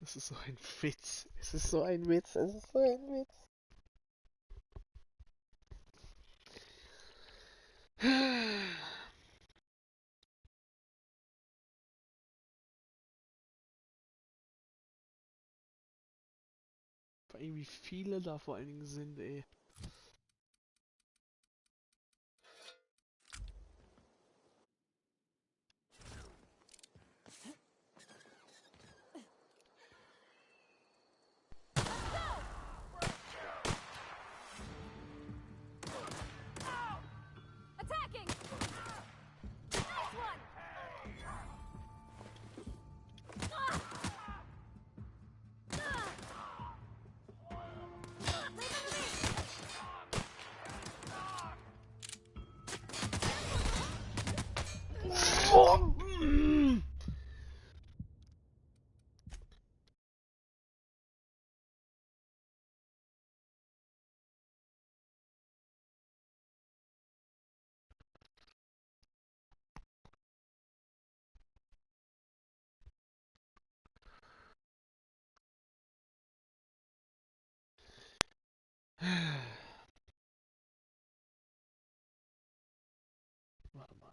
Das ist so ein Witz. Es ist so ein Witz. Es ist so ein Witz. Vor allem wie viele da vor allen Dingen sind, ey. Attacking! Nice one! Warte mal.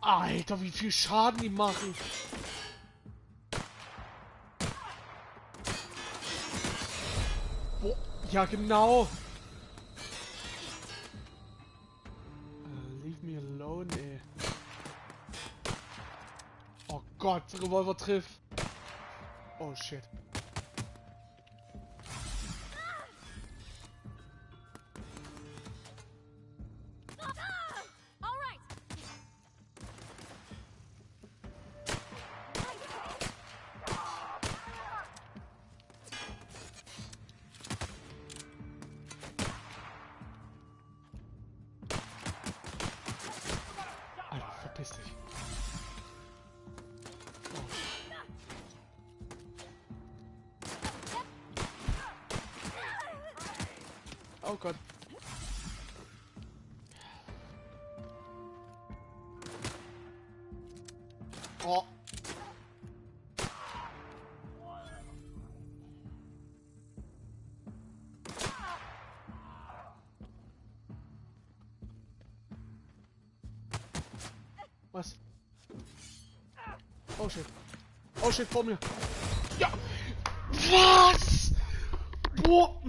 Alter, wie viel Schaden die machen. Boah, ja genau. Leave me alone, ey. Oh Gott, Revolver trifft. Oh shit. Alter, verpiss dich. Oh Gott. Oh. Was? Oh shit. Oh shit, vor mir. Ja. Was? Boah.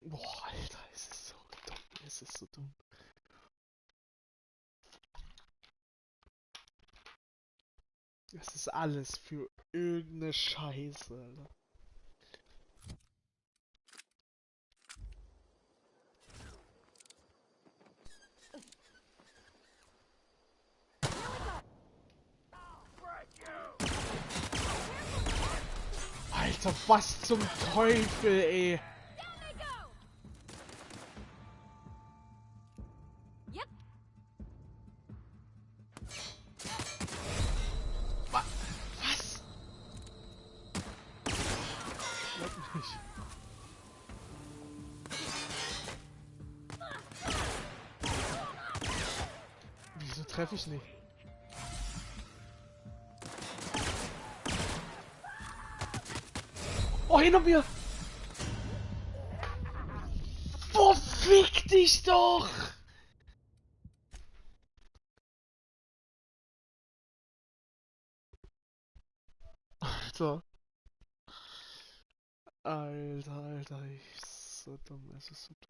Boah, Alter, es ist so dumm. Es ist so dumm. Es ist alles für irgendeine Scheiße, Alter. Alter, was zum Teufel, ey. Was? Glaub mich nicht. Wieso treffe ich nicht? Oh, hinter mir! dich doch! Alter. Alter, ich so dumm, es ist so dumm.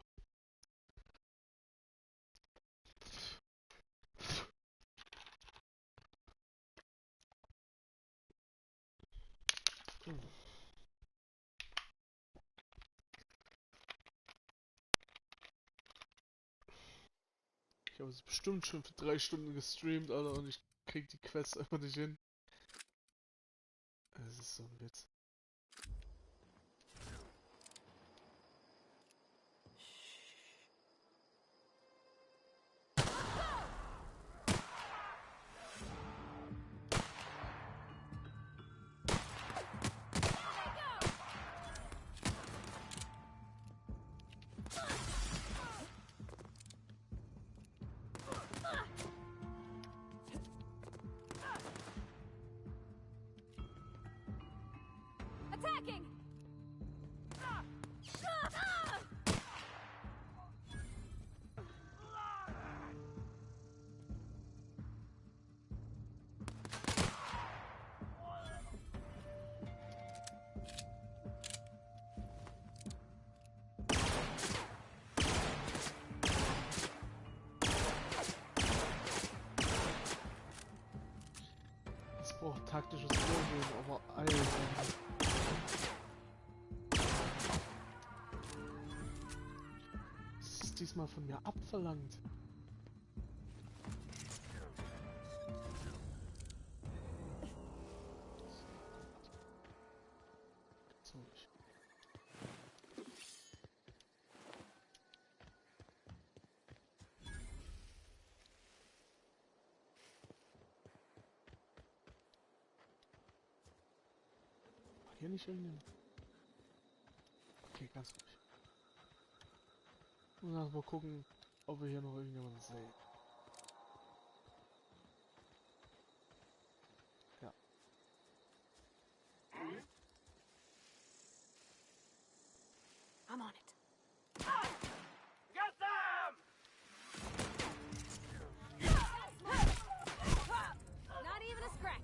Ich habe es bestimmt schon für 3 Stunden gestreamt, Alter, und ich krieg die Quest einfach nicht hin. Es ist so ein Witz. Attacking! Es braucht taktisches Vorgehen, aber Alter. Das ist diesmal von mir abverlangt. So, ich. War hier nicht irgendein. Okay, ganz ruhig. Und dann mal gucken, ob wir hier noch irgendjemanden sehen. Ja. I'm on it. Get them! Not even a scratch.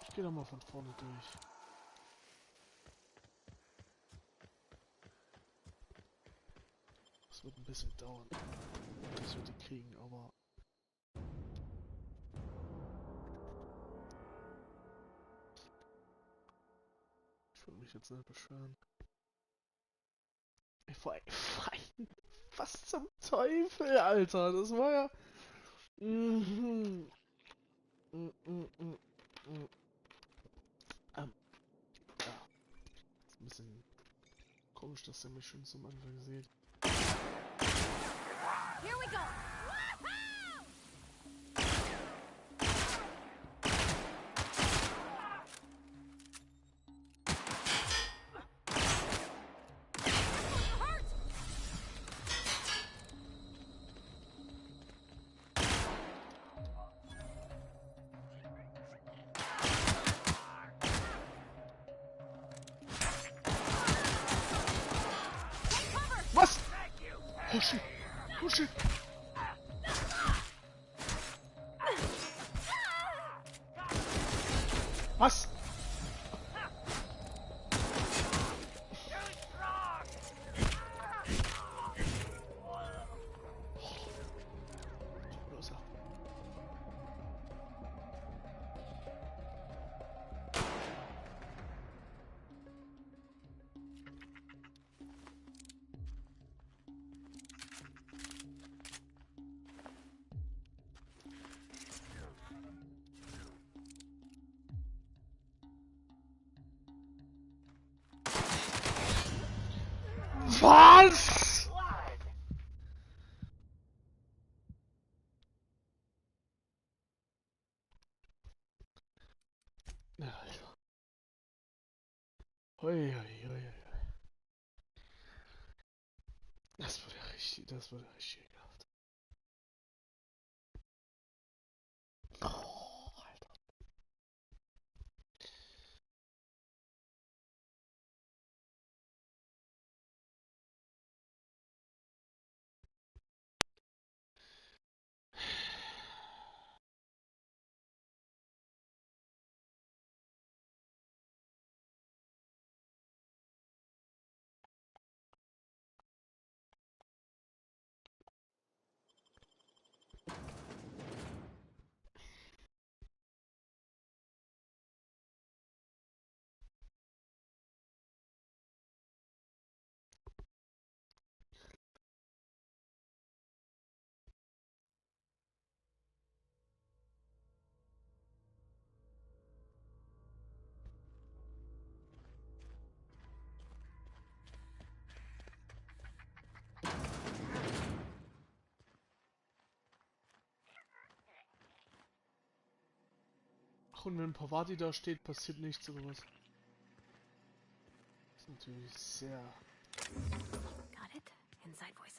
Ich gehe doch mal von vorne durch. Das wird ein bisschen dauern, bis wir die kriegen, aber... Ich würde mich jetzt nicht beschweren. Was zum Teufel, Alter? Das war ja... Mhm. Ja. Ist ein bisschen komisch, dass er mich schon zum Anfang sieht. Here we go. Was? Oh shit! Oh shit! Was? Was? Ja, Alter. Hoi, hoi, hoi, hoi. Das wurde richtig ekelhaft. Oh, Alter. Ach, und wenn Pavati da steht, passiert nichts oder was? Das ist natürlich sehr... Got it? Inside voices.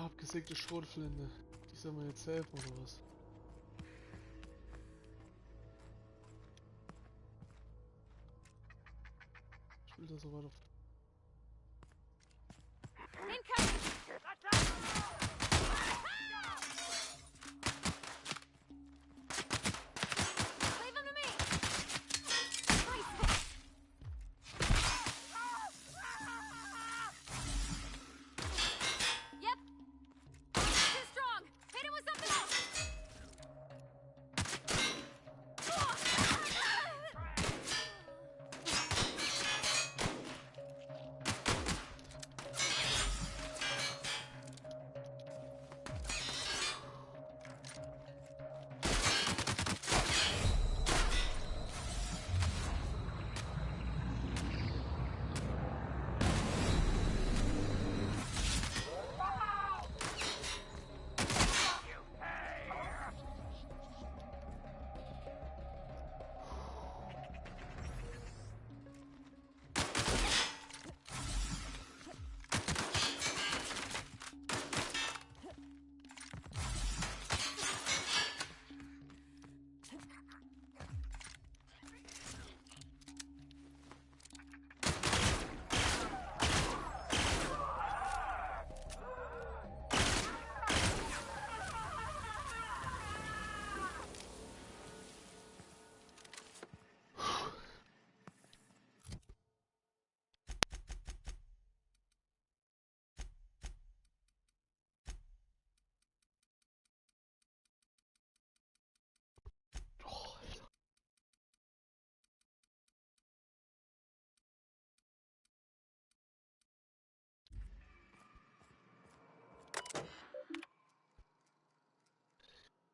Abgesägte Schrotflinte. Die soll mir jetzt helfen oder was? Ich will das so weiter.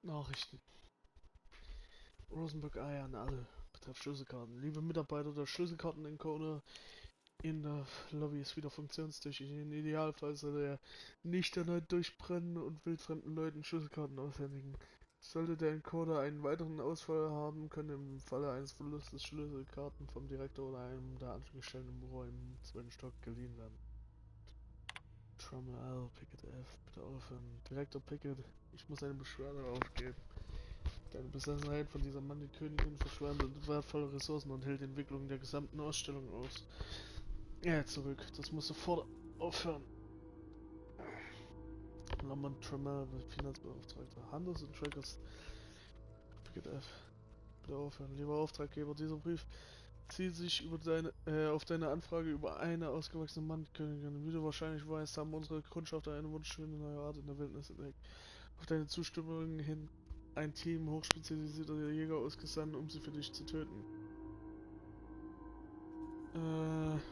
Nachrichten. Rosenberg Eier an alle. Betreff Schlüsselkarten. Liebe Mitarbeiter der Schlüsselkarten-Encoder, in der Lobby ist wieder funktionstüchtig. Im Idealfall soll er nicht erneut durchbrennen und wildfremden Leuten Schlüsselkarten aushändigen. Sollte der Encoder einen weiteren Ausfall haben, können im Falle eines Verlustes Schlüsselkarten vom Direktor oder einem der Angestellten im Büro im 2. Stock geliehen werden. Trommel L, Picket F, bitte aufhören. Direktor Picket, ich muss eine Beschwerde aufgeben. Deine Besessenheit von dieser Mann, die Königin, verschwendet wertvolle Ressourcen und hält die Entwicklung der gesamten Ausstellung aus. Ja, zurück. Das muss sofort aufhören. Lamont Trammell, Finanzbeauftragter. Handels und Trackers. Picket F. Bitte aufhören. Lieber Auftraggeber, dieser Brief zieht sich über auf deine Anfrage über eine ausgewachsene Mannkönigin. Wie du wahrscheinlich weißt, haben unsere Kundschafter eine wunderschöne neue Art in der Wildnis entdeckt. Auf deine Zustimmung hin ein Team hochspezialisierter Jäger ausgesandt, um sie für dich zu töten.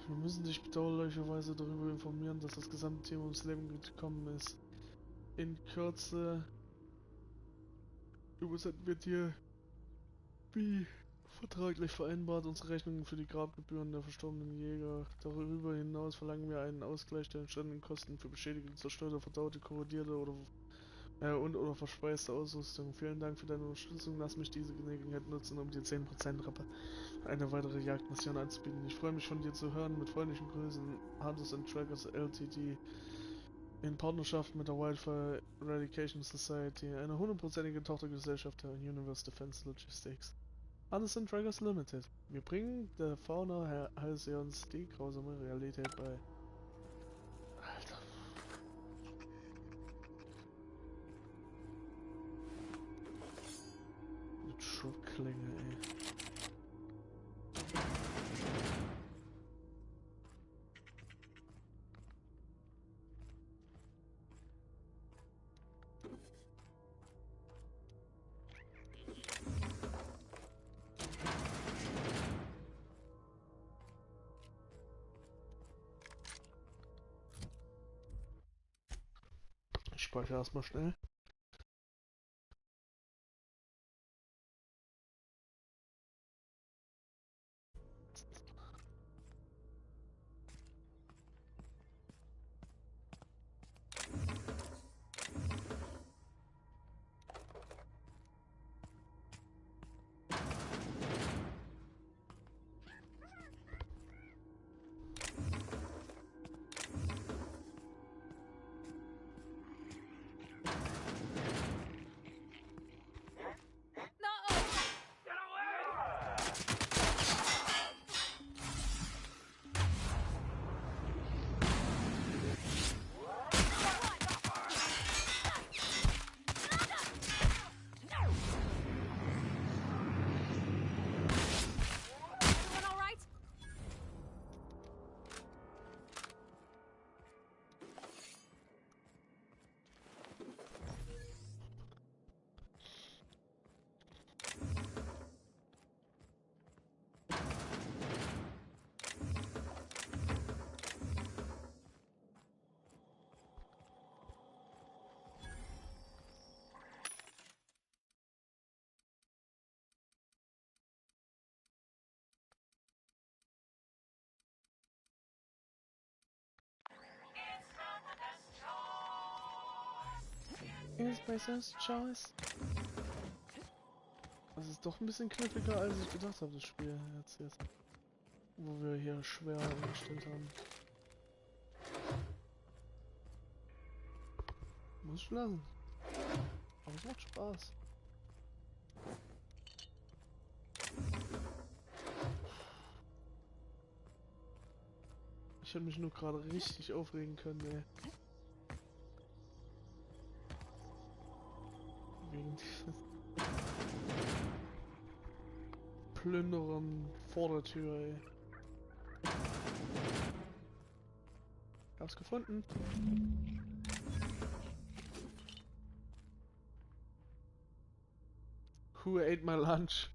Wir müssen dich bedauerlicherweise darüber informieren, dass das gesamte Team ums Leben gekommen ist. In Kürze übersenden wir dir, wie vertraglich vereinbart, unsere Rechnungen für die Grabgebühren der verstorbenen Jäger. Darüber hinaus verlangen wir einen Ausgleich der entstandenen Kosten für beschädigte, zerstörte, verdaute, korrodierte oder verspeiste Ausrüstung. Vielen Dank für deine Unterstützung. Lass mich diese Gelegenheit nutzen, um dir 10% Rabatt für eine weitere Jagdmission anzubieten. Ich freue mich von dir zu hören. Mit freundlichen Grüßen, Hunters and Trackers Ltd. In Partnerschaft mit der Wildfire Eradication Society, eine 100%ige Tochtergesellschaft der Universe Defense Logistics. Hunters and Trackers Limited. Wir bringen der Fauna Halcyons die grausame Realität bei. Alter. Mit Schockklinge, ey. Ich speichere erstmal schnell. Is my first choice. Das ist doch ein bisschen kniffiger, als ich gedacht habe, das Spiel jetzt. Wo wir hier schwer eingestellt haben. Muss ich lassen. Aber es macht Spaß. Ich hätte mich nur gerade richtig aufregen können, ey. Wegen dieses Plünderern vor der Tür, ey. Hab's gefunden. Who ate my lunch?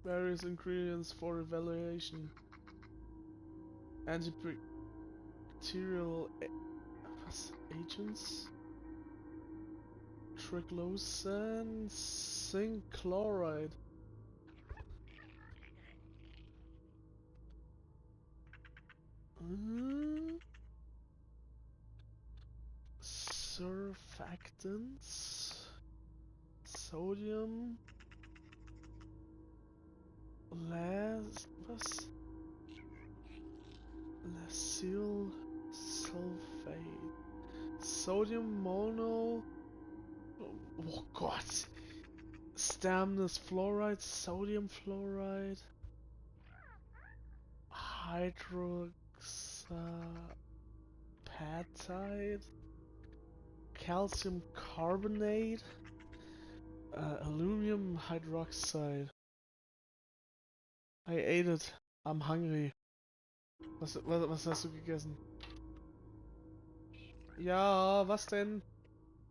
Various ingredients for evaluation. Antibacterial agents. Triclosan, zinc chloride. Surfactants. Sodium. Was? Lacyl sulfate. Sodium mono. Oh Gott. Sternus fluoride, sodium fluoride. Hydroxapatite. Calcium carbonate. Aluminum hydroxide. I ate it. I'm hungry. Was hast du gegessen? Ja, was denn?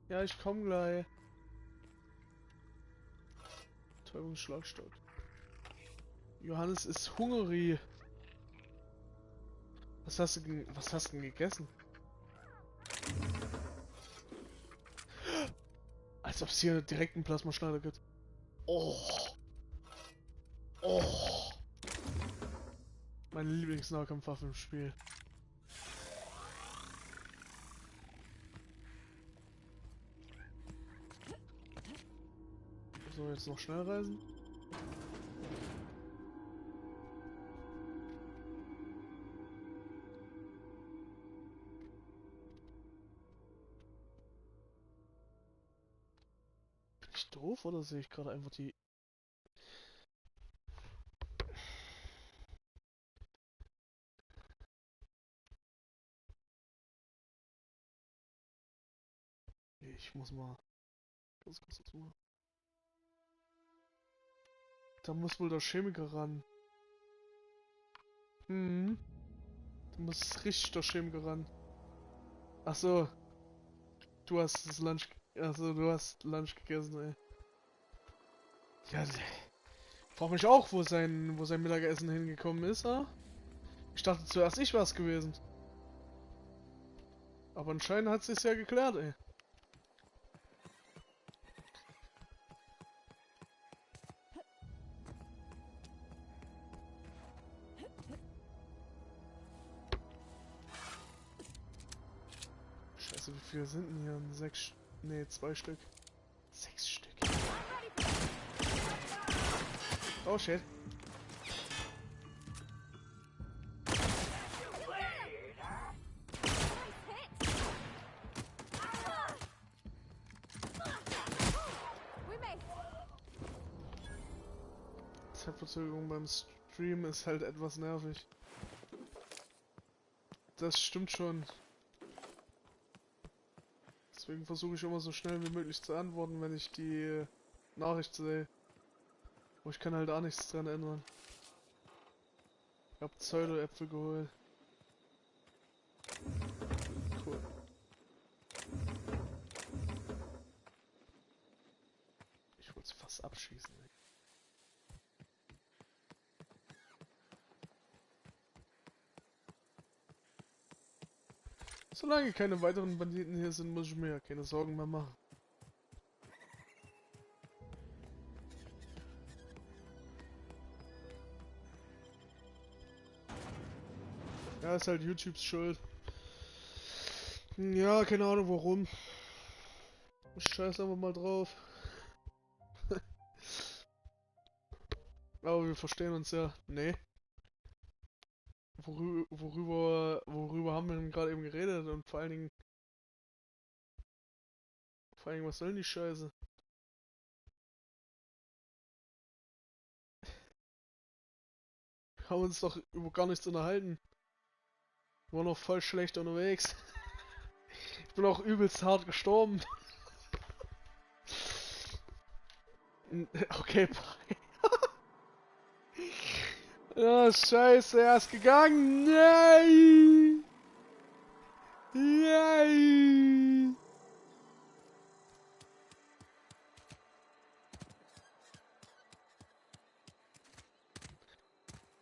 Ja, ich komm gleich. Täubungsschlagstock. Johannes ist hungrig. Was hast du denn gegessen? Als ob es hier direkt einen Plasmaschneider gibt. Oh. Oh. Meine Lieblingsnahkampfwaffe im Spiel. Sollen wir jetzt noch schnell reisen? Bin ich doof oder sehe ich gerade einfach die... Ich muss mal... Ganz kurz jetzt mal... Da muss wohl der Chemiker ran. Da muss richtig der Chemiker ran. Ach so. Du hast das Lunch... Also du hast Lunch gegessen, ey. Ja, ich frag mich auch, wo sein Mittagessen hingekommen ist, ah? Ich dachte zuerst, ich war's gewesen. Aber anscheinend hat sich's ja geklärt, ey. Scheiße, wie viele sind denn hier? 6... Ne, 2 Stück. 6 Stück. Oh shit. Zeitverzögerung beim Stream ist halt etwas nervig. Das stimmt schon. Deswegen versuche ich immer so schnell wie möglich zu antworten, wenn ich die Nachricht sehe. Aber ich kann halt auch nichts dran ändern. Ich hab Pseudo-Äpfel geholt. Cool. Ich wollte sie fast abschießen, ey. Solange keine weiteren Banditen hier sind, muss ich mir ja keine Sorgen mehr machen. Ja, ist halt YouTubes Schuld. Ja, keine Ahnung warum. Ich scheiß einfach mal drauf. Aber wir verstehen uns ja. Nee. Worüber haben wir denn gerade eben geredet? Und vor allen Dingen, was soll denn die Scheiße? Wir haben uns doch über gar nichts unterhalten. Wir waren noch voll schlecht unterwegs. Ich bin auch übelst hart gestorben. Okay, bye. Ja, scheiße, er ist gegangen. Nein! Nein!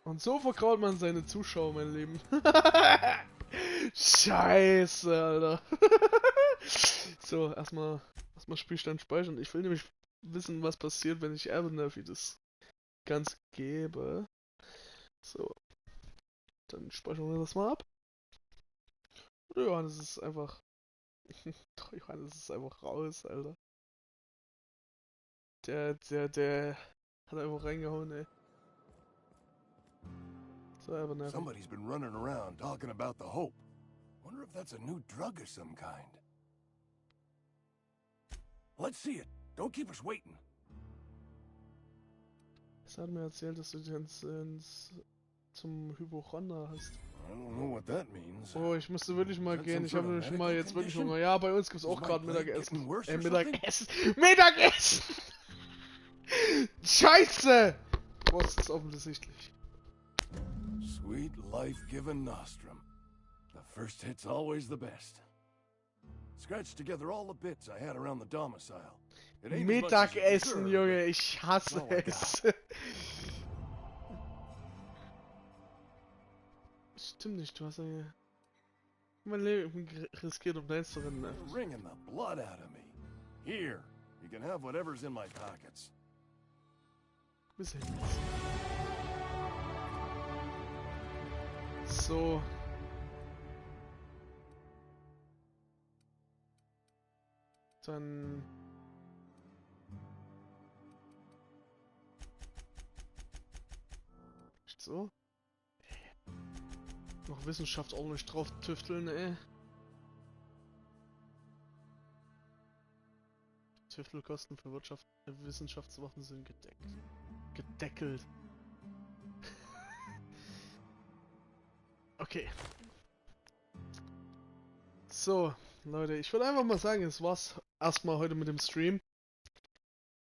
Und so verkraut man seine Zuschauer, mein Leben. Scheiße, Alter. So, erstmal Spielstand speichern. Ich will nämlich wissen, was passiert, wenn ich Abernathy das Ganze gebe. So. Dann speichern wir das mal ab. Oder Johannes ist einfach... Johannes ist einfach raus, Alter. Der hat einfach reingehauen, ey. So, Abernathy. Somebody's been running around talking about the Hope. Wonder if that's a new drug of some kind. Let's see it. Don't keep us waiting. Es hat mir erzählt, dass du dich zum Hypochonder hast. I don't know what that means. Oh, ich müsste wirklich mal gehen. Ich habe nämlich mal jetzt wirklich Hunger. Ja, bei uns gibt's auch gerade Mittagessen. Mittagessen. Mittagessen! Scheiße! Was ist offensichtlich. Sweet life-giving nostrum. The first hit's always the best. Scratched together all the bits I had around the domicile. Mittagessen, Junge, ich hasse es. Stimmt nicht, du hast ja mein Leben riskiert, um deins zu rennen. You're wringing the blood out of me. Here, you can have whatever's in my pockets. Bis hin. So. Dann... Nicht so. Noch Wissenschaft ordentlich drauf tüfteln, ey. Tüftelkosten für Wissenschaftswochen sind gedeckelt. Okay. So, Leute, ich würde einfach mal sagen, es war's erstmal heute mit dem Stream.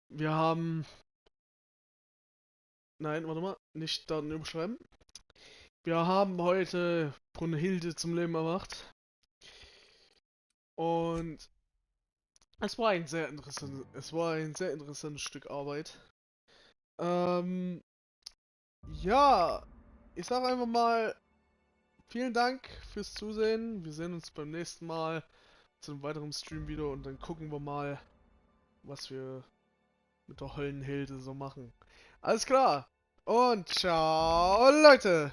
Wir haben... Nein, warte mal, nicht Daten überschreiben. Wir haben heute Brunhilde zum Leben erwacht. Und es war ein sehr interessantes Stück Arbeit. Ja, ich sage einfach mal vielen Dank fürs Zusehen. Wir sehen uns beim nächsten Mal zu einem weiteren Stream wieder und dann gucken wir mal, was wir mit der Höllenhilde so machen. Alles klar und ciao, Leute!